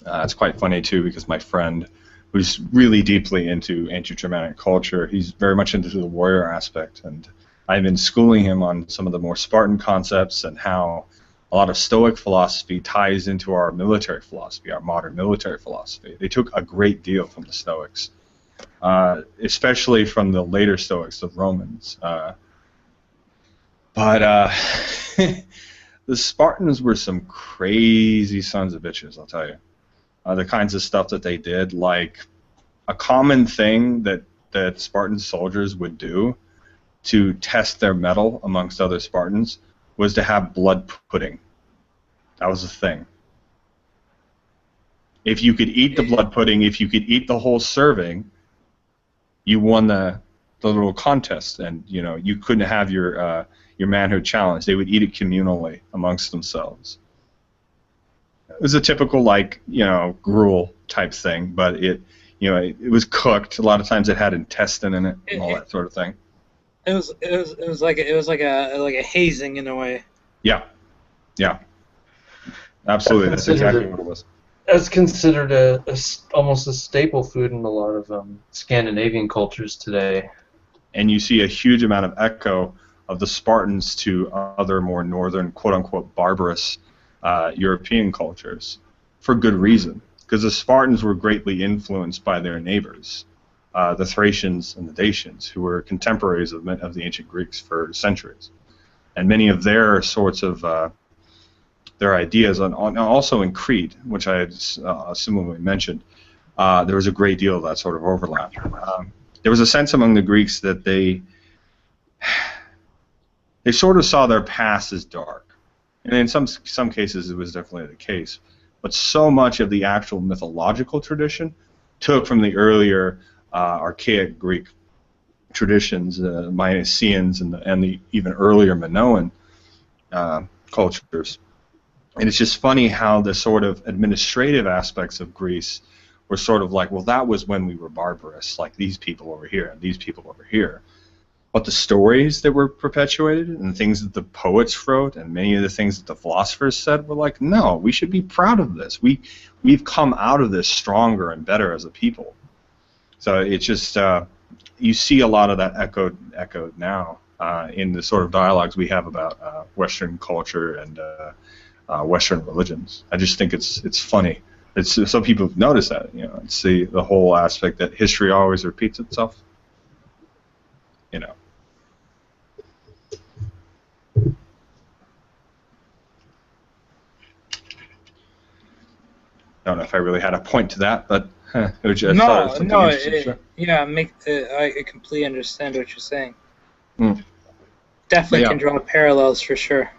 B: It's quite funny too, because my friend, who's really deeply into ancient Germanic culture, he's very much into the warrior aspect, and I've been schooling him on some of the more Spartan concepts and how a lot of Stoic philosophy ties into our military philosophy, our modern military philosophy. They took a great deal from the Stoics, especially from the later Stoics, the Romans. But the Spartans were some crazy sons of bitches, I'll tell you. The kinds of stuff that they did, like a common thing that Spartan soldiers would do to test their mettle amongst other Spartans was to have blood pudding. That was a thing. If you could eat the blood pudding, if you could eat the whole serving, you won the little contest, and you couldn't have your manhood challenge. They would eat it communally amongst themselves. It was a typical gruel type thing, but it was cooked. A lot of times it had intestine in it and all that sort of thing.
C: It was like a hazing in a way.
B: Yeah, absolutely. That's exactly what it was.
D: It's considered almost a staple food in a lot of Scandinavian cultures today.
B: And you see a huge amount of echo of the Spartans to other more northern, quote-unquote, barbarous European cultures, for good reason, because the Spartans were greatly influenced by their neighbors, the Thracians and the Dacians, who were contemporaries of the ancient Greeks for centuries. And many of their sorts of their ideas, also in Crete, which I had similarly mentioned, there was a great deal of that sort of overlap. There was a sense among the Greeks that they sort of saw their past as dark. And in some cases, it was definitely the case. But so much of the actual mythological tradition took from the earlier archaic Greek traditions, Mycenaeans and the even earlier Minoan cultures. And it's just funny how the sort of administrative aspects of Greece were sort of like, well, that was when we were barbarous, like these people over here and these people over here. But the stories that were perpetuated and the things that the poets wrote and many of the things that the philosophers said were like, no, we should be proud of this. We've come out of this stronger and better as a people. So it's just, you see a lot of that echoed now in the sort of dialogues we have about Western culture and Western religions. I just think it's funny. Some people notice that, it's the whole aspect that history always repeats itself. Don't know if I really had a point to that, but it was just
C: I completely understand what you're saying. Definitely can draw parallels for sure.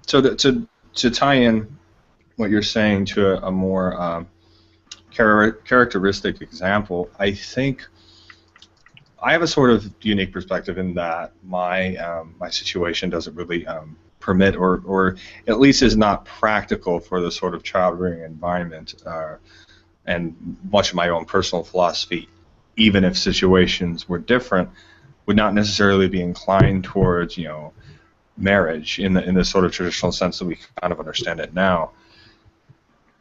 B: So to tie in what you're saying to a more characteristic example, I think I have a sort of unique perspective in that my situation doesn't really permit or at least is not practical for the sort of child rearing environment and much of my own personal philosophy, even if situations were different, would not necessarily be inclined towards marriage in the sort of traditional sense that we kind of understand it now.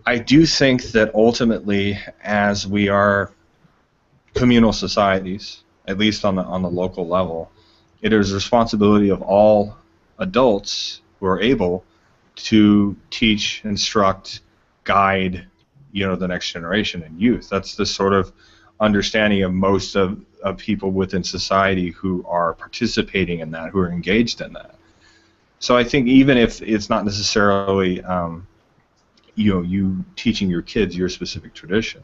B: I do think that ultimately, as we are communal societies, at least on the local level, it is the responsibility of all adults who are able to teach, instruct, guide, the next generation and youth. That's the sort of understanding of most of people within society who are participating in that, who are engaged in that. So I think even if it's not necessarily you teaching your kids your specific tradition,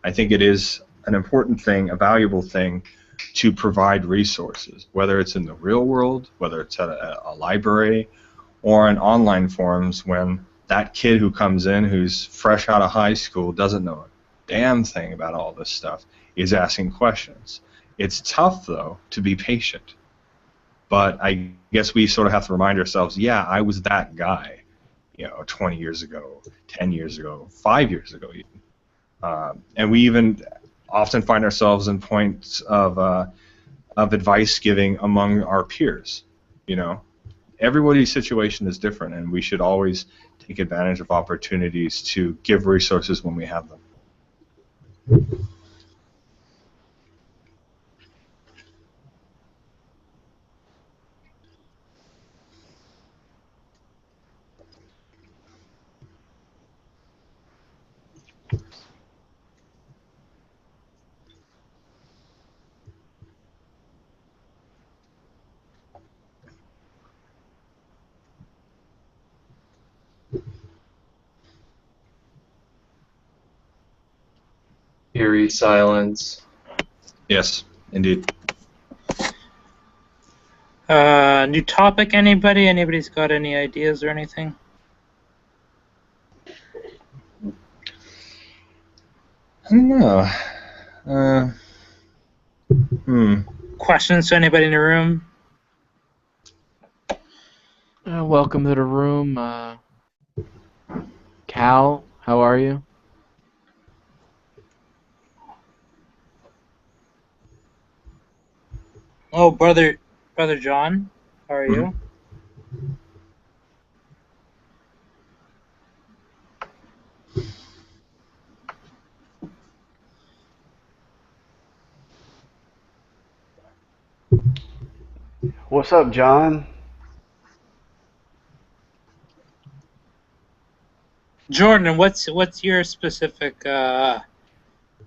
B: I think it is an important thing, a valuable thing, to provide resources, whether it's in the real world, whether it's at a library, or in online forums when that kid who comes in who's fresh out of high school doesn't know a damn thing about all this stuff is asking questions. It's tough, though, to be patient. But I guess we sort of have to remind ourselves, yeah, I was that guy, 20 years ago, 10 years ago, 5 years ago even. And we even often find ourselves in points of advice giving among our peers. Everybody's situation is different, and we should always take advantage of opportunities to give resources when we have them.
D: Eerie silence.
B: Yes, indeed.
C: New topic, anybody? Anybody's got any ideas or anything?
B: I don't know.
C: Questions to anybody in the room?
A: Welcome to the room. Cal, how are you?
C: Oh, brother John, how are you?
F: What's up, John?
C: Jordan, what's your specific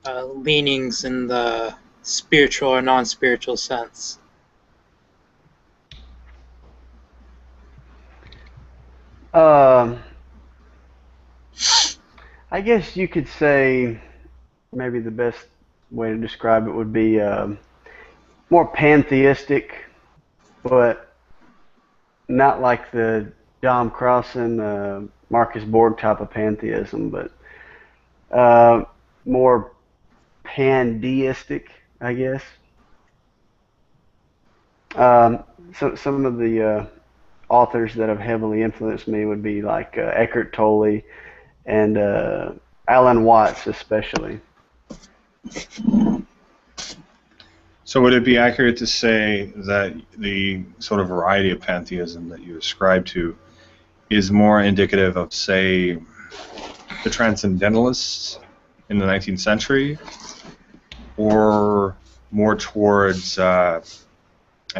C: leanings in the spiritual or non-spiritual sense?
F: I guess you could say maybe the best way to describe it would be more pantheistic, but not like the John Crossan, Marcus Borg type of pantheism, but more pandeistic, I guess. Some of the authors that have heavily influenced me would be like Eckhart Tolle and Alan Watts, especially.
B: So would it be accurate to say that the sort of variety of pantheism that you ascribe to is more indicative of, say, the transcendentalists in the 19th century, or more towards, I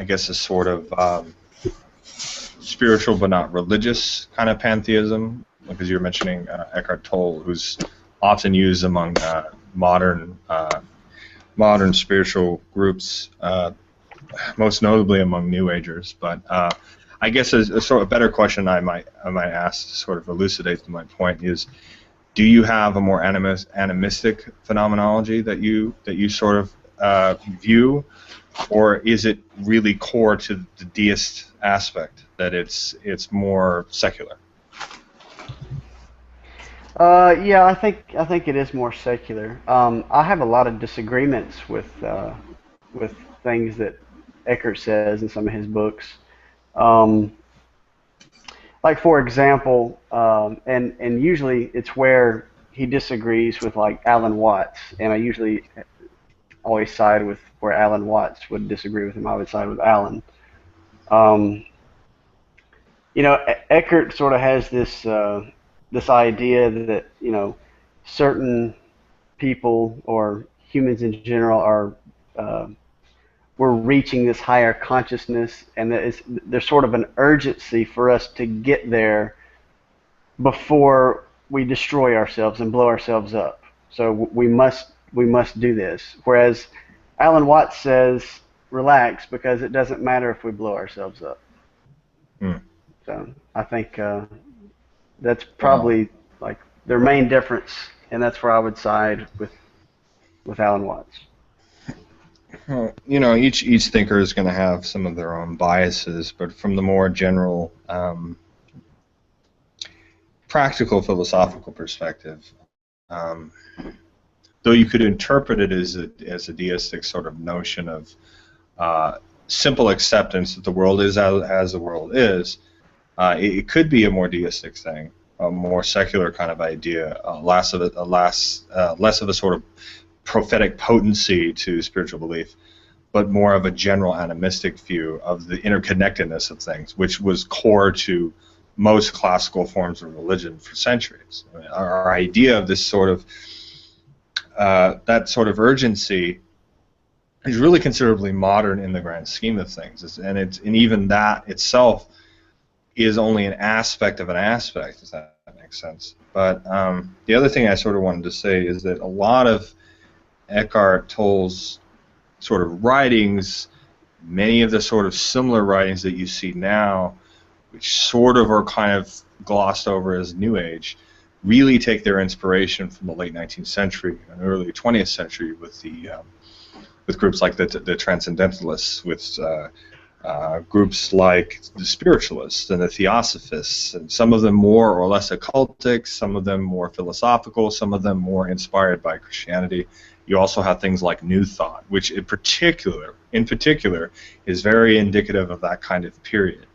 B: guess, a sort of spiritual but not religious kind of pantheism? Because you're mentioning Eckhart Tolle, who's often used among modern spiritual groups, most notably among New Agers. But I guess a sort of better question I might ask to sort of elucidate my point is, do you have a more animistic phenomenology that you sort of view, or is it really core to the deist aspect that it's more secular?
F: Yeah, I think it is more secular. I have a lot of disagreements with things that Eckhart says in some of his books. Like for example, and usually it's where he disagrees with like Alan Watts, and I usually always side with where Alan Watts would disagree with him. I would side with Alan. Um, Eckhart sort of has this idea that certain people or humans in general are we're reaching this higher consciousness, and there's sort of an urgency for us to get there before we destroy ourselves and blow ourselves up. So we must do this. Whereas Alan Watts says, relax, because it doesn't matter if we blow ourselves up. So I think that's probably like their main difference, and that's where I would side with Alan Watts.
B: Well, each thinker is going to have some of their own biases, but from the more general, practical philosophical perspective, though you could interpret it as a deistic sort of notion of simple acceptance that the world is as the world is, it could be a more deistic thing, a more secular kind of idea, less of a sort of prophetic potency to spiritual belief, but more of a general animistic view of the interconnectedness of things, which was core to most classical forms of religion for centuries. I mean, our idea of this sort of that sort of urgency is really considerably modern in the grand scheme of things, and even that itself is only an aspect of an aspect, if that makes sense. But the other thing I sort of wanted to say is that a lot of Eckhart Tolle's sort of writings, many of the sort of similar writings that you see now, which sort of are kind of glossed over as New Age, really take their inspiration from the late 19th century and early 20th century with groups like the Transcendentalists, with groups like the Spiritualists and the Theosophists, and some of them more or less occultic, some of them more philosophical, some of them more inspired by Christianity. You also have things like New Thought, which in particular is very indicative of that kind of period.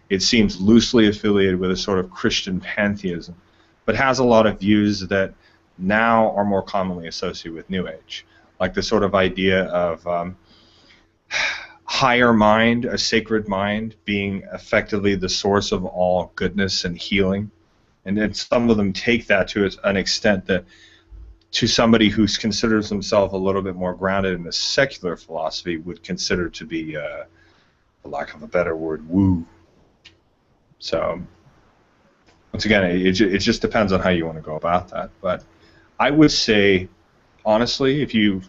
B: It seems loosely affiliated with a sort of Christian pantheism, but has a lot of views that now are more commonly associated with New Age, like the sort of idea of higher mind, a sacred mind, being effectively the source of all goodness and healing. And then some of them take that to an extent that, to somebody who considers himself a little bit more grounded in the secular philosophy, would consider to be, for lack of a better word, woo. So, once again, it just depends on how you want to go about that. But I would say, honestly, if you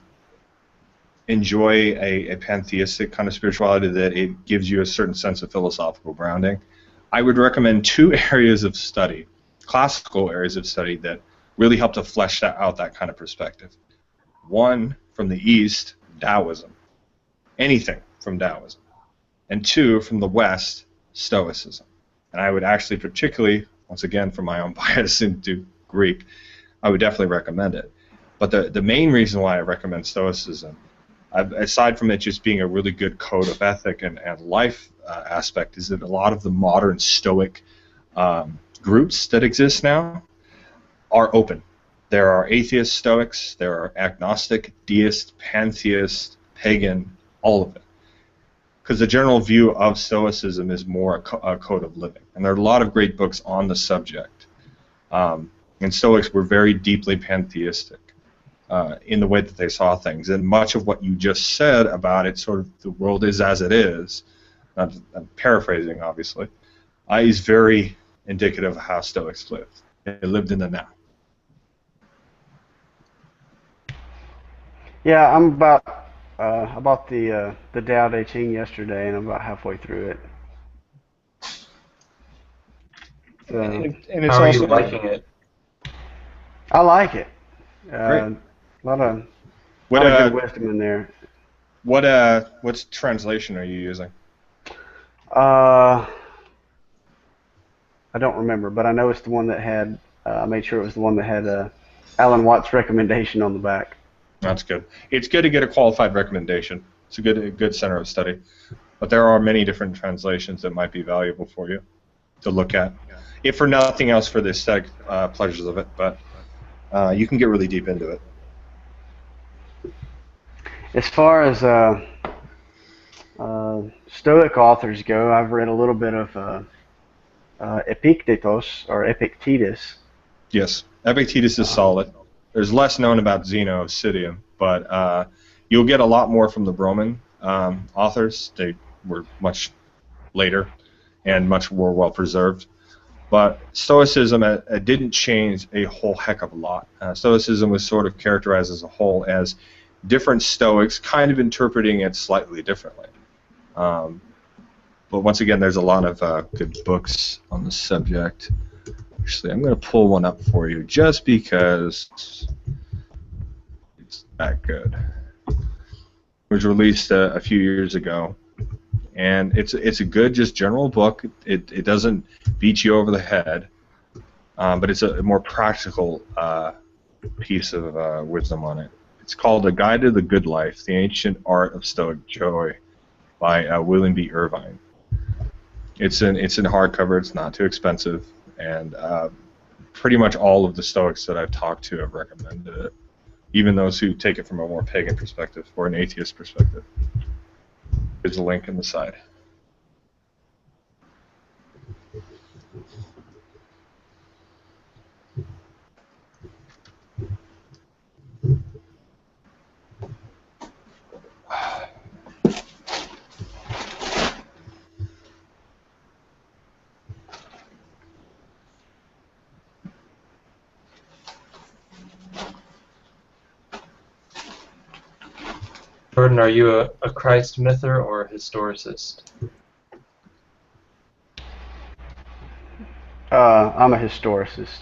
B: enjoy a pantheistic kind of spirituality that it gives you a certain sense of philosophical grounding, I would recommend two areas of study, classical areas of study, that really help to flesh out that kind of perspective. One, from the East, Taoism. Anything from Taoism. And two, from the West, Stoicism. And I would actually particularly, once again, from my own bias into Greek, I would definitely recommend it. But the main reason why I recommend Stoicism, aside from it just being a really good code of ethic and life aspect, is that a lot of the modern Stoic groups that exist now are open. There are atheist Stoics, there are agnostic, deist, pantheist, pagan, all of it. Because the general view of Stoicism is more a code of living. And there are a lot of great books on the subject. And Stoics were very deeply pantheistic in the way that they saw things. And much of what you just said about it, sort of the world is as it is, I'm paraphrasing obviously, is very indicative of how Stoics lived. They lived in the now.
F: Yeah, I'm about the Tao Te Ching yesterday, and I'm about halfway through it. So,
B: And it's
D: How are
B: also
D: you liking it?
F: I like it.
B: Great.
F: A lot of
B: What
F: good wisdom in there.
B: What translation are you using?
F: I don't remember, but I know it's the one that had. I made sure it was the one that had Alan Watts' recommendation on the back.
B: That's good. It's good to get a qualified recommendation. It's a good center of study. But there are many different translations that might be valuable for you to look at, if for nothing else for the aesthetic pleasures of it. But you can get really deep into it.
F: As far as Stoic authors go, I've read a little bit of Epictetus or Epictetus.
B: Yes, Epictetus is solid. There's less known about Zeno of Citium, but you'll get a lot more from the Roman authors. They were much later and much more well preserved. But Stoicism didn't change a whole heck of a lot. Stoicism was sort of characterized as a whole as different Stoics kind of interpreting it slightly differently. But once again, there's a lot of good books on the subject. Actually, I'm going to pull one up for you just because it's that good. It was released a few years ago, and it's a good, just general book. It doesn't beat you over the head, but it's a more practical piece of wisdom on it. It's called A Guide to the Good Life, The Ancient Art of Stoic Joy by William B. Irvine. It's in hardcover. It's not too expensive. And pretty much all of the Stoics that I've talked to have recommended it, even those who take it from a more pagan perspective or an atheist perspective. There's a link in the side.
D: Jordan, are you a Christ myther or a historicist?
F: I'm a historicist.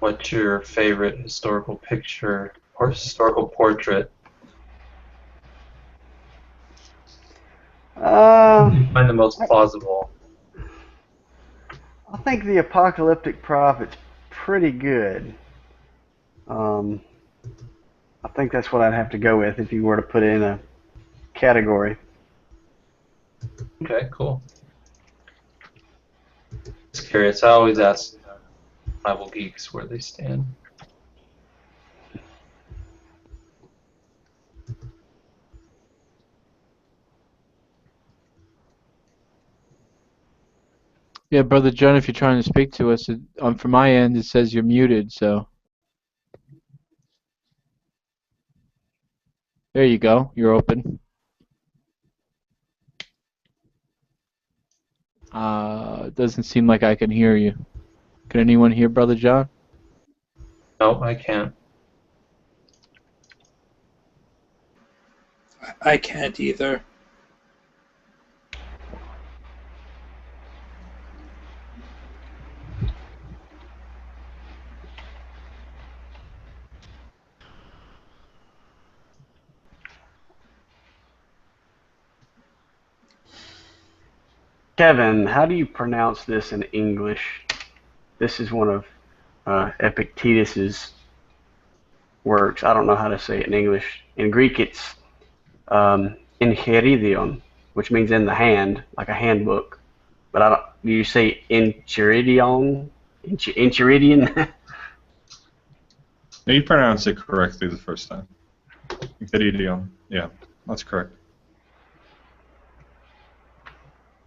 D: What's your favorite historical picture or historical portrait? What do you find the most plausible?
F: I think the apocalyptic prophet's pretty good. I think that's what I'd have to go with if you were to put it in a category.
D: Okay, cool. Just curious. I always ask Bible geeks where they stand.
A: Yeah, Brother John, if you're trying to speak to us, from my end, it says you're muted, so. There you go. You're open. It doesn't seem like I can hear you. Can anyone hear Brother John?
D: No, I can't.
C: I can't either.
F: Kevin, how do you pronounce this in English? This is one of Epictetus's works. I don't know how to say it in English. In Greek, it's enchiridion, which means in the hand, like a handbook. But I don't. Do you say enchiridion? Enchiridion?
B: No, you pronounced it correctly the first time. Enchiridion. Yeah, that's correct.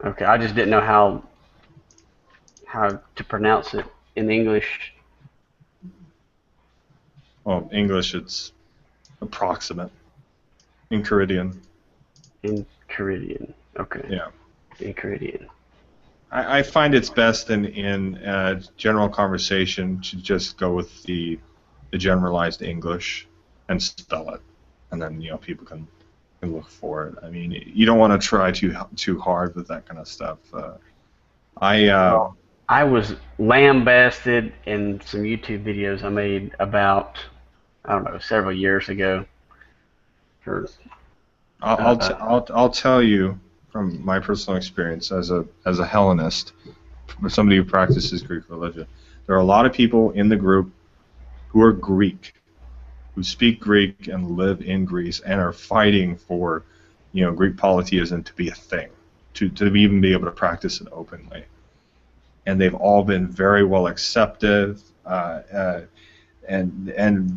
F: Okay, I just didn't know how to pronounce it in English.
B: Well, English, it's approximate. Enchiridion.
F: Enchiridion. Okay.
B: Yeah.
F: Enchiridion.
B: I find it's best in general conversation to just go with the generalized English and spell it, and then people can look for it. I mean, you don't want to try too hard with that kind of stuff.
F: I was lambasted in some YouTube videos I made about, I don't know, several years ago.
B: I'll tell you from my personal experience as a Hellenist, somebody who practices Greek religion, there are a lot of people in the group who are Greek, who speak Greek and live in Greece and are fighting for, Greek polytheism to be a thing, to even be able to practice it openly. And they've all been very well accepted, and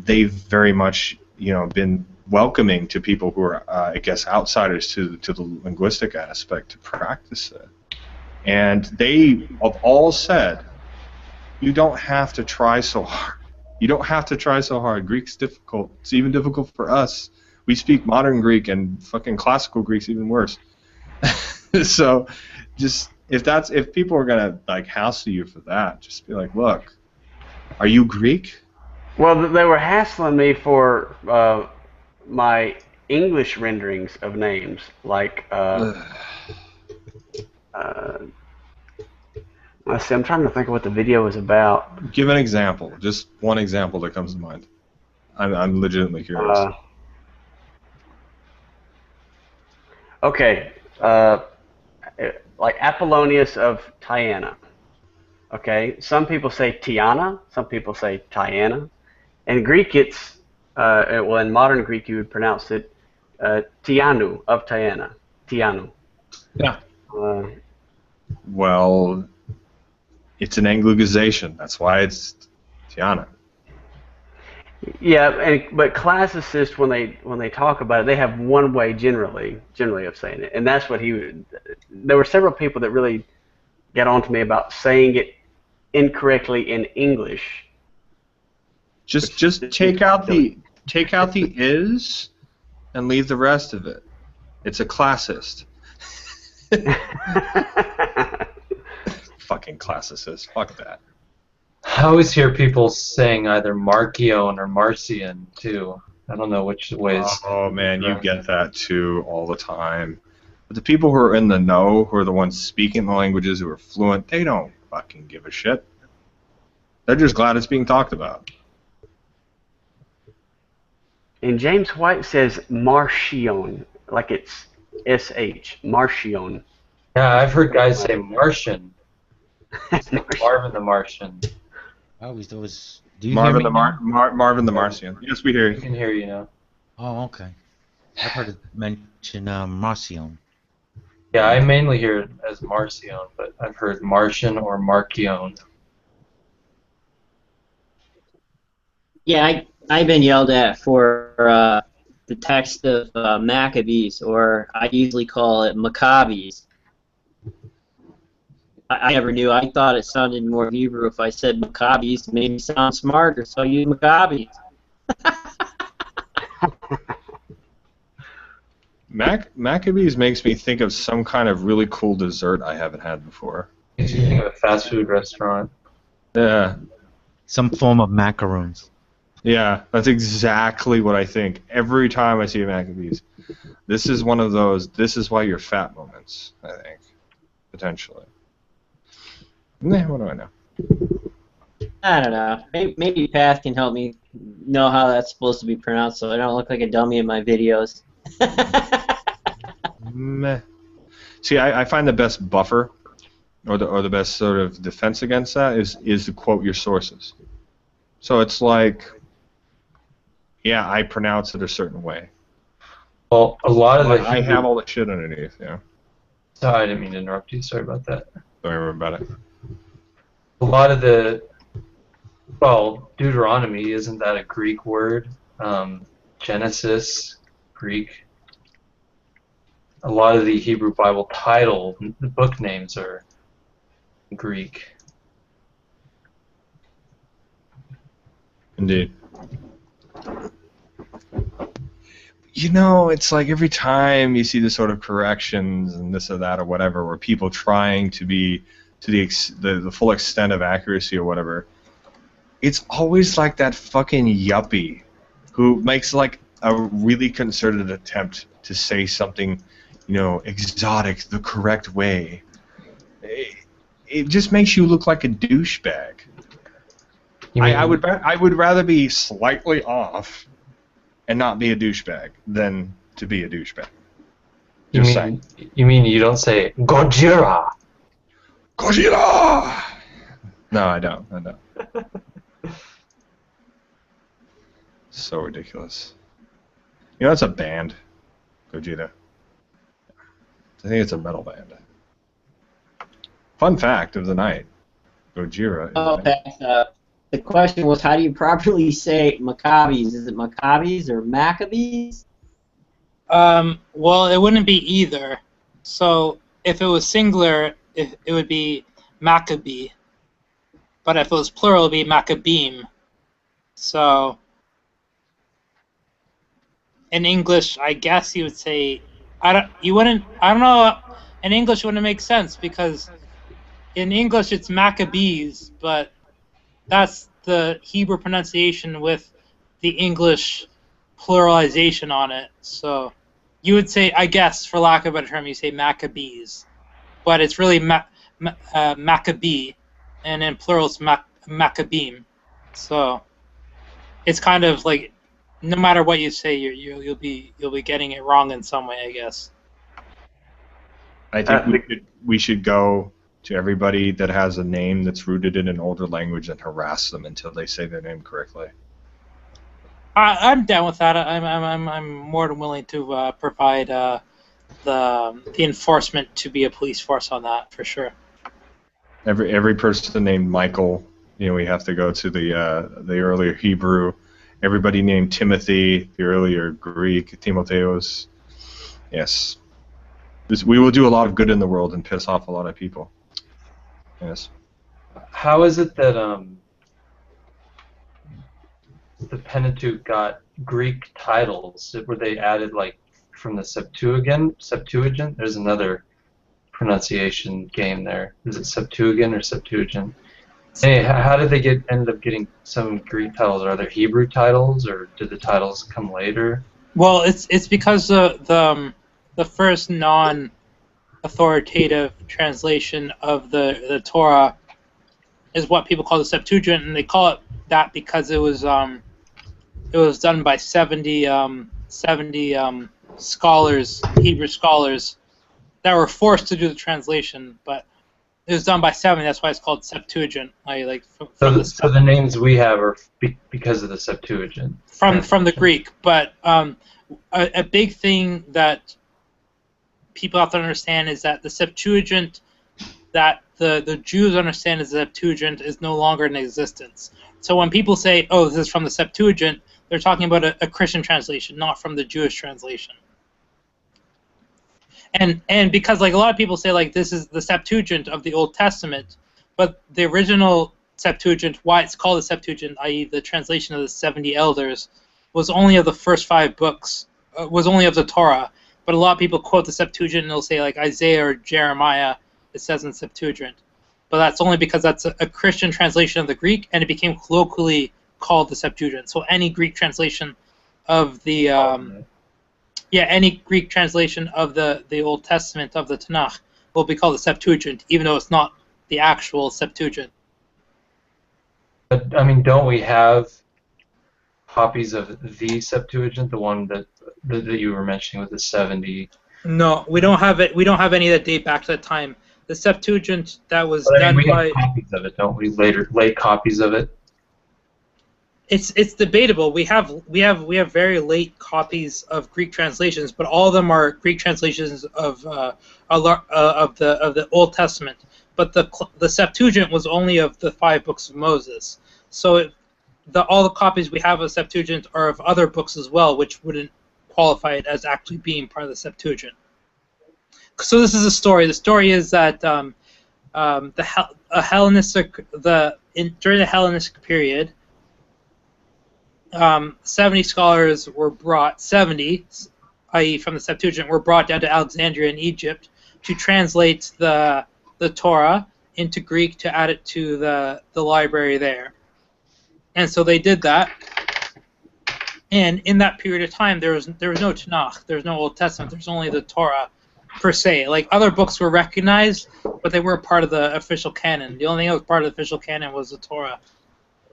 B: they've very much, been welcoming to people who are, I guess, outsiders to the linguistic aspect to practice it. And they have all said, you don't have to try so hard. You don't have to try so hard. Greek's difficult. It's even difficult for us. We speak modern Greek, and fucking classical Greek's even worse. So, just if people are gonna hassle you for that, just be like, look, are you Greek?
F: Well, they were hassling me for my English renderings of names, like let's see. I'm trying to think of what the video was about.
B: Give an example. Just one example that comes to mind. I'm legitimately curious.
F: Okay. Like Apollonius of Tyana. Okay. Some people say Tiana. Some people say Tyana. In Greek, it's well, in modern Greek, you would pronounce it Tianu of Tyana. Tianu.
B: Yeah. Well, it's an anglicization. That's why it's Tiana.
F: Yeah, but classicists, when they talk about it, they have one way generally of saying it, and that's what he would. There were several people that really got on to me about saying it incorrectly in English.
B: Just take out the is and leave the rest of it. It's a classist. Fucking classicist. Fuck that.
D: I always hear people saying either Marcion or Marcion too. I don't know which ways.
B: Oh man, you get that too all the time. But the people who are in the know, who are the ones speaking the languages, who are fluent, they don't fucking give a shit. They're just glad it's being talked about.
F: And James White says Marcion, like it's SH, Marcion.
D: Yeah, I've heard guys say Martian.
F: Martian.
D: Marvin the Martian.
G: I always those. Do you
B: Marvin
G: hear
B: the
G: me now?
B: Marvin the Martian. Yes, we hear
D: I
B: you.
D: can hear you now.
G: Oh, okay. I've heard it mention Marcion.
D: Yeah, I mainly hear it as Marcion, but I've heard Martian or Marcion.
E: Yeah, I've been yelled at for the text of Maccabees, or I usually call it Maccabees. I never knew. I thought it sounded more Hebrew if I said Maccabees. It made me sound smarter, so I use Maccabees.
B: Maccabees makes me think of some kind of really cool dessert I haven't had before.
D: Makes you think of a fast food restaurant.
B: Yeah.
G: Some form of macaroons.
B: Yeah, that's exactly what I think. Every time I see a Maccabees. This is one of those, this is why you're fat moments, I think. Potentially. Nah, what do I know?
E: I don't know. Maybe Path can help me know how that's supposed to be pronounced so I don't look like a dummy in my videos.
B: Meh. See, I find the best buffer, or the best sort of defense against that is to quote your sources. So it's like, yeah, I pronounce it a certain way.
D: Well, a lot of the
B: I
D: Hebrew...
B: have all the shit underneath, yeah.
D: Sorry, I didn't mean to interrupt you. Sorry about that.
B: Don't worry about it.
D: A lot of the... Well, Deuteronomy, isn't that a Greek word? Genesis, Greek. A lot of the Hebrew Bible title, the book names are Greek.
B: Indeed. You know, it's like every time you see the sort of corrections and this or that or whatever, where people trying to be to the full extent of accuracy or whatever, it's always like that fucking yuppie who makes like a really concerted attempt to say something, you know, exotic, the correct way. It just makes you look like a douchebag. I would rather be slightly off and not be a douchebag than to be a douchebag.
D: You mean you don't say Gojira?
B: Gojira! No, I don't. So ridiculous. You know, it's a band, Gojira. I think it's a metal band. Fun fact of the night: Gojira.
E: Oh, the question was, how do you properly say Maccabees? Is it Maccabees or Maccabees?
C: Well, it wouldn't be either. So if it was singular, it would be Maccabee. But if it was plural, it would be Maccabeem. So in English, I guess you would say I don't know. In English, it wouldn't make sense because in English it's Maccabees, but that's the Hebrew pronunciation with the English pluralization on it. So you would say, I guess, for lack of a better term, you say Maccabees, but it's really Maccabee, and in plural it's Maccabeem. So it's kind of like no matter what you say, you'll be getting it wrong in some way, I guess.
B: I think we should go to everybody that has a name that's rooted in an older language and harass them until they say their name correctly.
C: I'm down with that. I'm more than willing to provide the enforcement to be a police force on that for sure.
B: Every person named Michael, you know, we have to go to the earlier Hebrew. Everybody named Timothy, the earlier Greek, Timotheos. Yes, we will do a lot of good in the world and piss off a lot of people. Yes.
D: How is it that the Pentateuch got Greek titles? Were they added like from the Septuagint? There's another pronunciation game there. Is it Septuagint or Septuagint? Hey, how did they end up getting some Greek titles? Are there Hebrew titles, or did the titles come later?
C: Well, it's because the first non-authoritative translation of the Torah is what people call the Septuagint, and they call it that because it was done by 70 scholars, Hebrew scholars, that were forced to do the translation, but it was done by 70. That's why it's called Septuagint.
D: So the names we have are because of the Septuagint.
C: From the Greek, but a big thing that people have to understand is that the Septuagint that the Jews understand as the Septuagint is no longer in existence. So when people say, "Oh, this is from the Septuagint," they're talking about a Christian translation, not from the Jewish translation. And because like a lot of people say like this is the Septuagint of the Old Testament, but the original Septuagint, why it's called the Septuagint, i.e. the translation of the 70 elders, was only of the first 5 books, was only of the Torah. But a lot of people quote the Septuagint and they'll say like Isaiah or Jeremiah, it says in Septuagint. But that's only because that's a Christian translation of the Greek, and it became colloquially called the Septuagint. So any Greek translation of the any Greek translation of the Old Testament of the Tanakh will be called the Septuagint, even though it's not the actual Septuagint.
D: But I mean, don't we have copies of the Septuagint, the one that you were mentioning with the 70?
C: No, we don't have it. We don't have any that date back to that time. The Septuagint that was
D: But, I
C: done
D: mean, we
C: by
D: have copies of it, don't we? Late copies of it.
C: it's debatable. We have very late copies of Greek translations, but all of them are Greek translations of the Old Testament. But the Septuagint was only of the 5 books of Moses. So all the copies we have of Septuagint are of other books as well, which wouldn't qualify it as actually being part of the Septuagint. So this is a story. The story is that during the Hellenistic period, 70 scholars were brought, 70, i.e. from the Septuagint, were brought down to Alexandria in Egypt to translate the Torah into Greek to add it to the library there. And so they did that. And in that period of time, there was no Tanakh, there was no Old Testament, there's only the Torah per se. Like other books were recognized, but they weren't part of the official canon. The only thing that was part of the official canon was the Torah.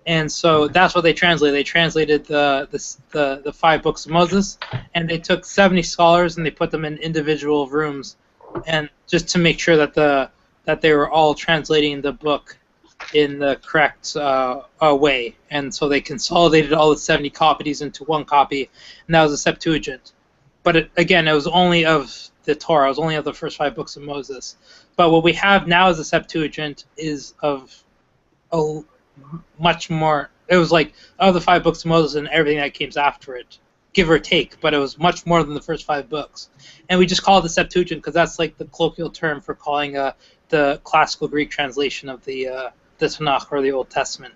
C: And so that's what they translated. They translated the 5 books of Moses, and they took 70 scholars and they put them in individual rooms, and just to make sure that they were all translating the book in the correct way. And so they consolidated all the 70 copies into one copy, and that was the Septuagint. But it was only of the Torah. It was only of the first 5 books of Moses. But what we have now as a Septuagint is of a much more. It was like of the 5 books of Moses and everything that came after it, give or take. But it was much more than the first 5 books. And we just call it the Septuagint because that's like the colloquial term for calling the classical Greek translation of the Tanakh or the Old Testament.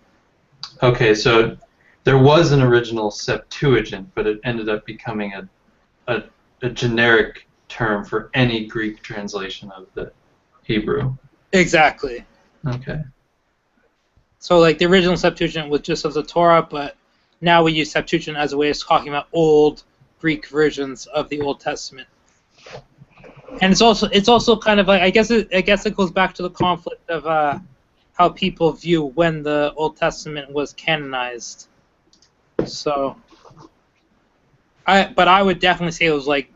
D: Okay, so there was an original Septuagint, but it ended up becoming a generic term for any Greek translation of the Hebrew.
C: Exactly.
D: Okay.
C: So like the original Septuagint was just of the Torah, but now we use Septuagint as a way of talking about old Greek versions of the Old Testament. And it's also kind of like I guess it goes back to the conflict of how people view when the Old Testament was canonized. So I would definitely say it was like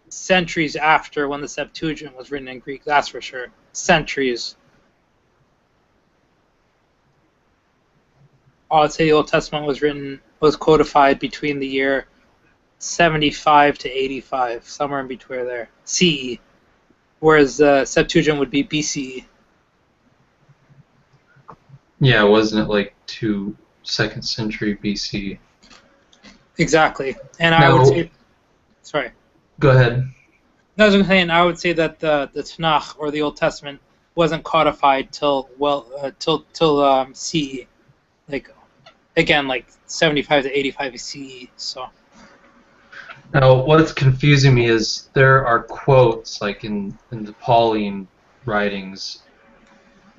C: centuries after when the Septuagint was written in Greek, that's for sure. Centuries. I would say the Old Testament was codified between the year 75 to 85, somewhere in between there, CE, whereas the Septuagint would be BCE.
D: Yeah, wasn't it like 2nd century BC?
C: Exactly, and I would say, sorry.
D: Go ahead.
C: I was saying I would say that the Tanakh or the Old Testament wasn't codified till CE, like again like 75 to 85 CE. So.
D: Now, what's confusing me is there are quotes like in the Pauline writings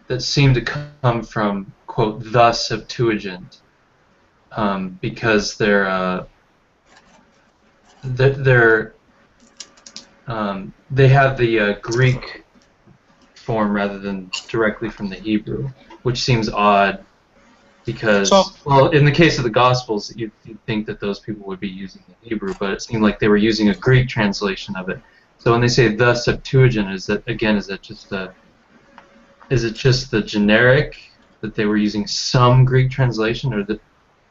D: that seem to come from, quote, the Septuagint, because they have the Greek form rather than directly from the Hebrew. which seems odd because,
C: So-
D: well, in the case of the Gospels, you'd think that those people would be using the Hebrew, but it seemed like they were using a Greek translation of it. So when they say the Septuagint, is it just the generic that they were using some Greek translation,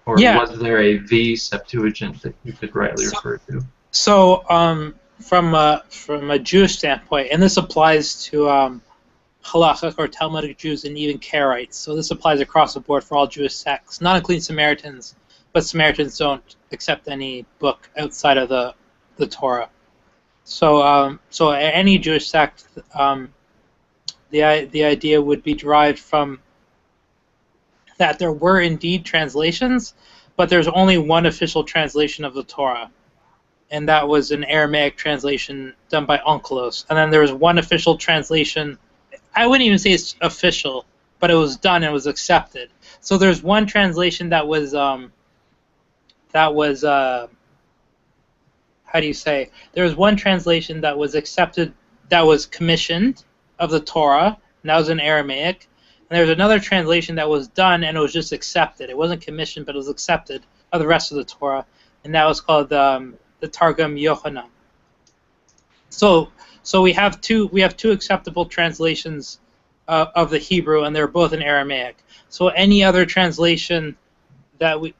D: or
C: Yeah.
D: was there a the Septuagint that you could rightly refer to?
C: So, from a Jewish standpoint, and this applies to Halachic or Talmudic Jews and even Karaites. So this applies across the board for all Jewish sects, not including Samaritans, but Samaritans don't accept any book outside of the Torah. So, so any Jewish sect, the idea would be derived from that there were indeed translations, but there's only one official translation of the Torah, and that was an Aramaic translation done by Onkelos. And then there was one official translation. I wouldn't even say it's official, but it was done and was accepted. So there's one translation that was how do you say? There was one translation that was accepted, that was commissioned of the Torah, and that was in Aramaic. And there was another translation that was done and it was just accepted. It wasn't commissioned, but it was accepted of the rest of the Torah, and that was called the Targum Yochanan. So we have two acceptable translations of the Hebrew, and they're both in Aramaic. So any other translation that we...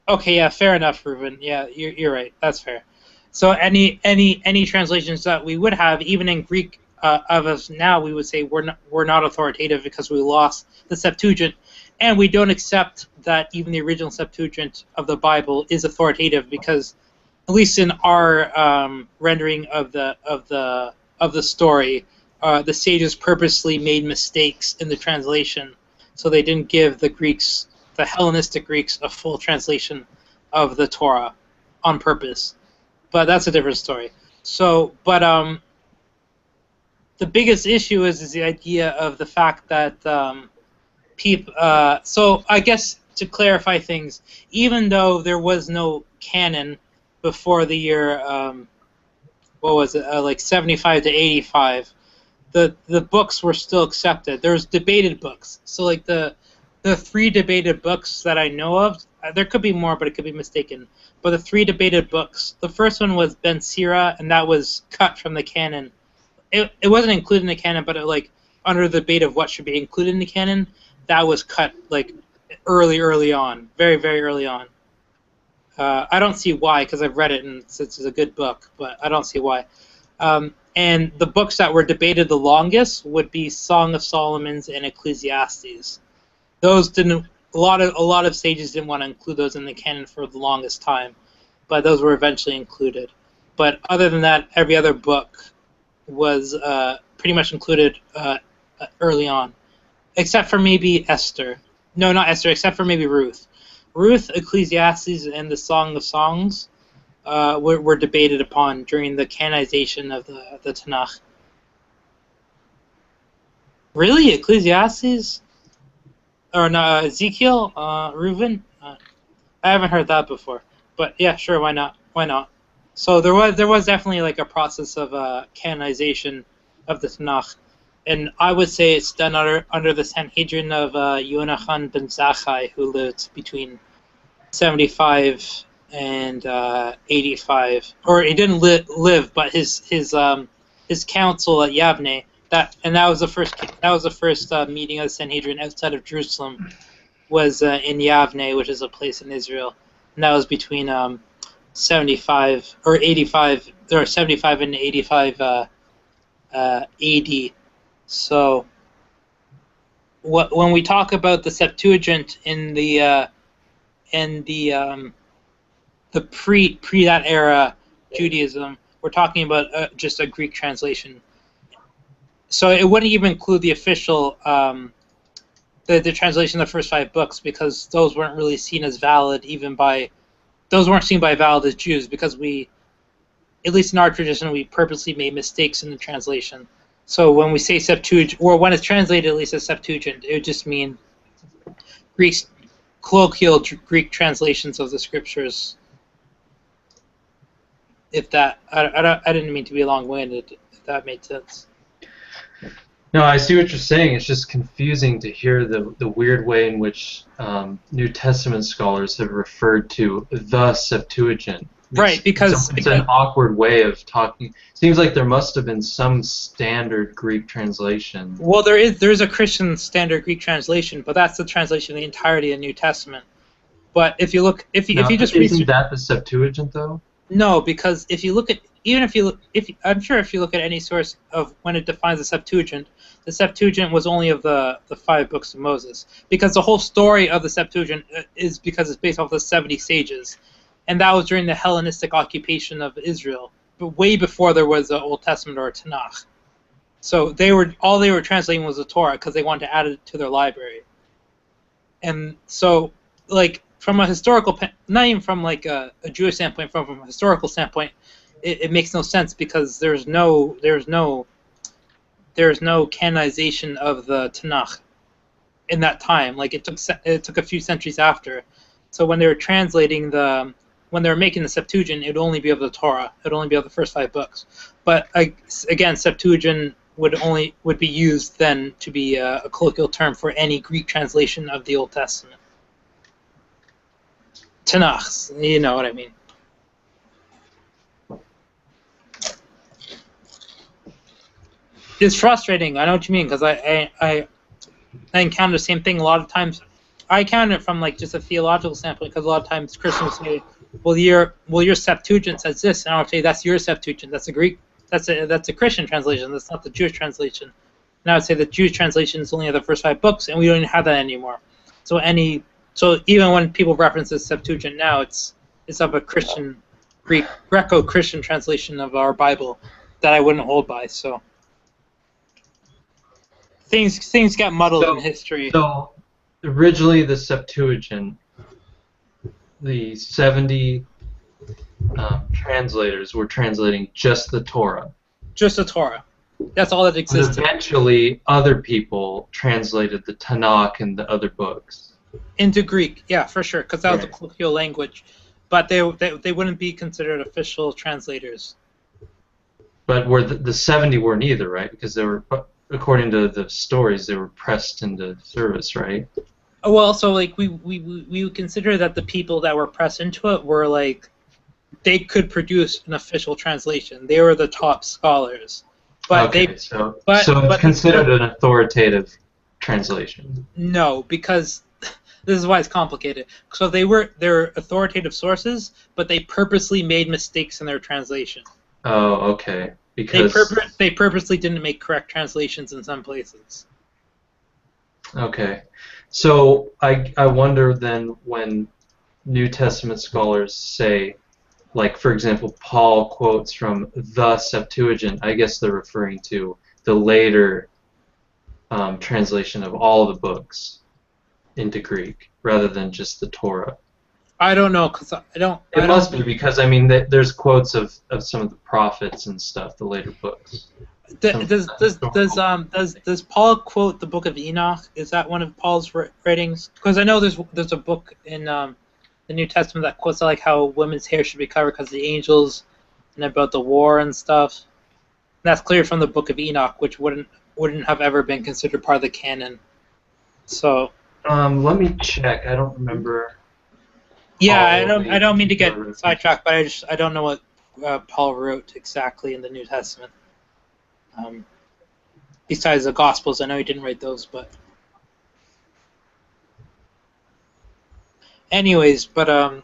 C: Okay, yeah, fair enough, Reuven. Yeah, you're right. That's fair. So any translations that we would have, even in Greek of us now, we would say we're not authoritative because we lost the Septuagint, and we don't accept that even the original Septuagint of the Bible is authoritative because, at least in our rendering of the story, the sages purposely made mistakes in the translation, so they didn't give the Greeks, the Hellenistic Greeks, a full translation of the Torah on purpose. But that's a different story. So, but the biggest issue is the idea of the fact that so I guess to clarify things, even though there was no canon before the year, what was it, like 75 to 85, the books were still accepted. There's debated books. So like the three debated books that I know of, there could be more, but it could be mistaken. But the three debated books, the first one was Ben Sira, and that was cut from the canon. It wasn't included in the canon, but like under the debate of what should be included in the canon, that was cut like early on, very, very early on. I don't see why, because I've read it and it's a good book, but I don't see why. And the books that were debated the longest would be Song of Solomon's and Ecclesiastes. Those didn't. A lot of sages didn't want to include those in the canon for the longest time, but those were eventually included. But other than that, every other book was pretty much included early on, except for maybe Esther. No, not Esther, except for maybe Ruth. Ruth, Ecclesiastes, and the Song of Songs were debated upon during the canonization of the Tanakh. Really? Ecclesiastes? Or no, Ezekiel? Reuven? I haven't heard that before. But yeah, sure, why not? Why not? So there was definitely like a process of canonization of the Tanakh. And I would say it's done under the Sanhedrin of Yonachan ben Zakkai, who lived between 75 and 85. Or he didn't live, but his council at Yavne. That was the first meeting of the Sanhedrin outside of Jerusalem, was in Yavne, which is a place in Israel, and that was between 75 or 85 or 75 and 85 AD. So when we talk about the Septuagint in the pre that era Judaism, we're talking about just a Greek translation. So it wouldn't even include the official the translation of the first 5 books, because those weren't really seen as valid those weren't seen by valid as Jews, because we, at least in our tradition, we purposely made mistakes in the translation. So when we say Septuagint, or when it's translated at least as Septuagint, it would just mean colloquial Greek translations of the scriptures. If that, I didn't mean to be long-winded, if that made sense.
D: No, I see what you're saying. It's just confusing to hear the weird way in which New Testament scholars have referred to the Septuagint.
C: Right, because
D: It's an awkward way of talking. Seems like there must have been some standard Greek translation.
C: well, there is a Christian standard Greek translation, but that's the translation of the entirety of the New Testament. But if you look, if
D: Now,
C: you just
D: isn't
C: research,
D: that the Septuagint though?
C: no, because if you look at I'm sure if you look at any source of when it defines the Septuagint was only of the 5 books of Moses, because the whole story of the Septuagint is because it's based off the 70 sages, and that was during the Hellenistic occupation of Israel, but way before there was the Old Testament or a Tanakh. So all they were translating was the Torah because they wanted to add it to their library. And so, like, from a historical, not even from like a Jewish standpoint, from a historical standpoint, it makes no sense because there's no canonization of the Tanakh in that time. Like, it took a few centuries after. So when they were when they were making the Septuagint, it would only be of the Torah. It would only be of the first 5 books. But again, Septuagint would be used then to be a colloquial term for any Greek translation of the Old Testament. Tanakh, you know what I mean. It's frustrating. I know what you mean, because I encounter the same thing a lot of times. I encounter it from like just a theological standpoint, because a lot of times Christians say, "Well, your Septuagint says this," and I'll say, "That's your Septuagint. That's a Greek. That's a Christian translation. That's not the Jewish translation." And I would say the Jewish translation is only of the first 5 books, and we don't even have that anymore. So even when people reference the Septuagint now, it's of a Christian, Greco-Christian translation of our Bible that I wouldn't hold by. So things got muddled in history.
D: So originally the Septuagint, the 70 translators were translating just the Torah.
C: Just the Torah. That's all that
D: But
C: existed.
D: eventually, other people translated the Tanakh and the other books.
C: Into Greek, yeah, for sure, because that was a
D: Right.
C: colloquial language. But they wouldn't be considered official translators.
D: But the 70 weren't either, right? Because they were, according to the stories, they were pressed into service, right?
C: Well, so like we would consider that the people that were pressed into it were like, they could produce an official translation. They were the top scholars. But
D: Okay, so it's considered an authoritative translation.
C: No, because this is why it's complicated. So they're authoritative sources, but they purposely made mistakes in their translation.
D: Oh, okay. Because
C: They purposely didn't make correct translations in some places.
D: okay, so I wonder then when New Testament scholars say, like for example, Paul quotes from the Septuagint. I guess they're referring to the later translation of all the books into Greek, rather than just the Torah.
C: I don't know, because
D: It must be, because I mean, there's quotes of some of the prophets and stuff, the later books.
C: Does Paul quote the Book of Enoch? Is that one of Paul's writings? Because I know there's a book in the New Testament that quotes like how women's hair should be covered because of the angels, and about the war and stuff. And that's clear from the Book of Enoch, which wouldn't have ever been considered part of the canon. So.
D: Let me check. I don't remember.
C: Yeah, I don't mean to get sidetracked, but I don't know what Paul wrote exactly in the New Testament. Besides the Gospels, I know he didn't write those, but anyways, but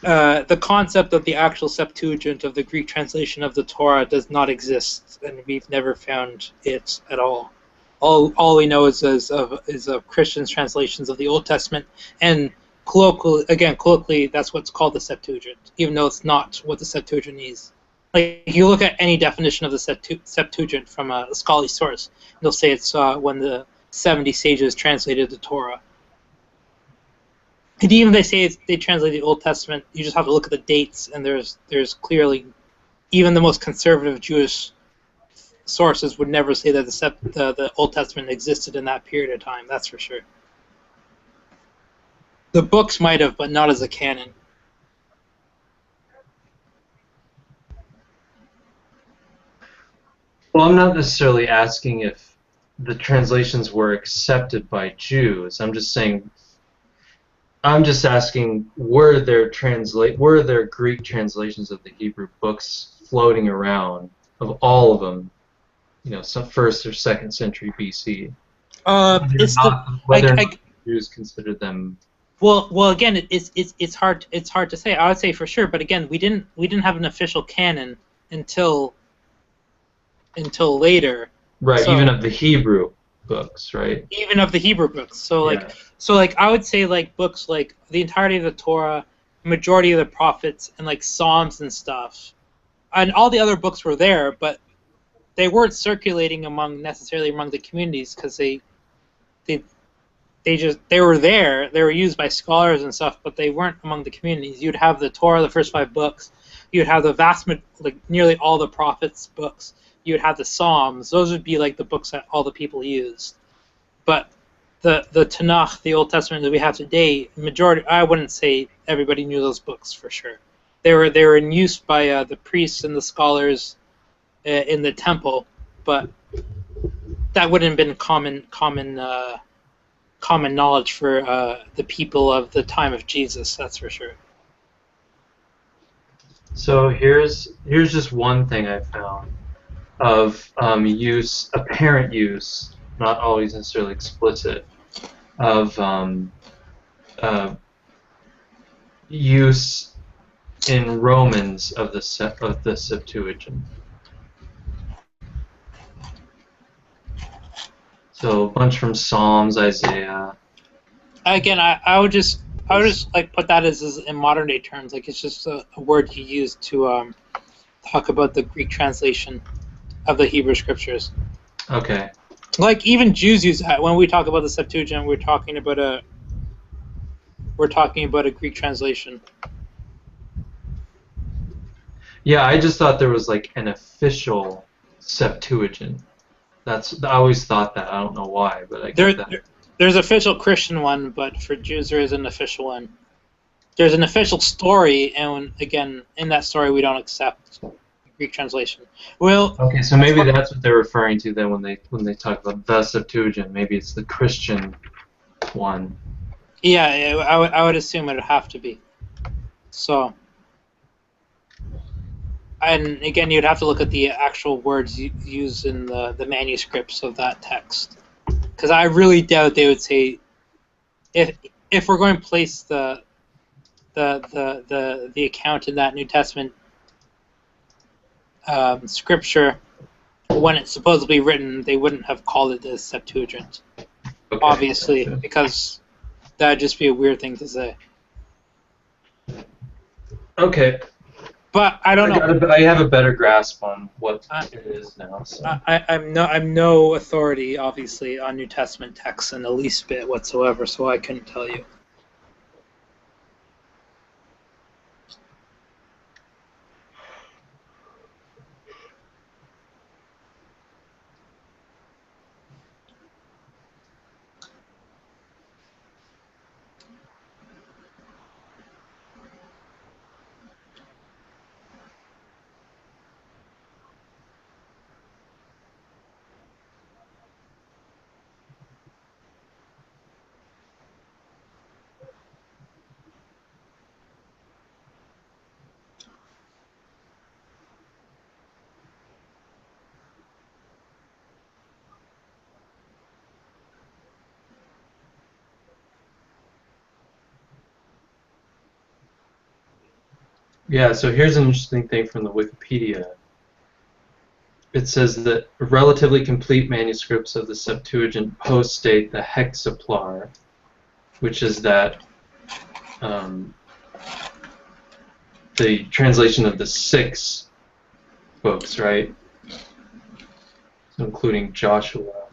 C: the concept of the actual Septuagint of the Greek translation of the Torah does not exist, and we've never found it at all. All we know is of Christians' translations of the Old Testament, and colloquially, that's what's called the Septuagint, even though it's not what the Septuagint is. Like, if you look at any definition of the Septuagint from a scholarly source, they'll say it's when the 70 sages translated the Torah. And even if they say they translate the Old Testament, you just have to look at the dates, and there's clearly, even the most conservative Jewish sources would never say that the Old Testament existed in that period of time. That's for sure. The books might have, but not as a canon.
D: Well, I'm not necessarily asking if the translations were accepted by Jews. I'm just asking, were there Greek translations of the Hebrew books floating around, of all of them, some first or second century BC?
C: It's the
D: Whether or not Jews considered them.
C: well again it's hard to say. I would say for sure, but again we didn't have an official canon until later.
D: Right,
C: So,
D: even of the Hebrew books, right?
C: even of the Hebrew books. So
D: Yeah.
C: I would say like books like the entirety of the Torah, majority of the prophets, and like Psalms and stuff, and all the other books were there, but they weren't circulating necessarily among the communities because they were there. They were used by scholars and stuff, but they weren't among the communities. You'd have the Torah, the first 5 books. You'd have the nearly all the prophets' books. You'd have the Psalms. Those would be like the books that all the people used. But the Tanakh, the Old Testament that we have today, majority, I wouldn't say everybody knew those books for sure. They were in use by the priests and the scholars in the temple, but that wouldn't have been common knowledge for the people of the time of Jesus. That's for sure.
D: So here's just one thing I found of apparent use, not always necessarily explicit, of use in Romans of the Septuagint. So a bunch from Psalms, Isaiah.
C: Again, I would just like put that as in modern day terms. Like it's just a word you use to talk about the Greek translation of the Hebrew scriptures.
D: Okay.
C: Like even Jews use that when we talk about the Septuagint. We're talking about a Greek translation.
D: Yeah, I just thought there was like an official Septuagint. I always thought that. I don't know why, but I get that.
C: There's an official Christian one, but for Jews there is an official one. There's an official story, and again, in that story we don't accept Greek translation. Well,
D: okay, so maybe that's what they're referring to then when they talk about the Septuagint. Maybe it's the Christian one.
C: Yeah, I would assume it would have to be. So, and again, you'd have to look at the actual words used in the manuscripts of that text, because I really doubt they would say, if we're going to place the account in that New Testament scripture when it's supposedly written, they wouldn't have called it the Septuagint,
D: Okay,
C: obviously,
D: gotcha.
C: because that'd just be a weird thing to say.
D: Okay.
C: But I don't know.
D: I have a better grasp on what it is now. So.
C: I'm no authority, obviously, on New Testament texts in the least bit whatsoever, so I couldn't tell you.
D: Yeah, so here's an interesting thing from the Wikipedia. It says that relatively complete manuscripts of the Septuagint post-date the hexaplar, which is that the translation of the 6 books, right? So including Joshua.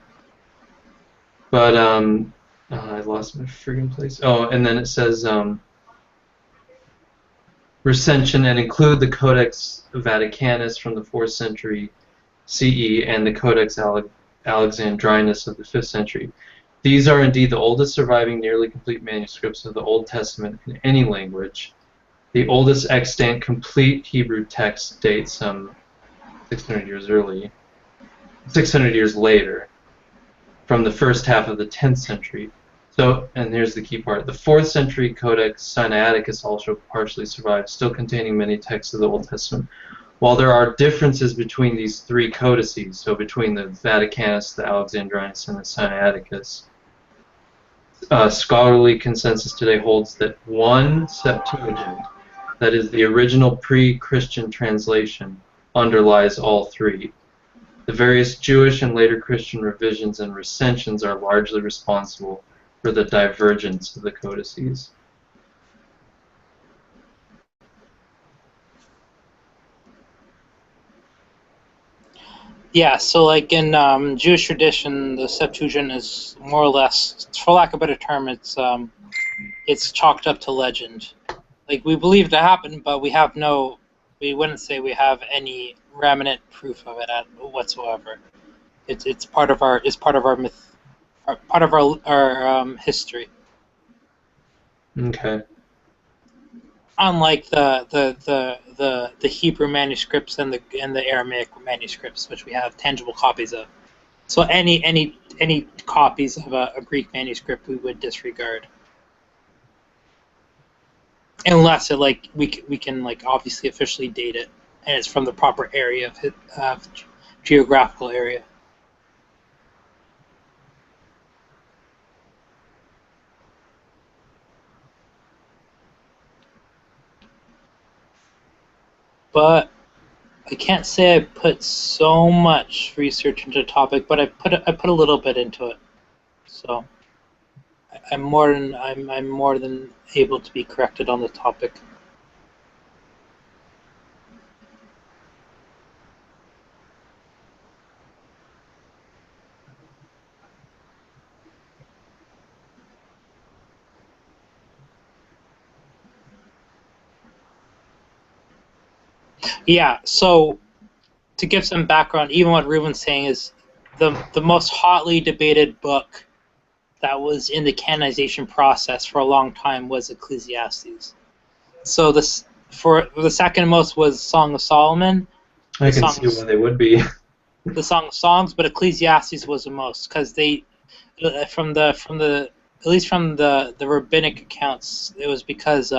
D: But I lost my friggin' place. Oh, and then it says recension and include the Codex Vaticanus from the 4th century CE and the Codex Alexandrinus of the 5th century. These are indeed the oldest surviving nearly complete manuscripts of the Old Testament in any language. The oldest extant complete Hebrew text dates some 600 years early. 600 years later, from the first half of the 10th century. So, and here's the key part: the 4th century Codex Sinaiticus also partially survived, still containing many texts of the Old Testament. While there are differences between these three codices, so between the Vaticanus, the Alexandrinus, and the Sinaiticus, scholarly consensus today holds that one Septuagint, that is the original pre-Christian translation, underlies all three. The various Jewish and later Christian revisions and recensions are largely responsible for the divergence of the codices.
C: Yeah, so like in Jewish tradition, the Septuagint is more or less, for lack of a better term, it's chalked up to legend. Like, we believe it happened, but we wouldn't say we have any remnant proof of it whatsoever. It's part of our myth, part of our history.
D: Okay.
C: Unlike the Hebrew manuscripts and the Aramaic manuscripts, which we have tangible copies of. So any copies of a Greek manuscript we would disregard, unless we can obviously officially date it and it's from the proper area of geographical area. But I can't say I put so much research into the topic, but I put a little bit into it. So I'm more than able to be corrected on the topic. Yeah, so to give some background, even what Reuven's saying is the most hotly debated book that was in the canonization process for a long time was Ecclesiastes. So for the second most was Song of Solomon.
D: I can see why they would be.
C: The Song of Songs, but Ecclesiastes was the most, because they, from the at least from the rabbinic accounts, it was because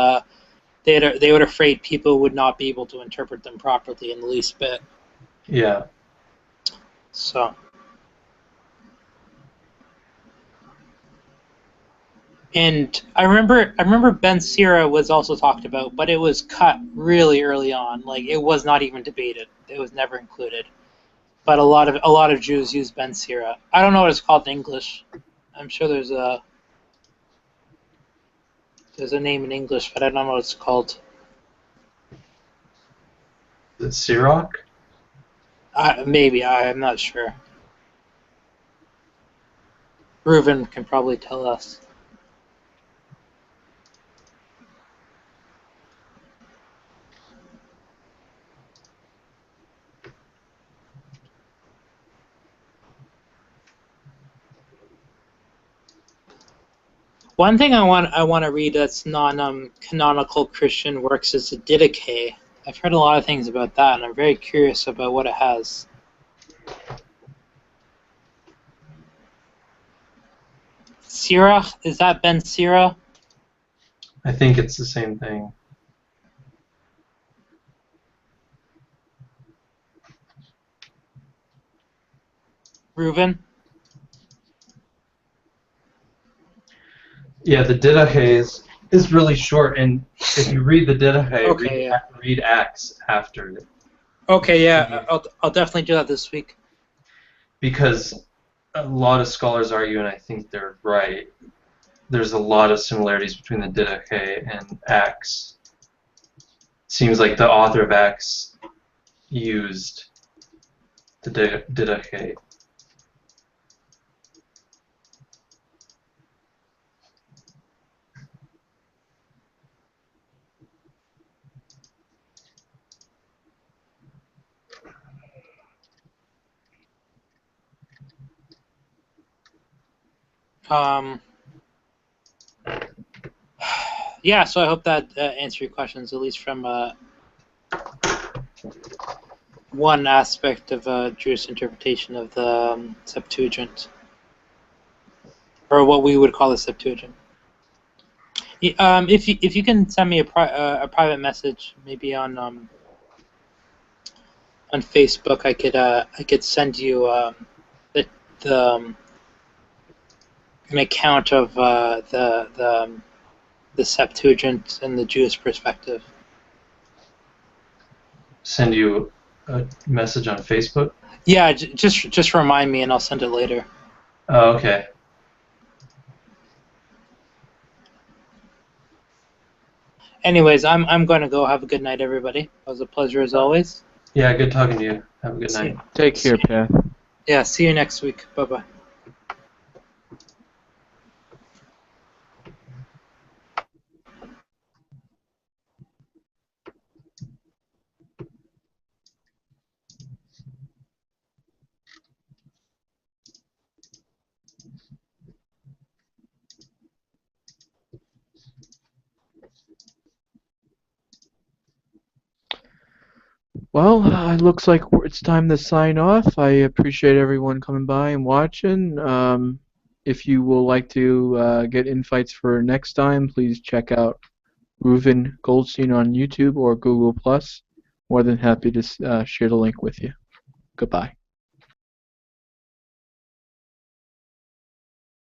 C: they were afraid people would not be able to interpret them properly in the least bit.
D: Yeah.
C: So. And I remember Ben Sira was also talked about, but it was cut really early on. Like, it was not even debated. It was never included. But a lot of Jews use Ben Sira. I don't know what it's called in English. I'm sure there's a name in English, but I don't know what it's called.
D: Is it Sirach?
C: Maybe, I'm not sure. Reuven can probably tell us. One thing I want to read that's non-canonical Christian works is the Didache. I've heard a lot of things about that, and I'm very curious about what it has. Sirach, is that Ben Sira?
D: I think it's the same thing.
C: Reuven?
D: Yeah, the Didache is really short, and if you read the Didache,
C: Okay,
D: read Acts after it.
C: Okay, yeah, I'll definitely do that this week.
D: Because a lot of scholars argue, and I think they're right, there's a lot of similarities between the Didache and Acts. Seems like the author of Acts used the Didache.
C: Yeah, so I hope that answered your questions, at least from one aspect of Jewish interpretation of the Septuagint, or what we would call the Septuagint. If you can send me a private message, maybe on Facebook, I could send you an account of the Septuagint and the Jewish perspective.
D: Send you a message on Facebook?
C: Yeah, just remind me and I'll send it later.
D: Oh, okay.
C: Anyways, I'm going to go. Have a good night, everybody. It was a pleasure as always.
D: Yeah, good talking to you. Have a good night.
A: Take care, Pat.
C: Yeah, see you next week. Bye-bye.
A: Well, it looks like it's time to sign off. I appreciate everyone coming by and watching. If you would like to get invites for next time, please check out Reuven Goldstein on YouTube or Google+. More than happy to share the link with you. Goodbye.